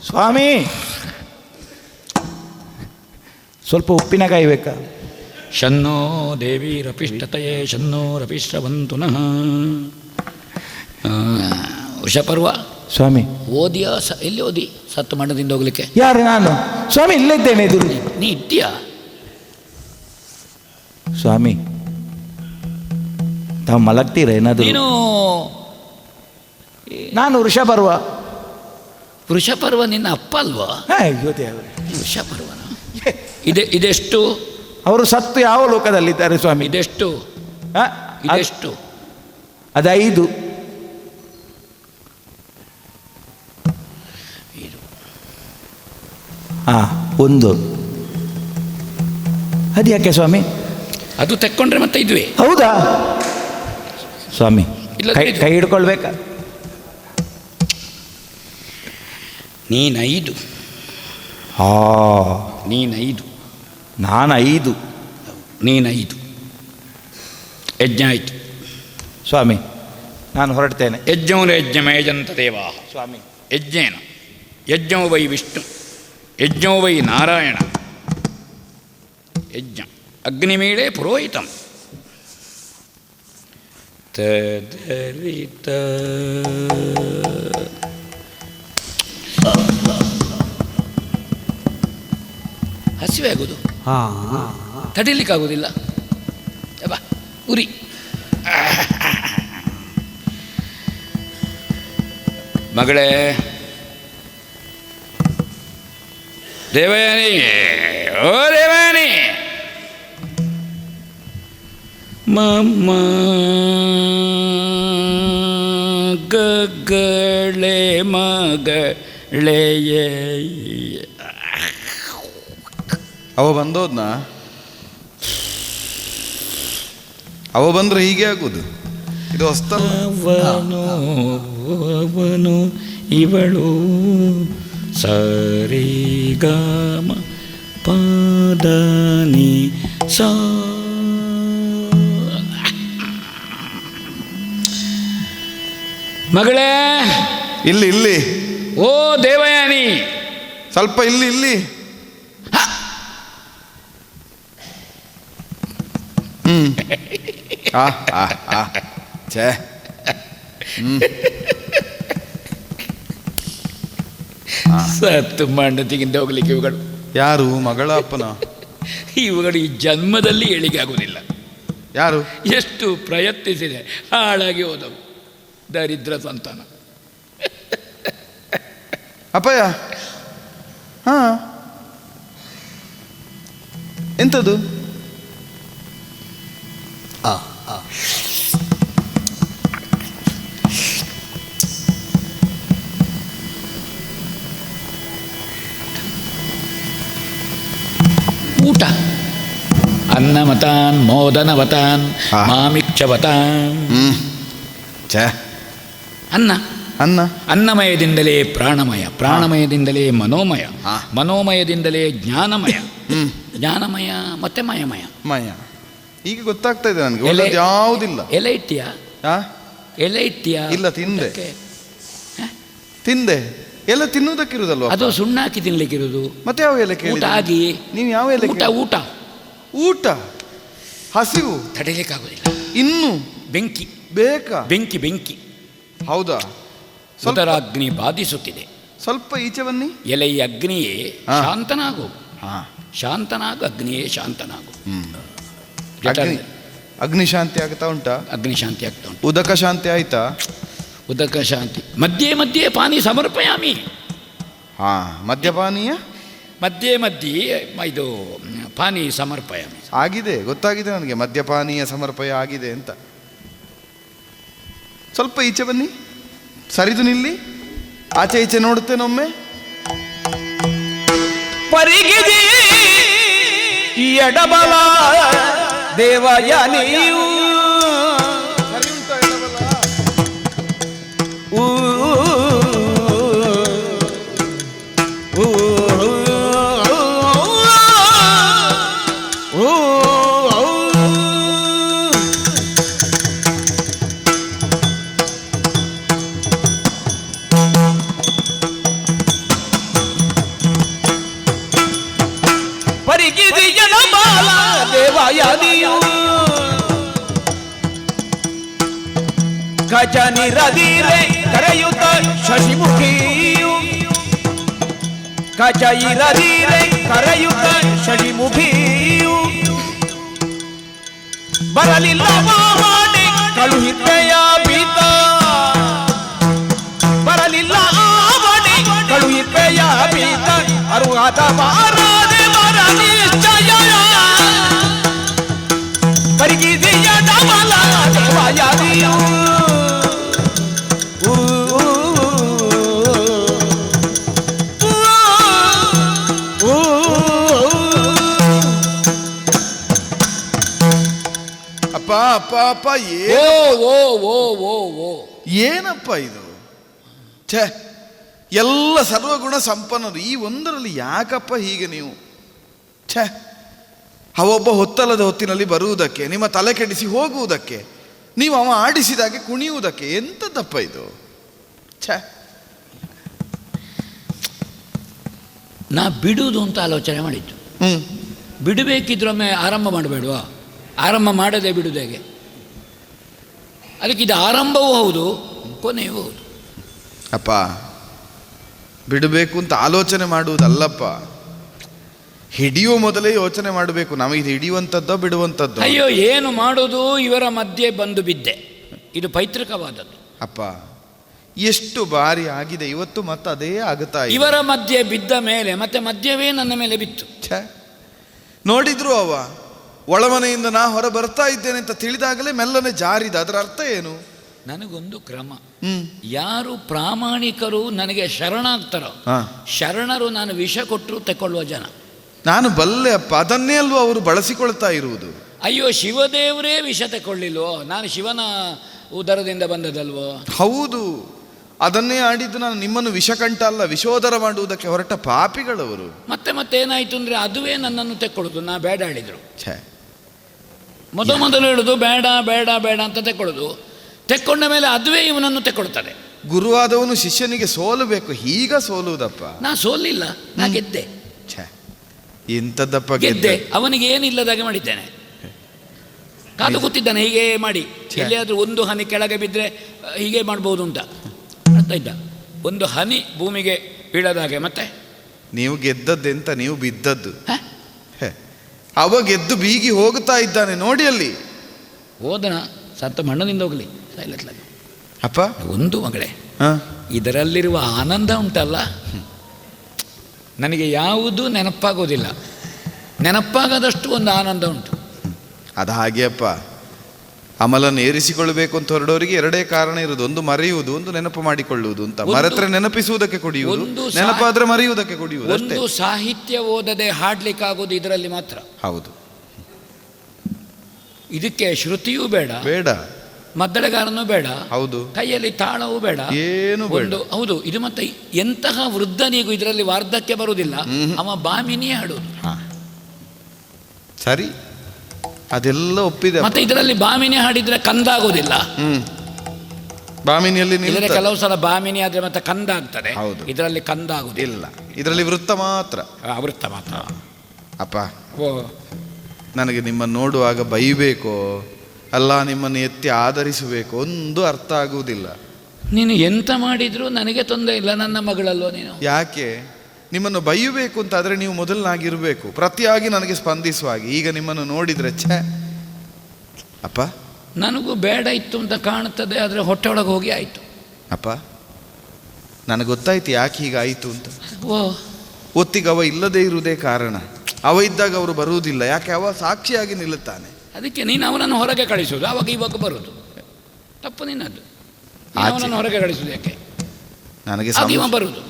Speaker 5: ಸ್ವಾಮಿ ಸ್ವಲ್ಪ ಉಪ್ಪಿನಕಾಯಿ ಬೇಕಾ?
Speaker 2: ಶನ್ನೋ ದೇವಿ ರಪಿಷ್ಠತೆಯೇ ಶನ್ನೋ ರಪಿಷ್ಠವಂತು ನಃ. ವೃಷಪರ್ವ
Speaker 5: ಸ್ವಾಮಿ
Speaker 2: ಓದಿಯಾ? ಎಲ್ಲಿ ಓದಿ? ಸತ್ತು ಮಣ್ಣದಿಂದ ಹೋಗ್ಲಿಕ್ಕೆ.
Speaker 5: ಯಾರು? ನಾನು ಸ್ವಾಮಿ ಇಲ್ಲಿದ್ದೇನೆ ಎದುರು.
Speaker 2: ನೀ ಇದ್ದೀಯಾ?
Speaker 5: ಸ್ವಾಮಿ ತಾವು ಮಲಗ್ತೀರ ಏನಾದ್ರು?
Speaker 2: ನೀನು
Speaker 5: ನಾನು ವೃಷಪರ್ವ.
Speaker 2: ವೃಷಪರ್ವ ನಿನ್ನ ಅಪ್ಪ ಅಲ್ವಾ?
Speaker 5: ಅಯ್ಯೋ ದೇವರೇ,
Speaker 2: ವೃಷಪರ್ವನ ಇದೆಷ್ಟು?
Speaker 5: ಅವರು ಸತ್ತು ಯಾವ ಲೋಕದಲ್ಲಿದ್ದಾರೆ ಸ್ವಾಮಿ?
Speaker 2: ಇದೆಷ್ಟು? ಇದೆಷ್ಟು?
Speaker 5: ಅದು 5. ಒಂದು. ಅದು ಯಾಕೆ ಸ್ವಾಮಿ?
Speaker 2: ಅದು ತೆಕ್ಕೊಂಡ್ರೆ ಮತ್ತೆ ಇದುವೆ.
Speaker 5: ಹೌದಾ ಸ್ವಾಮಿ?
Speaker 2: ಇಲ್ಲ,
Speaker 5: ಕೈ ಹಿಡ್ಕೊಳ್ಬೇಕಾ?
Speaker 2: ನೀನು 5. ನೀನು 5.
Speaker 5: ನಾನು 5.
Speaker 2: ನೀನು 5. ಯಜ್ಞ ಆಯಿತು
Speaker 5: ಸ್ವಾಮಿ. ನಾನು ಹೊರಡ್ತೇನೆ.
Speaker 2: ಯಜ್ಞೌನ ಯಜ್ಞಮೇಜಂತ ದೇವಾ
Speaker 5: ಸ್ವಾಮಿ.
Speaker 2: ಯಜ್ಞೇನ ಯಜ್ಞೋ ವೈ ವಿಷ್ಣು ಯಜ್ಞೋ ವೈ ನಾರಾಯಣ ಯಜ್ಞ ಅಗ್ನಿಮೀಳೆ ಪುರೋಹಿತಂ ತದರಿತ. ಹಸಿವೆ ಆಗೋದು, ತಡಿಲಿಕ್ಕಾಗೋದಿಲ್ಲ. ಬಾ ಉರಿ. ಮಗಳೇ ದೇವಯಾನಿ, ಓ ದೇವಯಾನಿ, ಮಮ್ಮ ಗಗಳೇ ಮಗಳೇ.
Speaker 3: ಅವ ಬಂದೋದ್ನ? ಅವ ಬಂದ್ರೆ ಹೀಗೆ ಆಗುದು. ಇದು ಹೊಸ್ತಲ್ಲ.
Speaker 2: ಅವನು ಇವಳು ಸರಿ ಗಾಮ ಪಾದನಿ ಸಾ. ಮಗಳೇ
Speaker 3: ಇಲ್ಲಿ ಇಲ್ಲಿ.
Speaker 2: ಓ ದೇವಯಾನಿ,
Speaker 3: ಸ್ವಲ್ಪ ಇಲ್ಲಿ ಇಲ್ಲಿ. ಛೇ.
Speaker 2: ಸತ್ತು ಮಣ್ಣು ತೆಗಿಂದ ಹೋಗ್ಲಿಕ್ಕೆ ಇವುಗಳು.
Speaker 3: ಯಾರು? ಮಗಳ ಅಪ್ಪನ?
Speaker 2: ಇವುಗಳು ಈ ಜನ್ಮದಲ್ಲಿ ಏಳಿಗೆ ಆಗುವುದಿಲ್ಲ.
Speaker 3: ಯಾರು?
Speaker 2: ಎಷ್ಟು ಪ್ರಯತ್ನಿಸಿದೆ, ಹಾಳಾಗಿ ಹೋದವು. ದರಿದ್ರ ಸಂತಾನ.
Speaker 3: ಅಪ್ಪಯ್ಯ. ಹಾ, ಎಂಥದ್ದು?
Speaker 2: ಊಟ. ಅನ್ನಮತಾನ್ ಮೋದನವತಾನ್ ಮಾಮಿಕ್ಷವತಾನ್.
Speaker 3: ಛೇ.
Speaker 2: ಅನ್ನ.
Speaker 3: ಅನ್ನ.
Speaker 2: ಅನ್ನಮಯದಿಂದಲೇ ಪ್ರಾಣಮಯ, ಪ್ರಾಣಮಯದಿಂದಲೇ ಮನೋಮಯ, ಮನೋಮಯದಿಂದಲೇ ಜ್ಞಾನಮಯ, ಜ್ಞಾನಮಯ ಮತ್ತೆ ಮಯಮಯ.
Speaker 3: ಮಯ. ಈಗ ಗೊತ್ತಾಗ್ತಾ ಇದೆ ನನಗೆ. ಯಾವುದಿಲ್ಲ.
Speaker 2: ಎಲೆ ಇಟ್ಟಿಯಾ? ಎಲೆ ಇಟ್ಟಿಯಾ?
Speaker 3: ಇಲ್ಲ, ತಿಂದೆ. ತಿಂದೆ. ಎಲ್ಲ ತಿನ್ನುವುದಕ್ಕಿರುದಲ್ವ?
Speaker 2: ಅದು ಸುಣ್ಣ ಹಾಕಿ ತಿನ್ಲಿಕ್ಕಿರುವುದು.
Speaker 3: ಮತ್ತೆ ಯಾವ ಎಲೆ ಕೇಳಿ?
Speaker 2: ಊಟ ಆಗಿ.
Speaker 3: ನೀವು ಯಾವ ಎಲೆ?
Speaker 2: ಊಟ ಊಟ
Speaker 3: ಊಟ. ಹಸಿವು
Speaker 2: ತಡೆಯಲಿಕ್ಕಾಗೋದಿಲ್ಲ.
Speaker 3: ಇನ್ನು
Speaker 2: ಬೆಂಕಿ
Speaker 3: ಬೇಕಾ?
Speaker 2: ಬೆಂಕಿ ಬೆಂಕಿ.
Speaker 3: ಹೌದಾ?
Speaker 2: ಉದರಾಗ್ನಿ ಬಾಧಿಸುತ್ತಿದೆ.
Speaker 3: ಸ್ವಲ್ಪ ಈಚೆ ಬನ್ನಿ.
Speaker 2: ಎಲೆ ಈ ಅಗ್ನಿಯೇ ಶಾಂತನಾಗು. ಶಾಂತನಾಗು ಅಗ್ನಿಯೇ ಶಾಂತನಾಗು.
Speaker 3: ಅಗ್ನಿ ಶಾಂತಿ ಆಗ್ತಾ ಉಂಟಾ?
Speaker 2: ಅಗ್ನಿ ಶಾಂತಿ ಆಗ್ತಾ ಉಂಟು.
Speaker 3: ಉದಕ ಶಾಂತಿ ಆಯ್ತಾ?
Speaker 2: ಉದಕ ಶಾಂತಿ. ಮಧ್ಯೆ ಮಧ್ಯೆ ಪಾನಿ ಸಮರ್ಪಯಾಮಿ.
Speaker 3: ಮದ್ಯಪಾನೀಯ
Speaker 2: ಮಧ್ಯೆ ಮಧ್ಯೆ ಇದು ಪಾನಿ ಸಮರ್ಪಯಾಮಿ.
Speaker 3: ಆಗಿದೆ, ಗೊತ್ತಾಗಿದೆ ನನಗೆ. ಮದ್ಯಪಾನೀಯ ಸಮರ್ಪಯ ಆಗಿದೆ ಅಂತ. ಸ್ವಲ್ಪ ಈಚೆ ಬನ್ನಿ. ಸರಿದು ನಿಲ್ಲಿ. ಆಚೆ ಈಚೆ ನೋಡುತ್ತೇನೊಮ್ಮೆ.
Speaker 5: ಪರಿಗಿದಿ ಎಡಬಲ ದೇವಯಾನಿಯು.
Speaker 3: ಸರಿ ಉಂಟಾ ಎಡಬಲ?
Speaker 5: ಪರಿಗಿದಿ ಕಚನಿರದಿರೆ ಕರೆಯುತ್ತ ಶಶಿಮುಖಿಯು ಕಚ ಇರದಿರೆ ಕರೆಯುತ್ತ ಶಶಿಮುಖಿಯು ಬರಲಿಲ್ಲ ಮಾಡಿ ಕಳುಹಿದ್ದೆಯ ಬೀತ ಬರಲಿಲ್ಲ ಮಾಡಿ ಕಳುಹಿದ್ದೆಯ ಬೀತ ಅರುವಾದ ಬಾರದೆ ಬರ ನಿಶ್ಚಯ ಪರಿಗಿದೆಯ ಡಮಲ ದೇವಯಾದಿಯು
Speaker 3: ಅಪ್ಪ ಅಪ್ಪ ಅಪ್ಪ ಏನಪ್ಪ ಇದು? ಛೇ, ಎಲ್ಲ ಸರ್ವಗುಣ ಸಂಪನ್ನರು ಈ ಒಂದರಲ್ಲಿ ಯಾಕಪ್ಪ ಹೀಗೆ ನೀವು? ಛೇ, ಅವೊಬ್ಬ ಹೊತ್ತಲ್ಲದ ಹೊತ್ತಿನಲ್ಲಿ ಬರುವುದಕ್ಕೆ, ನಿಮ್ಮ ತಲೆ ಕೆಡಿಸಿ ಹೋಗುವುದಕ್ಕೆ, ನೀವು ಅವ ಆಡಿಸಿದಾಗೆ ಕುಣಿಯುವುದಕ್ಕೆ, ಎಂಥದ್ದಪ್ಪ ಇದು? ಛೇ,
Speaker 2: ನಾ ಬಿಡುವುದು ಅಂತ ಆಲೋಚನೆ ಮಾಡಿದ್ದು. ಬಿಡಬೇಕಿದ್ರೊಮ್ಮೆ ಆರಂಭ ಮಾಡಬೇಡುವ? ಆರಂಭ ಮಾಡದೆ ಬಿಡುವುದು ಹೇಗೆ? ಅದಕ್ಕೆ ಇದು ಆರಂಭವೂ ಹೌದು, ಕೊನೆಯೂ ಹೌದು.
Speaker 3: ಅಪ್ಪ, ಬಿಡಬೇಕು ಅಂತ ಆಲೋಚನೆ ಮಾಡುವುದಲ್ಲಪ್ಪ, ಹಿಡಿಯುವ ಮೊದಲೇ ಯೋಚನೆ ಮಾಡಬೇಕು. ನಮಗೆ ಹಿಡಿಯುವಂಥದ್ದೋ ಬಿಡುವಂಥದ್ದು.
Speaker 2: ಅಯ್ಯೋ, ಏನು ಮಾಡೋದು? ಇವರ ಮಧ್ಯೆ ಬಂದು ಬಿದ್ದೆ. ಇದು ಪೈತೃಕವಾದದ್ದು.
Speaker 3: ಅಪ್ಪ, ಎಷ್ಟು ಬಾರಿ ಆಗಿದೆ, ಇವತ್ತು ಮತ್ತೆ ಅದೇ ಆಗುತ್ತಾ ಇದೆ.
Speaker 2: ಇವರ ಮಧ್ಯೆ ಬಿದ್ದ ಮೇಲೆ ಮತ್ತೆ ಮಧ್ಯವೇ ನನ್ನ ಮೇಲೆ ಬಿತ್ತು.
Speaker 3: ಛೇ, ನೋಡಿದ್ರು ಅವ ಒಳಮನೆಯಿಂದ ನಾ ಹೊರ ಬರ್ತಾ ಇದ್ದೇನೆ ಅಂತ ತಿಳಿದಾಗಲೇ ಮೆಲ್ಲನೆ ಜಾರಿದ. ಅದರ ಅರ್ಥ ಏನು?
Speaker 2: ನನಗೊಂದು ಕ್ರಮ. ಯಾರು ಪ್ರಾಮಾಣಿಕರು ನನಗೆ ಶರಣಾಗ್ತಾರೋ, ಶರಣರು ನಾನು ವಿಷ ಕೊಟ್ಟರು ತಗೊಳ್ಳುವ ಜನ.
Speaker 3: ನಾನು ಬಲ್ಲೆ ಅಪ್ಪ, ಅದನ್ನೇ ಅಲ್ವೋ ಅವರು ಬಳಸಿಕೊಳ್ತಾ ಇರುವುದು.
Speaker 2: ಅಯ್ಯೋ, ಶಿವದೇವರೇ ವಿಷ ತಗೊಳ್ಳಿಲ್ವೋ? ನಾನು ಶಿವನ ಉದರದಿಂದ ಬಂದದಲ್ವೋ?
Speaker 3: ಹೌದು, ಅದನ್ನೇ ಆಡಿದ್ದು. ನಾನು ನಿಮ್ಮನ್ನು ವಿಷಕಂಠ ಅಲ್ಲ, ವಿಷೋದರ ಮಾಡುವುದಕ್ಕೆ ಹೊರಟ ಪಾಪಿಗಳವರು.
Speaker 2: ಮತ್ತೆ ಏನಾಯ್ತು ಅಂದ್ರೆ ಅದುವೇ ನನ್ನನ್ನು ತೆಕ್ಕೊಳ್ಳೋದು. ನಾ ಬೇಡ ಹೇಳಿದ್ರು.
Speaker 3: ಛೇ,
Speaker 2: ಮೊದಲು ಹೇಳುದು ಬೇಡ ಬೇಡ ಬೇಡ ಅಂತ ತೆಕ್ಕೊಳ್ಳೋದು. ತೆಕ್ಕೊಂಡ ಮೇಲೆ ಅದುವೇ ಇವನನ್ನು ತೆಕ್ಕೊಳ್ತಾರೆ.
Speaker 3: ಗುರುವಾದವನು ಶಿಷ್ಯನಿಗೆ ಸೋಲಬೇಕು, ಹೀಗ ಸೋಲುವುದಪ್ಪ.
Speaker 2: ನಾ ಸೋಲಿಲ್ಲ, ನಾ ಗೆದ್ದೆ.
Speaker 3: ಛೇ, ಇಂಥದ್ದಪ್ಪ
Speaker 2: ಗೆದ್ದೆ. ಅವನಿಗೆ ಏನಿಲ್ಲದಾಗೆ ಮಾಡಿದ್ದೇನೆ. ಕಾದು ಕೂತಿದ್ದಾನೆ ಹೀಗೆ ಮಾಡಿ. ಎಲ್ಲಿಯಾದ್ರೂ ಒಂದು ಹನಿ ಕೆಳಗೆ ಬಿದ್ದರೆ ಹೀಗೆ ಮಾಡ್ಬೋದು ಅಂತ ಅರ್ಥ ಇದ್ದ. ಒಂದು ಹನಿ ಭೂಮಿಗೆ ಬೀಳದಾಗೆ. ಮತ್ತೆ
Speaker 3: ನೀವು ಗೆದ್ದದ್ದೆಂತ, ನೀವು ಬಿದ್ದದ್ದು. ಅವ ಗೆದ್ದು ಬೀಗಿ ಹೋಗುತ್ತಾ ಇದ್ದಾನೆ ನೋಡಿ ಅಲ್ಲಿ.
Speaker 2: ಹೋದನ ಸತ್ತ ಮಣ್ಣನಿಂದ ಹೋಗಲಿ
Speaker 3: ಅಪ್ಪ.
Speaker 2: ಒಂದು ಮಗಳೇ, ಇದರಲ್ಲಿರುವ ಆನಂದ ಉಂಟಲ್ಲ, ನನಗೆ ಯಾವುದೂ ನೆನಪಾಗೋದಿಲ್ಲ. ನೆನಪಾಗದಷ್ಟು ಒಂದು ಆನಂದ ಉಂಟು.
Speaker 3: ಅದು ಹಾಗೆ ಅಪ್ಪ. ಅಮಲನ್ನು ಏರಿಸಿಕೊಳ್ಳಬೇಕು ಅಂತ ಹೊರಡೋರಿಗೆ ಎರಡೇ ಕಾರಣ ಇರುವುದು. ಒಂದು ಮರೆಯುವುದು, ಒಂದು ನೆನಪು ಮಾಡಿಕೊಳ್ಳುವುದು ಅಂತ. ಮರೆತರೆ ನೆನಪಿಸುವುದಕ್ಕೆ ಕುಡಿಯುವುದು, ನೆನಪಾದ್ರೆ ಮರೆಯುವುದಕ್ಕೆ ಕುಡಿಯುವುದು.
Speaker 2: ಒಂದು ಸಾಹಿತ್ಯ ಓದದೆ ಹಾಡ್ಲಿಕ್ಕಾಗೋದು ಇದರಲ್ಲಿ ಮಾತ್ರ.
Speaker 3: ಹೌದು.
Speaker 2: ಇದಕ್ಕೆ ಶ್ರುತಿಯೂ ಬೇಡ,
Speaker 3: ಬೇಡ
Speaker 2: ಮದ್ದಳೆಗಾರನೂ ಬೇಡ,
Speaker 3: ಹೌದು,
Speaker 2: ಕೈಯಲ್ಲಿ ತಾಳವೂ ಬೇಡ,
Speaker 3: ಏನು ಬೇಡ.
Speaker 2: ಹೌದು. ಇದು ಮತ್ತೆ ಎಂತಹ ವೃದ್ಧನಿಗೂ ಇದರಲ್ಲಿ ವಾರ್ಧಕ್ಯ ಬರುವುದಿಲ್ಲ. ಅವ ಬಾಮಿನಿಯೇ ಹಾಡುವುದು.
Speaker 3: ಸರಿ, ಅದೆಲ್ಲ ಒಪ್ಪಿದೆ.
Speaker 2: ಮತ್ತೆ ಇದರಲ್ಲಿ ಬಾಮಿನಿ ಹಾಡಿದ್ರೆ ಕಂದಾಗೋದಿಲ್ಲ.
Speaker 3: ಬಾಮಿನಿಯಲ್ಲಿ
Speaker 2: ಕೆಲವು ಸಲ ಬಾಮಿನಿ ಆದ್ರೆ ಮತ್ತೆ ಕಂದ ಆಗ್ತದೆ. ಇದರಲ್ಲಿ ಕಂದ ಆಗುದಿಲ್ಲ.
Speaker 3: ಇದರಲ್ಲಿ ವೃತ್ತ ಮಾತ್ರ.
Speaker 2: ವೃತ್ತ ಮಾತ್ರ.
Speaker 3: ಅಪ್ಪ, ನನಗೆ ನಿಮ್ಮನ್ನು ನೋಡುವಾಗ ಬೈಬೇಕೋ ಅಲ್ಲ ನಿಮ್ಮನ್ನು ಎತ್ತಿ ಆಧರಿಸಬೇಕು ಒಂದು ಅರ್ಥ ಆಗುವುದಿಲ್ಲ.
Speaker 2: ನೀನು ಎಂತ ಮಾಡಿದ್ರು ನನಗೆ ತೊಂದರೆ ಇಲ್ಲ, ನನ್ನ ಮಗಳಲ್ವ ನೀನು.
Speaker 3: ಯಾಕೆ ನಿಮ್ಮನ್ನು ಬೈಯಬೇಕು ಅಂತಾದರೆ ನೀವು ಮೊದಲನಾಗಿರಬೇಕು, ಪ್ರತಿಯಾಗಿ ನನಗೆ ಸ್ಪಂದಿಸುವ ಹಾಗೆ. ಈಗ ನಿಮ್ಮನ್ನು ನೋಡಿದರೆ ಛೇ ಅಪ್ಪ,
Speaker 2: ನನಗೂ ಬೇಡ ಇತ್ತು ಅಂತ ಕಾಣುತ್ತದೆ, ಆದರೆ ಹೊಟ್ಟೆ ಒಳಗೆ ಹೋಗಿ ಆಯಿತು.
Speaker 3: ಅಪ್ಪ, ನನಗೆ ಗೊತ್ತಾಯ್ತು ಯಾಕೆ ಹೀಗಾಯಿತು ಅಂತ. ಒತ್ತಿಗೆ ಅವ ಇಲ್ಲದೇ ಇರುವುದೇ ಕಾರಣ. ಅವ ಇದ್ದಾಗ ಅವರು ಬರುವುದಿಲ್ಲ. ಯಾಕೆ? ಅವ ಸಾಕ್ಷಿಯಾಗಿ ನಿಲ್ಲುತ್ತಾನೆ.
Speaker 2: ಅದಕ್ಕೆ ನೀನು ಅವನನ್ನು ಹೊರಗೆ ಕಳಿಸೋದು, ಆವಾಗ ಇವಾಗ ಬರೋದು. ತಪ್ಪು ನಿನ್ನದು. ಅವನನ್ನು ಹೊರಗೆ ಕಳಿಸೋದು ಯಾಕೆ?
Speaker 3: ನನಗೆ
Speaker 2: ಇವ ಬರುವುದು.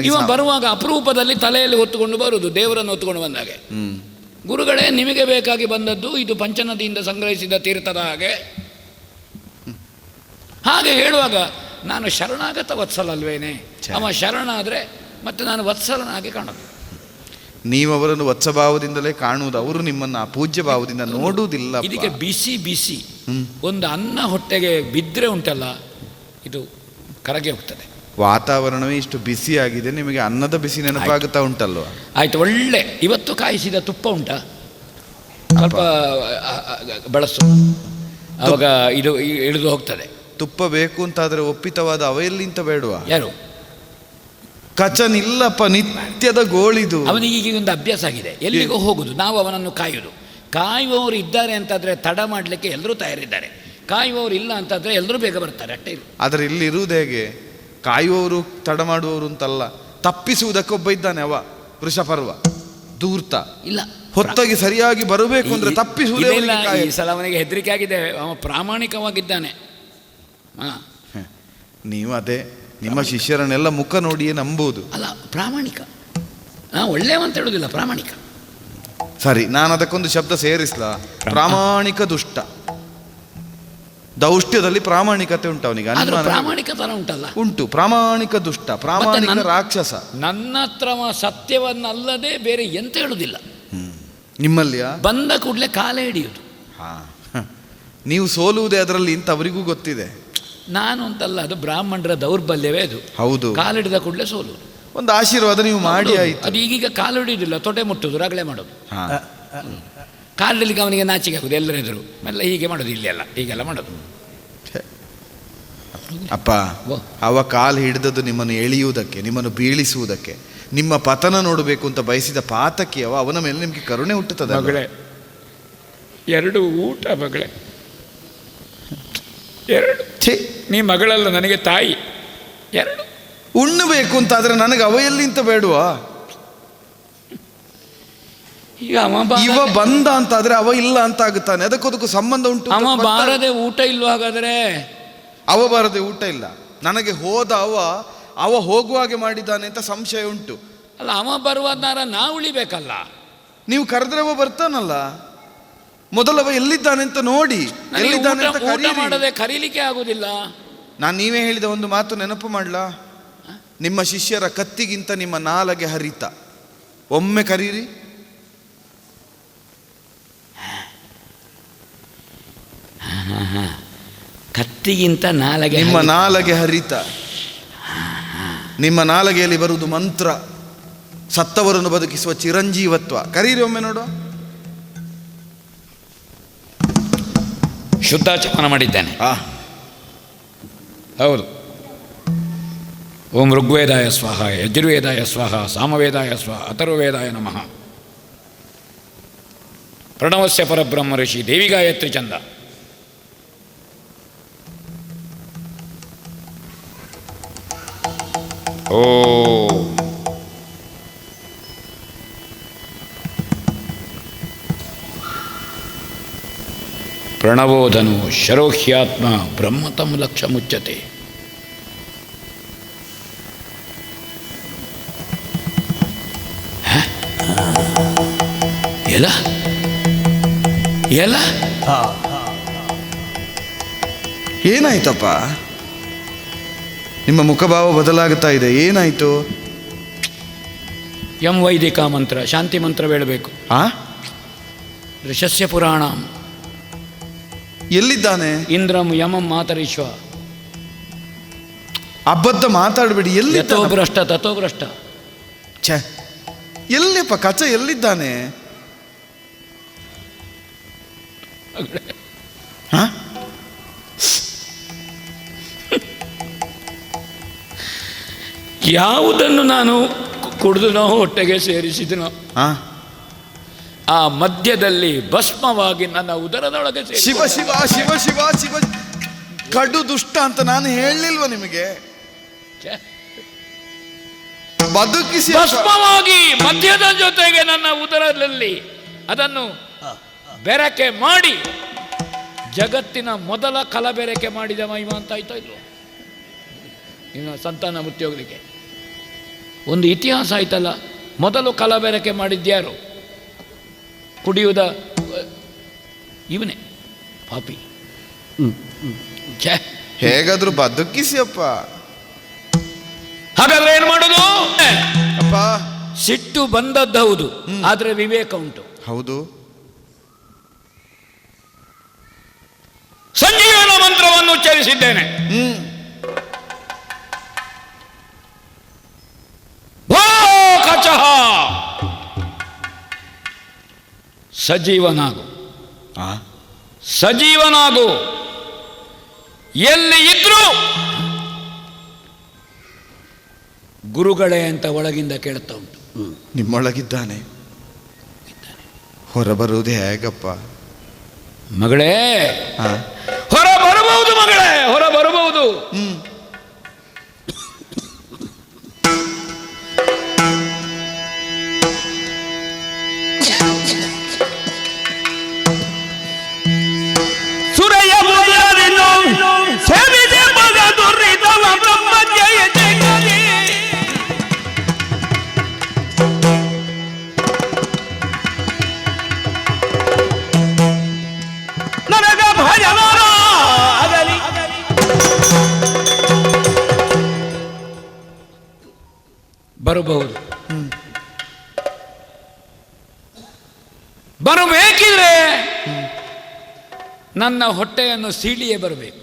Speaker 2: ಇವ ಬರುವಾಗ ಅಪರೂಪದಲ್ಲಿ ತಲೆಯಲ್ಲಿ ಹೊತ್ತುಕೊಂಡು ಬರುವುದು, ದೇವರನ್ನು ಹೊತ್ತುಕೊಂಡು ಬಂದಾಗೆ. ಗುರುಗಳೇ, ನಿಮಗೆ ಬೇಕಾಗಿ ಬಂದದ್ದು ಇದು ಪಂಚನದಿಯಿಂದ ಸಂಗ್ರಹಿಸಿದ ತೀರ್ಥದ ಹಾಗೆ ಹೇಳುವಾಗ ನಾನು ಶರಣಾಗತ ವತ್ಸಲ ಅಲ್ವೇನೆ. ಅವ ಶರಣಾದರೆ ಮತ್ತೆ ನಾನು ವತ್ಸಲನಾಗಿ ಕಾಣೋದು.
Speaker 3: ನೀವು ಅವರನ್ನು ವತ್ಸಭಾವದಿಂದಲೇ ಕಾಣುವುದು, ಅವರು ನಿಮ್ಮನ್ನು ಪೂಜ್ಯ ಭಾವದಿಂದ ನೋಡುವುದಿಲ್ಲ.
Speaker 2: ಇದಕ್ಕೆ ಬಿಸಿ ಬಿಸಿ ಒಂದು ಅನ್ನ ಹೊಟ್ಟೆಗೆ ಬಿದ್ದರೆ ಉಂಟಲ್ಲ, ಇದು ಕರಗಿ ಹೋಗ್ತದೆ.
Speaker 3: ವಾತಾವರಣವೇ ಇಷ್ಟು ಬಿಸಿಯಾಗಿದೆ, ನಿಮಗೆ ಅನ್ನದ ಬಿಸಿ ನೆನಪಾಗುತ್ತಾ ಉಂಟಲ್ವ?
Speaker 2: ಆಯ್ತು, ಒಳ್ಳೆ ಇವತ್ತು ಕಾಯಿಸಿದ ತುಪ್ಪ ಉಂಟಾ? ಸ್ವಲ್ಪ ಬಳಸು, ಆವಾಗ ಇದು ಇಳಿದು ಹೋಗ್ತದೆ.
Speaker 3: ತುಪ್ಪ ಬೇಕು ಅಂತಾದ್ರೆ ಒಪ್ಪಿತವಾದ ಅವೆಲ್ಲಿಂತ ಬೇಡವಾ?
Speaker 2: ಯಾರು?
Speaker 3: ಕಚನಿಲ್ಲಪ್ಪ, ನಿತ್ಯದ ಗೋಳಿದು.
Speaker 2: ಅವನಿಗೆ ಈಗ ಒಂದು ಅಭ್ಯಾಸ ಆಗಿದೆ, ಎಲ್ಲಿಗೂ ಹೋಗುದು, ನಾವು ಅವನನ್ನು ಕಾಯುವುದು. ಕಾಯುವವರು ಇದ್ದಾರೆ ಅಂತಾದರೆ ತಡ ಮಾಡಲಿಕ್ಕೆ ಎಲ್ಲರೂ ತಯಾರಿದ್ದಾರೆ, ಕಾಯುವವರು ಇಲ್ಲ ಅಂತಾದರೆ ಎಲ್ಲರೂ ಬೇಗ ಬರ್ತಾರೆ, ಅಷ್ಟೇ. ಆದರೆ
Speaker 3: ಇಲ್ಲಿ ಇರುವುದು ಹೇಗೆ? ಕಾಯುವವರು ತಡ ಮಾಡುವವರು ಅಂತಲ್ಲ, ತಪ್ಪಿಸುವುದಕ್ಕೆ ಒಬ್ಬ ಇದ್ದಾನೆ, ಅವ ವೃಷಪರ್ವ ಧೂರ್ತ. ಇಲ್ಲ, ಹೊತ್ತಾಗಿ ಸರಿಯಾಗಿ ಬರಬೇಕು ಅಂದ್ರೆ ತಪ್ಪಿಸುವುದೇ.
Speaker 2: ಈ ಸಲ ಅವನಿಗೆ ಹೆದರಿಕೆ ಆಗಿದೆ, ಅವ ಪ್ರಾಮಾಣಿಕವಾಗಿದ್ದಾನೆ.
Speaker 3: ನೀವು ಅದೇ ನಿಮ್ಮ ಶಿಷ್ಯರನ್ನೆಲ್ಲ ಮುಖ ನೋಡಿಯೇ ನಂಬುವುದು.
Speaker 2: ಅಲ್ಲ, ಪ್ರಾಮಾಣಿಕ, ಒಳ್ಳೆಯವಂತ ಹೇಳುವುದಿಲ್ಲ, ಪ್ರಾಮಾಣಿಕ.
Speaker 3: ಸರಿ, ನಾನು ಅದಕ್ಕೊಂದು ಶಬ್ದ ಸೇರಿಸ್ಲಾ? ಪ್ರಾಮಾಣಿಕ ದುಷ್ಟ. ದೌಷ್ಟ್ಯದಲ್ಲಿ ಪ್ರಾಮಾಣಿಕತೆ ಉಂಟು ಅವನಿಗೆ,
Speaker 2: ಪ್ರಾಮಾಣಿಕತನ ಉಂಟಲ್ಲ?
Speaker 3: ಉಂಟು. ಪ್ರಾಮಾಣಿಕ ದುಷ್ಟ, ಪ್ರಾಮಾಣಿಕ ರಾಕ್ಷಸ.
Speaker 2: ನನ್ನ ಹತ್ರ ಸತ್ಯವನ್ನಲ್ಲದೆ ಬೇರೆ ಎಂತ ಹೇಳುದಿಲ್ಲ.
Speaker 3: ನಿಮ್ಮಲ್ಲಿಯ
Speaker 2: ಬಂದ ಕೂಡಲೇ ಕಾಲೇ ಹಿಡಿಯುವುದು.
Speaker 3: ನೀವು ಸೋಲುವುದೇ ಅದರಲ್ಲಿ ಅಂತ ಅವರಿಗೂ ಗೊತ್ತಿದೆ.
Speaker 2: ನಾನು ಅಂತಲ್ಲ, ಅದು ಬ್ರಾಹ್ಮಣರ ದೌರ್ಬಲ್ಯವೇ ಅದು.
Speaker 3: ಹೌದು,
Speaker 2: ಕಾಲಿಡಿದ ಕೂಡಲೇ ಸೋಲುವುದು.
Speaker 3: ಒಂದು ಆಶೀರ್ವಾದ ನೀವು ಮಾಡಿ ಆಯ್ತು.
Speaker 2: ಅದು ಈಗೀಗ ಕಾಲು ಹಿಡಿಯುವುದಿಲ್ಲ, ತೊಡೆ ಮುಟ್ಟುದು, ರಗಳೆ ಮಾಡೋದು. ಕಾಲಿಡಲಿಕ್ಕೆ ಅವನಿಗೆ ನಾಚಿಕೆ ಆಗುದು, ಎಲ್ಲರೆದುರು ಮೆಲ್ಲ ಹೀಗೆ ಮಾಡೋದು, ಇಲ್ಲೆಲ್ಲ ಹೀಗೆಲ್ಲ ಮಾಡೋದು.
Speaker 3: ಅಪ್ಪ, ಅವ ಕಾಲು ಹಿಡಿದದ್ದು ನಿಮ್ಮನ್ನು ಎಳೆಯುವುದಕ್ಕೆ, ನಿಮ್ಮನ್ನು ಬೀಳಿಸುವುದಕ್ಕೆ, ನಿಮ್ಮ ಪತನ ನೋಡಬೇಕು ಅಂತ ಬಯಸಿದ ಪಾತಕಿ ಅವನ ಮೇಲೆ ನಿಮಗೆ ಕರುಣೆ ಹುಟ್ಟುತ್ತದೆ.
Speaker 2: ಮಗಳೇ, ಎರಡು ಊಟ ಮಗಳೇ, ಎರಡು. ನೀ ಮಗಳಲ್ಲ, ನನಗೆ ತಾಯಿ. ಎರಡು
Speaker 3: ಉಣ್ಣಬೇಕು ಅಂತಾದ್ರೆ ನನಗೆ ಅವ ಎಲ್ಲಿಂತ ಬೇಡುವಾ?
Speaker 2: ಈಗ
Speaker 3: ಇವ ಬಂದ ಅಂತಾದ್ರೆ ಅವ ಇಲ್ಲ ಅಂತ ಆಗುತ್ತಾನೆ, ಅದಕ್ಕೊಂದಕ್ಕೂ ಸಂಬಂಧ ಉಂಟು.
Speaker 2: ಅವ ಬಾರದೆ ಊಟ ಇಲ್ವ? ಹಾಗಾದ್ರೆ
Speaker 3: ಅವ ಬಾರದೆ ಊಟ ಇಲ್ಲ. ನನಗೆ ಹೋದ ಅವ ಹೋಗುವಾಗೆ ಮಾಡಿದ್ದಾನೆ ಅಂತ ಸಂಶಯ ಉಂಟು.
Speaker 2: ಅಲ್ಲ, ಅವ ಬರುವಾರ ನಾವು ಉಳಿಬೇಕಲ್ಲ.
Speaker 3: ನೀವು ಕರೆದ್ರೆ ಅವ ಬರ್ತಾನಲ್ಲ, ಮೊದಲವ ಎಲ್ಲಿದ್ದಾನೆ ಅಂತ ನೋಡಿ, ಎಲ್ಲಿದ್ದಾನೆ ಅಂತ
Speaker 2: ಊಟ ಮಾಡದೆ ಕರೀಲಿಕ್ಕೆ ಆಗುದಿಲ್ಲ.
Speaker 3: ನಾನು ನೀವೇ ಹೇಳಿದ ಒಂದು ಮಾತು ನೆನಪು ಮಾಡ್ಲಾ? ನಿಮ್ಮ ಶಿಷ್ಯರ ಕತ್ತಿಗಿಂತ ನಿಮ್ಮ ನಾಲಗೆ ಹರಿತ. ಒಮ್ಮೆ ಕರೀರಿ.
Speaker 2: ಕತ್ತಿಗಿಂತ ನಾಲಗೆ,
Speaker 3: ನಿಮ್ಮ ನಾಲಗೆ ಹರಿತ. ನಿಮ್ಮ ನಾಲಗೆಯಲ್ಲಿ ಬರುವುದು ಮಂತ್ರ, ಸತ್ತವರನ್ನು ಬದುಕಿಸುವ ಚಿರಂಜೀವತ್ವ. ಕರೀರಿ ಒಮ್ಮೆ ನೋಡು.
Speaker 2: ಶುದ್ಧಾಚಮನ ಮಾಡಿದ್ದೇನೆ. ಹೌದು. ಓಂ ಋಗ್ವೇದಾಯ ಸ್ವಾಹ, ಯಜುರ್ವೇದಾಯ ಸ್ವಾಹ, ಸಾಮವೇದಾಯ ಸ್ವಾಹ, ಅಥರ್ವವೇದಾಯ ನಮಃ. ಪ್ರಣವಸ್ಯ ಪರಬ್ರಹ್ಮ ಋಷಿ ದೇವಿ ಗಾಯತ್ರಿ ಚಂದ. ಓ ಪ್ರಣವೋಧನು ಶರೋಹ್ಯಾತ್ಮ ಬ್ರಹ್ಮತಂ ಲಕ್ಷ ಮುಚ್ಚತೆ. ಎಲ್ಲ ಎಲ್ಲ
Speaker 3: ಏನಾಯ್ತಪ್ಪ? ನಿಮ್ಮ ಮುಖಭಾವ ಬದಲಾಗುತ್ತಾ ಇದೆ, ಏನಾಯ್ತು?
Speaker 2: ಯಂ ವೈದಿಕ ಮಂತ್ರ, ಶಾಂತಿ ಮಂತ್ರ ಹೇಳಬೇಕು. ಋಷಸ್ಯ ಪುರಾಣ.
Speaker 3: ಎಲ್ಲಿದ್ದಾನೆ?
Speaker 2: ಇಂದ್ರಂ ಯಮಂ ಮಾತರಿಶ್ವ.
Speaker 3: ಅಬದ್ಧ ಮಾತಾಡಬೇಡಿ. ಎಲ್ಲಿ?
Speaker 2: ಯಥೋ ಭ್ರಷ್ಟ ತಥೋ ಭ್ರಷ್ಟ.
Speaker 3: ಛೆ, ಎಲ್ಲಿಪ್ಪ ಕಚ? ಎಲ್ಲಿದ್ದಾನೆ?
Speaker 2: ಯಾವುದನ್ನು ನಾನು ಕುಡಿದನೋ ಹೊಟ್ಟೆಗೆ ಸೇರಿಸಿದನೋ ಆ ಮಧ್ಯದಲ್ಲಿ ಭಸ್ಮವಾಗಿ ನನ್ನ ಉದರದೊಳಗೆ
Speaker 3: ಶಿವ ಶಿವ ಶಿವ ಶಿವ ಶಿವ. ಕಡು ದುಷ್ಟ ಅಂತ ನಾನು ಹೇಳಲಿಲ್ವ ನಿಮಗೆ? ಬದುಕಿಸಿ
Speaker 2: ಭಸ್ಮವಾಗಿ ಮದ್ಯದ ಜೊತೆಗೆ ನನ್ನ ಉದರದಲ್ಲಿ ಅದನ್ನು ಬೆರಕೆ ಮಾಡಿ ಜಗತ್ತಿನ ಮೊದಲ ಕಲಬೆರಕೆ ಮಾಡಿದ ಮಹಿಮ ಅಂತ ಆಯ್ತಾ ಇಲ್ವೋ? ಇನ್ನು ಸಂತಾನ ಮುತ್ತಿ ಹೋಗ್ಲಿಕ್ಕೆ ಒಂದು ಇತಿಹಾಸ ಆಯ್ತಲ್ಲ. ಮೊದಲು ಕಲಬೆರಕೆ ಮಾಡಿದ್ಯಾರು? ಕುಡಿಯುವುದ ಇವನೇ ಪಾಪಿ.
Speaker 3: ಹೇಗಾದ್ರೂ ಬದುಕಿಸಿಯಪ್ಪ.
Speaker 2: ಹಾಗಾದ್ರೆ ಏನು ಮಾಡೋದು?
Speaker 3: ಅಪ್ಪ,
Speaker 2: ಸಿಟ್ಟು ಬಂದದ್ದು ಹೌದು, ಆದ್ರೆ ವಿವೇಕ ಉಂಟು.
Speaker 3: ಹೌದು.
Speaker 2: ಸಂಜೀವನ ಮಂತ್ರವನ್ನು ಉಚ್ಚರಿಸಿದ್ದೇನೆ. ಸಜೀವನಾಗು, ಸಜೀವನಾಗು. ಎಲ್ಲಿ ಇದ್ರು ಗುರುಗಳೇ ಅಂತ ಒಳಗಿಂದ ಕೇಳ್ತಾ ಉಂಟು.
Speaker 3: ನಿಮ್ಮೊಳಗಿದ್ದಾನೆ, ಹೊರಬರುವುದೇ ಹೇಗಪ್ಪ?
Speaker 2: ಮಗಳೇ, ಹೊರ ಬರಬಹುದು ಮಗಳೇ, ಹೊರ ಬರಬಹುದು.
Speaker 1: ಸುರಯ ಸೇವಿದೆ ಮಗ ದುರ್ರಿತವ ಬ್ರಹ್ಮ ಜಯ ಜಗದಿ ನನಗ ಭಯವಾರ ಆಗಲಿ.
Speaker 2: ಬರಬಹುದು. ಬರಬೇಕಿದ್ರೆ ನನ್ನ ಹೊಟ್ಟೆಯನ್ನು ಸೀಳಿಯೇ ಬರಬೇಕು.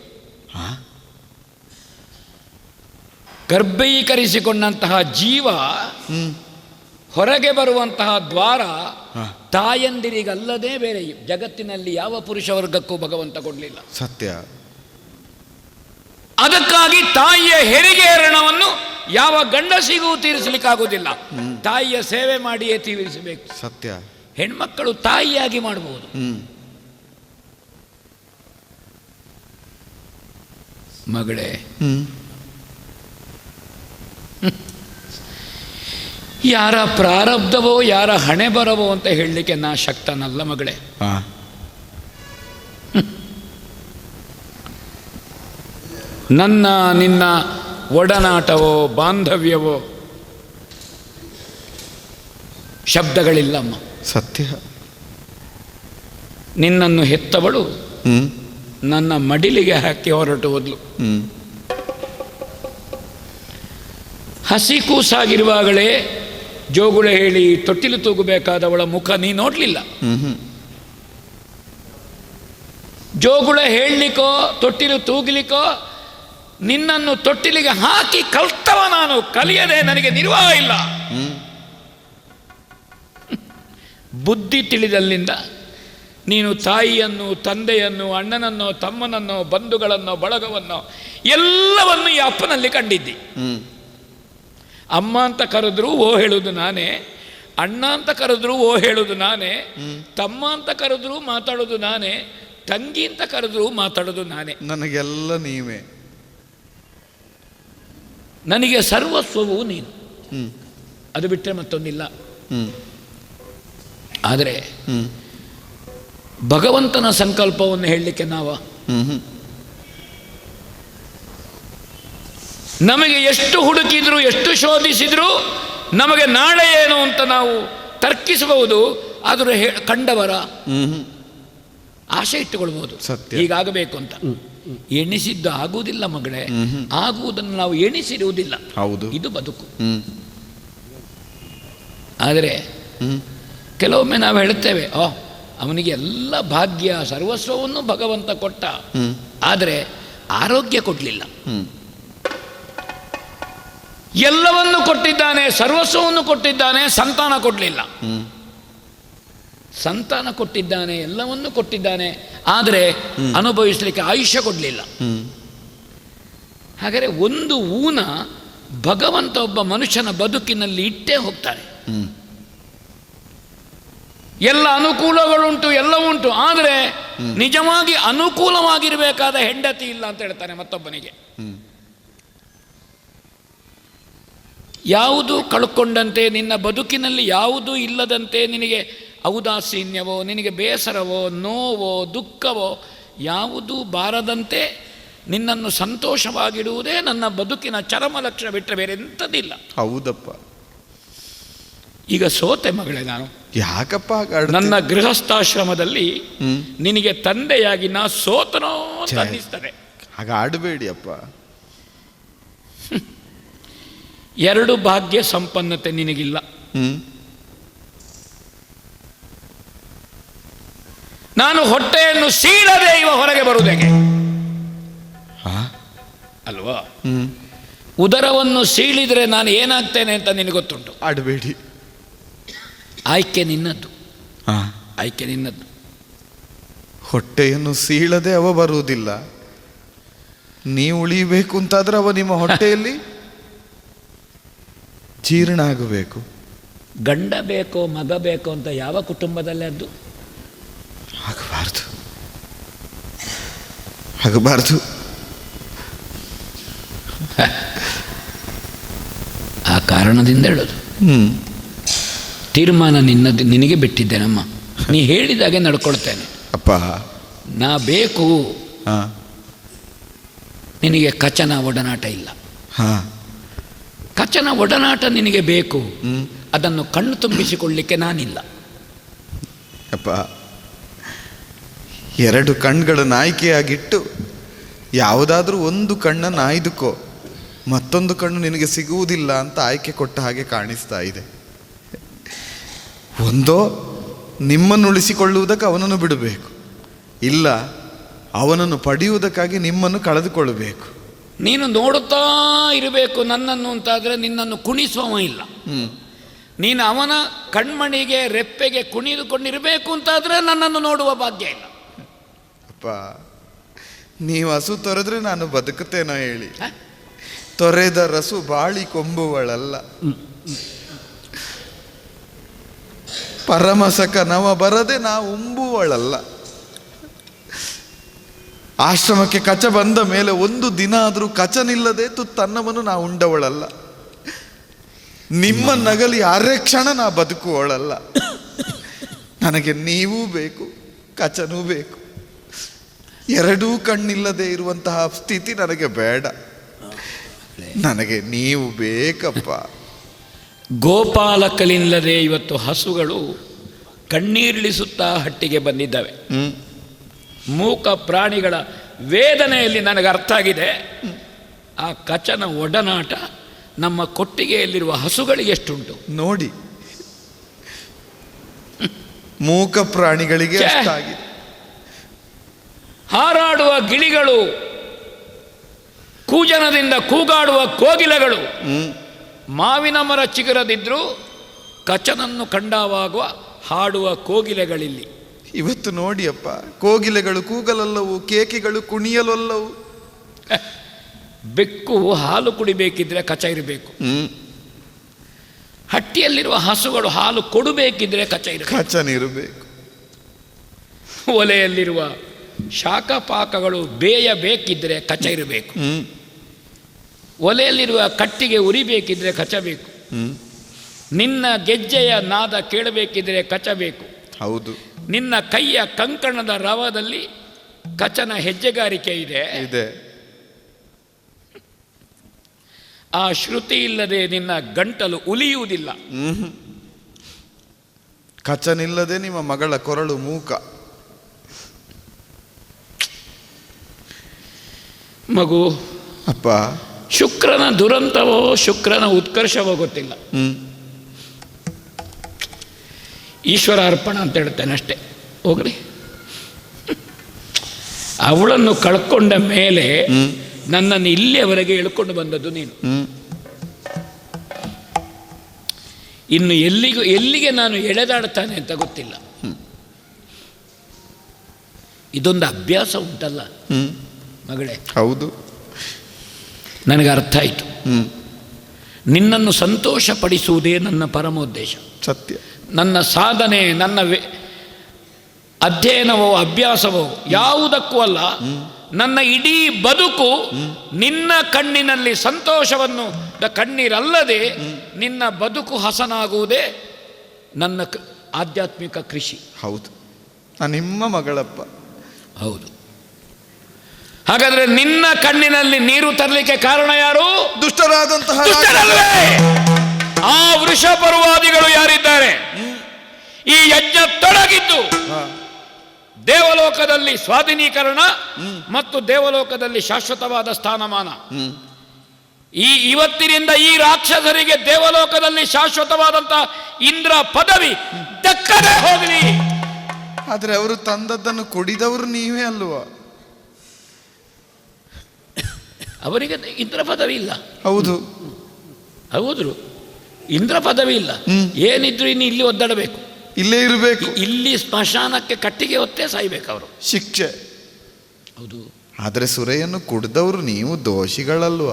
Speaker 2: ಗರ್ಭೀಕರಿಸಿಕೊಂಡಂತಹ ಜೀವ ಹೊರಗೆ ಬರುವಂತಹ ದ್ವಾರ ತಾಯಂದಿರಿಗಲ್ಲದೆ ಬೇರೆ ಜಗತ್ತಿನಲ್ಲಿ ಯಾವ ಪುರುಷ ವರ್ಗಕ್ಕೂ ಭಗವಂತ ಕೊಡಲಿಲ್ಲ.
Speaker 3: ಸತ್ಯ.
Speaker 2: ಅದಕ್ಕಾಗಿ ತಾಯಿಯ ಹೆರಿಗೆ ಋಣವನ್ನು ಯಾವ ಗಂಡಸಿಗೂ ತೀರಿಸಲಿಕ್ಕಾಗುವುದಿಲ್ಲ. ತಾಯಿಯ ಸೇವೆ ಮಾಡಿಯೇ ತೀರಿಸಬೇಕು.
Speaker 3: ಸತ್ಯ.
Speaker 2: ಹೆಣ್ಮಕ್ಕಳು ತಾಯಿಯಾಗಿ ಮಾಡಬಹುದು. ಮಗಳೇ, ಯಾರ ಪ್ರಾರಬ್ಧವೋ ಯಾರ ಹಣೆ ಬರವೋ ಅಂತ ಹೇಳಲಿಕ್ಕೆ ನಾ ಶಕ್ತನಲ್ಲ ಮಗಳೇ. ನನ್ನ ನಿನ್ನ ಒಡನಾಟವೋ ಬಾಂಧವ್ಯವೋ ಶಬ್ದಗಳಿಲ್ಲಮ್ಮ.
Speaker 3: ಸತ್ಯ.
Speaker 2: ನಿನ್ನನ್ನು ಹೆತ್ತವಳು ನನ್ನ ಮಡಿಲಿಗೆ ಹಾಕಿ ಹೊರಟು ಹೋದ್ಲು. ಹಸಿ ಕೂಸಾಗಿರುವಾಗಲೇ ಜೋಗುಳ ಹೇಳಿ ತೊಟ್ಟಿಲು ತೂಗಬೇಕಾದವಳ ಮುಖ ನೀ ನೋಡ್ಲಿಲ್ಲ. ಜೋಗುಳ ಹೇಳಲಿಕ್ಕೋ ತೊಟ್ಟಿಲು ತೂಗಲಿಕ್ಕೋ ನಿನ್ನನ್ನು ತೊಟ್ಟಿಲಿಗೆ ಹಾಕಿ ಕಲ್ತವ ನಾನು. ಕಲಿಯದೆ ನನಗೆ ನಿರ್ವಾಹ ಇಲ್ಲ. ಬುದ್ಧಿ ತಿಳಿದಲ್ಲಿಂದ ನೀನು ತಾಯಿಯನ್ನು, ತಂದೆಯನ್ನು, ಅಣ್ಣನನ್ನೋ, ತಮ್ಮನನ್ನೋ, ಬಂಧುಗಳನ್ನೋ, ಬಳಗವನ್ನೋ ಎಲ್ಲವನ್ನು ಈ ಅಪ್ಪನಲ್ಲಿ ಕಂಡಿದ್ದಿ. ಅಮ್ಮ ಅಂತ ಕರೆದ್ರು ಓ ಹೇಳುವುದು ನಾನೇ, ಅಣ್ಣ ಅಂತ ಕರೆದ್ರು ಓ ಹೇಳುವುದು ನಾನೇ, ತಮ್ಮ ಅಂತ ಕರೆದ್ರು ಮಾತಾಡೋದು ನಾನೇ, ತಂಗಿ ಅಂತ ಕರೆದ್ರು ಮಾತಾಡೋದು ನಾನೇ.
Speaker 3: ನನಗೆಲ್ಲ ನೀವೇ.
Speaker 2: ನನಗೆ ಸರ್ವಸ್ವವು ನೀನು. ಅದು ಬಿಟ್ಟರೆ ಮತ್ತೊಂದಿಲ್ಲ. ಆದರೆ ಭಗವಂತನ ಸಂಕಲ್ಪವನ್ನು ಹೇಳಲಿಕ್ಕೆ ನಮಗೆ ಎಷ್ಟು ಹುಡುಕಿದ್ರು ಎಷ್ಟು ಶೋಧಿಸಿದ್ರು ನಮಗೆ ನಾಳೆ ಏನು ಅಂತ ನಾವು ತರ್ಕಿಸಬಹುದು. ಆದರೂ ಕಂಡವರ ಆಶೆ ಇಟ್ಟುಕೊಳ್ಬಹುದು, ಹೀಗಾಗಬೇಕು ಅಂತ. ಎಣಿಸಿದ್ದು ಆಗುವುದಿಲ್ಲ ಮಗಳೇ. ಆಗುವುದನ್ನು ನಾವು ಎಣಿಸಿರುವುದಿಲ್ಲ. ಇದು ಬದುಕು. ಆದರೆ ಕೆಲವೊಮ್ಮೆ ನಾವು ಹೇಳುತ್ತೇವೆ, ಅವನಿಗೆ ಎಲ್ಲ ಭಾಗ್ಯ ಸರ್ವಸ್ವವನ್ನು ಭಗವಂತ ಕೊಟ್ಟ, ಆದರೆ ಆರೋಗ್ಯ ಕೊಡಲಿಲ್ಲ. ಎಲ್ಲವನ್ನು ಕೊಟ್ಟಿದ್ದಾನೆ, ಸರ್ವಸ್ವವನ್ನು ಕೊಟ್ಟಿದ್ದಾನೆ, ಸಂತಾನ ಕೊಡಲಿಲ್ಲ. ಸಂತಾನ ಕೊಟ್ಟಿದ್ದಾನೆ, ಎಲ್ಲವನ್ನು ಕೊಟ್ಟಿದ್ದಾನೆ, ಆದರೆ ಅನುಭವಿಸಲಿಕ್ಕೆ ಆಯುಷ್ಯ ಕೊಡಲಿಲ್ಲ. ಹಾಗಾದರೆ ಒಂದು ಊನ ಭಗವಂತ ಒಬ್ಬ ಮನುಷ್ಯನ ಬದುಕಿನಲ್ಲಿ ಇಟ್ಟೇ ಹೋಗ್ತಾನೆ. ಎಲ್ಲ ಅನುಕೂಲಗಳುಂಟು, ಎಲ್ಲ ಉಂಟು, ಆದರೆ ನಿಜವಾಗಿ ಅನುಕೂಲವಾಗಿರಬೇಕಾದ ಹೆಂಡತಿ ಇಲ್ಲ ಅಂತ ಹೇಳ್ತಾನೆ ಮತ್ತೊಬ್ಬನಿಗೆ. ಯಾವುದು ಕಳ್ಕೊಂಡಂತೆ, ನಿನ್ನ ಬದುಕಿನಲ್ಲಿ ಯಾವುದೂ ಇಲ್ಲದಂತೆ, ನಿನಗೆ ಔದಾಸೀನ್ಯವೋ, ನಿನಗೆ ಬೇಸರವೋ, ನೋವೋ, ದುಃಖವೋ ಯಾವುದೂ ಬಾರದಂತೆ ನಿನ್ನನ್ನು ಸಂತೋಷವಾಗಿಡುವುದೇ ನನ್ನ ಬದುಕಿನ ಚರಮ ಲಕ್ಷ್ಯ, ಬಿಟ್ಟರೆ ಬೇರೆ ಎಂಥದ್ದಿಲ್ಲ.
Speaker 3: ಹೌದಪ್ಪ.
Speaker 2: ಈಗ ಸೋತೆ ಮಗಳೇ ನಾನು.
Speaker 3: ಯಾಕಪ್ಪ?
Speaker 2: ನನ್ನ ಗೃಹಸ್ಥಾಶ್ರಮದಲ್ಲಿ ನಿನಗೆ ತಂದೆಯಾಗಿ ನಾ ಸೋತನೋ ಅಂತ ಅನ್ನಿಸ್ತದೆ.
Speaker 3: ಹಾಗ ಆಡಬೇಡಿ ಅಪ್ಪ.
Speaker 2: ಎರಡು ಭಾಗ್ಯ ಸಂಪನ್ನತೆ ನಿನಗಿಲ್ಲ. ನಾನು ಹೊಟ್ಟೆಯನ್ನು ಸೀಳದೆ ಇವ ಹೊರಗೆ ಬರುವುದೇಗೆ ಅಲ್ವಾ? ಉದರವನ್ನು ಸೀಳಿದ್ರೆ ನಾನು ಏನಾಗ್ತೇನೆ ಅಂತ ನಿನಗೆ ಗೊತ್ತುಂಟು.
Speaker 3: ಆಡಬೇಡಿ.
Speaker 2: ಆಯ್ಕೆ ನಿನ್ನದ್ದು, ಆಯ್ಕೆ ನಿನ್ನದ್ದು.
Speaker 3: ಹೊಟ್ಟೆಯನ್ನು ಸೀಳದೆ ಅವ ಬರುವುದಿಲ್ಲ. ನೀವು ಉಳಿಬೇಕು ಅಂತಾದ್ರೆ ಅವ ನಿಮ್ಮ ಹೊಟ್ಟೆಯಲ್ಲಿ ಜೀರ್ಣ ಆಗಬೇಕು.
Speaker 2: ಗಂಡ ಬೇಕೋ ಮಗ ಬೇಕೋ ಅಂತ ಯಾವ ಕುಟುಂಬದಲ್ಲಿ ಅದು
Speaker 3: ಆಗಬಾರ್ದು.
Speaker 2: ಆ ಕಾರಣದಿಂದ ಹೇಳೋದು. ತೀರ್ಮಾನ ನಿನಗೆ ಬಿಟ್ಟಿದ್ದೇನಮ್ಮ. ನೀ ಹೇಳಿದಾಗೆ ನಡ್ಕೊಳ್ತೇನೆ
Speaker 3: ಅಪ್ಪ.
Speaker 2: ನಾ ಬೇಕು. ನಿನಗೆ ಕಚನ ಒಡನಾಟ ಇಲ್ಲ. ಕಚನ ಒಡನಾಟ ನಿನಗೆ ಬೇಕು. ಅದನ್ನು ಕಣ್ಣು ತುಂಬಿಸಿಕೊಳ್ಳಿಕ್ಕೆ ನಾನಿಲ್ಲ.
Speaker 3: ಅಪ್ಪ, 2 ಕಣ್ಗಳನ್ನು ಆಯ್ಕೆಯಾಗಿಟ್ಟು ಯಾವುದಾದ್ರೂ ಒಂದು ಕಣ್ಣನ್ನು ಆಯ್ದುಕೋ, ಮತ್ತೊಂದು ಕಣ್ಣು ನಿನಗೆ ಸಿಗುವುದಿಲ್ಲ ಅಂತ ಆಯ್ಕೆ ಕೊಟ್ಟ ಹಾಗೆ ಕಾಣಿಸ್ತಾ ಇದೆ. ಒಂದೋ ನಿಮ್ಮನ್ನು ಉಳಿಸಿಕೊಳ್ಳುವುದಕ್ಕೆ ಅವನನ್ನು ಬಿಡಬೇಕು, ಇಲ್ಲ ಅವನನ್ನು ಪಡೆಯುವುದಕ್ಕಾಗಿ ನಿಮ್ಮನ್ನು ಕಳೆದುಕೊಳ್ಳಬೇಕು.
Speaker 2: ನೀನು ನೋಡುತ್ತಾ ಇರಬೇಕು ನನ್ನನ್ನು ಅಂತಾದರೆ ನಿನ್ನನ್ನು ಕುಣಿಸುವ ಇಲ್ಲ. ನೀನು ಅವನ ಕಣ್ಮಣಿಗೆ ರೆಪ್ಪೆಗೆ ಕುಣಿದುಕೊಂಡಿರಬೇಕು ಅಂತಾದರೆ ನನ್ನನ್ನು ನೋಡುವ ಭಾಗ್ಯ ಇಲ್ಲ.
Speaker 3: ಅಪ್ಪ, ನೀವು ಹಸು ತೊರೆದ್ರೆ ನಾನು ಬದುಕುತ್ತೇನೋ ಹೇಳಿ? ತೊರೆದ ರಸು ಬಾಳಿ ಕೊಂಬುವಳಲ್ಲ. ಪರಮಸಕ ನವ ಬರದೆ ನಾವು ಉಂಬುವಳಲ್ಲ. ಆಶ್ರಮಕ್ಕೆ ಕಚ ಬಂದ ಮೇಲೆ ಒಂದು ದಿನ ಆದರೂ ಕಚನಿಲ್ಲದೆ ತುತ್ತನ್ನವನ್ನು ನಾವು ಉಂಡವಳಲ್ಲ. ನಿಮ್ಮ ನಗಲಿ ಅರೆ ಕ್ಷಣ ನಾ ಬದುಕುವಳಲ್ಲ. ನನಗೆ ನೀವೂ ಬೇಕು, ಕಚನೂ ಬೇಕು. 2 ಕಣ್ಣಿಲ್ಲದೆ ಇರುವಂತಹ ಸ್ಥಿತಿ ನನಗೆ ಬೇಡ. ನನಗೆ ನೀವು ಬೇಕಪ್ಪ.
Speaker 2: ಗೋಪಾಲಕಲಿಲ್ಲದೆ ಇವತ್ತು ಹಸುಗಳು ಕಣ್ಣೀರಿಳಿಸುತ್ತಾ ಹಟ್ಟಿಗೆ ಬಂದಿದ್ದಾವೆ. ಮೂಕ ಪ್ರಾಣಿಗಳ ವೇದನೆಯಲ್ಲಿ ನನಗೆ ಅರ್ಥ ಆಗಿದೆ. ಆ ಕಚನ ಒಡನಾಟ ನಮ್ಮ ಕೊಟ್ಟಿಗೆಯಲ್ಲಿರುವ ಹಸುಗಳಿಗೆ ಎಷ್ಟುಂಟು
Speaker 3: ನೋಡಿ. ಮೂಕ ಪ್ರಾಣಿಗಳಿಗೆ ಅಷ್ಟಾಗಿದೆ.
Speaker 2: ಹಾರಾಡುವ ಗಿಳಿಗಳು, ಕೂಜನದಿಂದ ಕೂಗಾಡುವ ಕೋಗಿಲೆಗಳು, ಮಾವಿನ ಮರ ಚಿಗುರದಿದ್ರೂ ಕಚನನ್ನು ಕಂಡಾವಾಗುವ ಹಾಡುವ ಕೋಗಿಲೆಗಳಿಲ್ಲಿ.
Speaker 3: ಇವತ್ತು ನೋಡಿ ಅಪ್ಪ, ಕೋಗಿಲೆಗಳು ಕೂಗಲಲ್ಲವು, ಕೇಕಿಗಳು ಕುಣಿಯಲಲ್ಲವು.
Speaker 2: ಬೆಕ್ಕು ಹಾಲು ಕುಡಿಬೇಕಿದ್ರೆ ಕಚ ಇರಬೇಕು. ಹಟ್ಟಿಯಲ್ಲಿರುವ ಹಸುಗಳು ಹಾಲು ಕೊಡಬೇಕಿದ್ರೆ ಕಚನಿರಬೇಕು. ಒಲೆಯಲ್ಲಿರುವ ಶಾಖಪಾಕಗಳು ಬೇಯಬೇಕಿದ್ರೆ ಕಚ ಇರಬೇಕು. ಒಲೆಯಲ್ಲಿರುವ ಕಟ್ಟಿಗೆ ಉರಿಬೇಕಿದ್ರೆ ಕಚ ಬೇಕು. ನಿನ್ನ ಗೆಜ್ಜೆಯ ನಾದ ಕೇಳಬೇಕಿದ್ರೆ ಕಚ ಬೇಕು.
Speaker 3: ಹೌದು.
Speaker 2: ನಿನ್ನ ಕೈಯ ಕಂಕಣದ ರವದಲ್ಲಿ ಕಚನ ಹೆಜ್ಜೆಗಾರಿಕೆ ಇದೆ. ಆ ಶ್ರುತಿ ಇಲ್ಲದೆ ನಿನ್ನ ಗಂಟಲು ಉಲಿಯುವುದಿಲ್ಲ.
Speaker 3: ಕಚನಿಲ್ಲದೆ ನಿಮ್ಮ ಮಗಳ ಕೊರಳು ಮೂಕ.
Speaker 2: ಮಗು
Speaker 3: ಅಪ್ಪ,
Speaker 2: ಶುಕ್ರನ ದುರಂತವೋ ಶುಕ್ರನ ಉತ್ಕರ್ಷವೋ ಗೊತ್ತಿಲ್ಲ. ಈಶ್ವರ ಅರ್ಪಣ ಅಂತ ಹೇಳ್ತೇನೆ ಅಷ್ಟೇ. ಹೋಗ್ರಿ, ಅವಳನ್ನು ಕಳ್ಕೊಂಡ ಮೇಲೆ ನನ್ನನ್ನು ಇಲ್ಲಿಯವರೆಗೆ ಎಳ್ಕೊಂಡು ಬಂದದ್ದು ನೀನು. ಇನ್ನು ಎಲ್ಲಿಗೆ ನಾನು ಎಳೆದಾಡ್ತಾನೆ ಅಂತ ಗೊತ್ತಿಲ್ಲ. ಇದೊಂದು ಅಭ್ಯಾಸ ಉಂಟಲ್ಲ ಮಗಳೇ.
Speaker 3: ಹೌದು,
Speaker 2: ನನಗೆ ಅರ್ಥ ಆಯಿತು. ನಿನ್ನನ್ನು ಸಂತೋಷಪಡಿಸುವುದೇ ನನ್ನ ಪರಮೋದ್ದೇಶ.
Speaker 3: ಸತ್ಯ.
Speaker 2: ನನ್ನ ಸಾಧನೆ, ನನ್ನ ಅಧ್ಯಯನವೋ ಅಭ್ಯಾಸವೋ ಯಾವುದಕ್ಕೂ ಅಲ್ಲ. ನನ್ನ ಇಡೀ ಬದುಕು ನಿನ್ನ ಕಣ್ಣಿನಲ್ಲಿ ಸಂತೋಷವನ್ನು ಕಣ್ಣೀರಲ್ಲದೆ ನಿನ್ನ ಬದುಕು ಹಸನಾಗುವುದೇ ನನ್ನ ಆಧ್ಯಾತ್ಮಿಕ ಕೃಷಿ.
Speaker 3: ಹೌದು, ನಿಮ್ಮ ಮಗಳಪ್ಪ.
Speaker 2: ಹೌದು. ಹಾಗಾದ್ರೆ ನಿನ್ನ ಕಣ್ಣಿನಲ್ಲಿ ನೀರು ತರಲಿಕ್ಕೆ ಕಾರಣ ಯಾರು?
Speaker 3: ದುಷ್ಟರಾದಂತಹ
Speaker 2: ಆ ವೃಷಪರ್ವಾದಿಗಳು ಯಾರಿದ್ದಾರೆ? ಈ ಯಜ್ಞ ತೊಡಗಿದ್ದು ದೇವಲೋಕದಲ್ಲಿ ಸ್ವಾಧೀನೀಕರಣ ಮತ್ತು ದೇವಲೋಕದಲ್ಲಿ ಶಾಶ್ವತವಾದ ಸ್ಥಾನಮಾನ. ಇವತ್ತಿನಿಂದ ಈ ರಾಕ್ಷಸರಿಗೆ ದೇವಲೋಕದಲ್ಲಿ ಶಾಶ್ವತವಾದಂತಹ ಇಂದ್ರ ಪದವಿ ದಕ್ಕದೆ ಹೋಗಲಿ.
Speaker 3: ಆದ್ರೆ ಅವರು ತಂದದ್ದನ್ನು ಕುಡಿದವರು ನೀವೇ ಅಲ್ವಾ?
Speaker 2: ಅವರಿಗೆ ಇಂದ್ರ ಪದವಿ ಇಲ್ಲ.
Speaker 3: ಹೌದು
Speaker 2: ಹೌದು, ಇಂದ್ರ ಪದವಿ ಇಲ್ಲ. ಏನಿದ್ರು ಇನ್ನು ಇಲ್ಲಿ ಒದ್ದಾಡಬೇಕು,
Speaker 3: ಇಲ್ಲೇ ಇರಬೇಕು.
Speaker 2: ಇಲ್ಲಿ ಸ್ಮಶಾನಕ್ಕೆ ಕಟ್ಟಿಗೆ ಹೊತ್ತೇ ಸಾಯ್ಬೇಕು ಅವರು.
Speaker 3: ಶಿಕ್ಷೆ.
Speaker 2: ಹೌದು.
Speaker 3: ಆದರೆ ಸುರೆಯನ್ನು ಕುಡ್ದವರು ನೀವು ದೋಷಿಗಳಲ್ವ?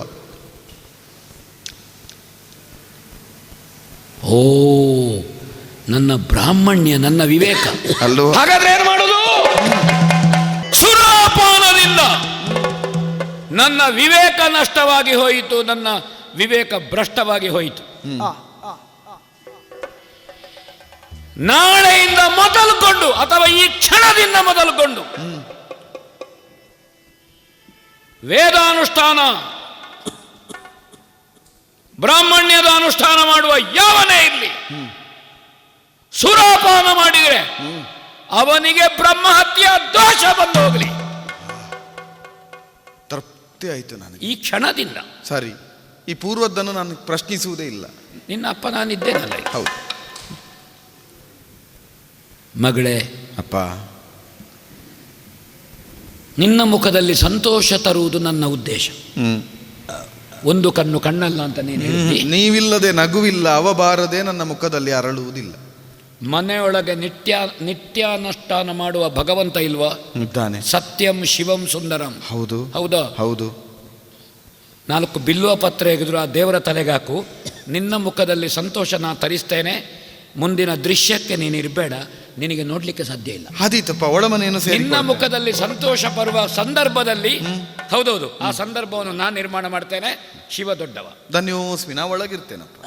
Speaker 2: ಓ, ನನ್ನ ಬ್ರಾಹ್ಮಣ್ಯ, ನನ್ನ ವಿವೇಕ
Speaker 3: ಅಲ್ವ?
Speaker 2: ಹಾಗಾದ್ರೆ ಏನು ಮಾಡುದು? ಸುರಾಪಾನದಿಂದ ನನ್ನ ವಿವೇಕ ನಷ್ಟವಾಗಿ ಹೋಯಿತು, ನನ್ನ ವಿವೇಕ ಭ್ರಷ್ಟವಾಗಿ ಹೋಯಿತು. ನಾಳೆಯಿಂದ ಮೊದಲುಕೊಂಡು ಅಥವಾ ಈ ಕ್ಷಣದಿಂದ ಮೊದಲುಕೊಂಡು ವೇದಾನುಷ್ಠಾನ, ಬ್ರಾಹ್ಮಣ್ಯದ ಅನುಷ್ಠಾನ ಮಾಡುವ ಯಾವನೇ ಇರಲಿ, ಸುರಾಪಾನ ಮಾಡಿದರೆ ಅವನಿಗೆ ಬ್ರಹ್ಮಹತ್ಯೆ ದೋಷ ಬಂದು ಹೋಗಲಿ.
Speaker 3: ತೃಪ್ತಿ ಆಯ್ತು ನನಗೆ
Speaker 2: ಈ ಕ್ಷಣದಿಂದ.
Speaker 3: ಸರಿ, ಈ ಪೂರ್ವದ್ದನ್ನು ನಾನು ಪ್ರಶ್ನಿಸುವುದೇ ಇಲ್ಲ.
Speaker 2: ನಿನ್ನ ಅಪ್ಪ ನಾನಿದ್ದೇನಲ್ಲ.
Speaker 3: ಹೌದು
Speaker 2: ಮಗಳೇ,
Speaker 3: ಅಪ್ಪ,
Speaker 2: ನಿನ್ನ ಮುಖದಲ್ಲಿ ಸಂತೋಷ ತರುವುದು ನನ್ನ ಉದ್ದೇಶ. ಒಂದು ಕಣ್ಣು ಕಣ್ಣಲ್ಲ ಅಂತ ನೀನು ಹೇಳಿದ್ದಿ.
Speaker 3: ನೀವಿಲ್ಲದೆ ನಗುವಿಲ್ಲ, ಅವಬಾರದೆ ನನ್ನ ಮುಖದಲ್ಲಿ ಅರಳುವುದಿಲ್ಲ.
Speaker 2: ಮನೆಯೊಳಗೆ ನಿತ್ಯಾನುಷ್ಠಾನ ಮಾಡುವ ಭಗವಂತ ಇಲ್ವಾ?
Speaker 3: ಇದ್ದಾನೆ.
Speaker 2: ಸತ್ಯಂ ಶಿವಂ ಸುಂದರಂ.
Speaker 3: ಹೌದು.
Speaker 2: ಹೌದಾ?
Speaker 3: ಹೌದು.
Speaker 2: 4 ಬಿಲ್ವ ಪತ್ರ ಎಗೆದ್ರು ಆ ದೇವರ ತಲೆಗೆ ಹಾಕು. ನಿನ್ನ ಮುಖದಲ್ಲಿ ಸಂತೋಷ ನಾ ತರಿಸ್ತೇನೆ. ಮುಂದಿನ ದೃಶ್ಯಕ್ಕೆ ನೀನು ಇರಬೇಡ, ನಿನಗೆ ನೋಡ್ಲಿಕ್ಕೆ ಸಾಧ್ಯ ಇಲ್ಲ.
Speaker 3: ಆದೀತಪ್ಪ, ಒಳಮನೆಯನ್ನು
Speaker 2: ನಿನ್ನ ಮುಖದಲ್ಲಿ ಸಂತೋಷ ಬರುವ ಸಂದರ್ಭದಲ್ಲಿ, ಹೌದೌದು, ಆ ಸಂದರ್ಭವನ್ನು ನಾನು ನಿರ್ಮಾಣ ಮಾಡ್ತೇನೆ. ಶಿವ ದೊಡ್ಡವ.
Speaker 3: ಧನ್ಯೋಸ್ಮಿ, ನಾ ಒಳಗಿರ್ತೇನಪ್ಪ.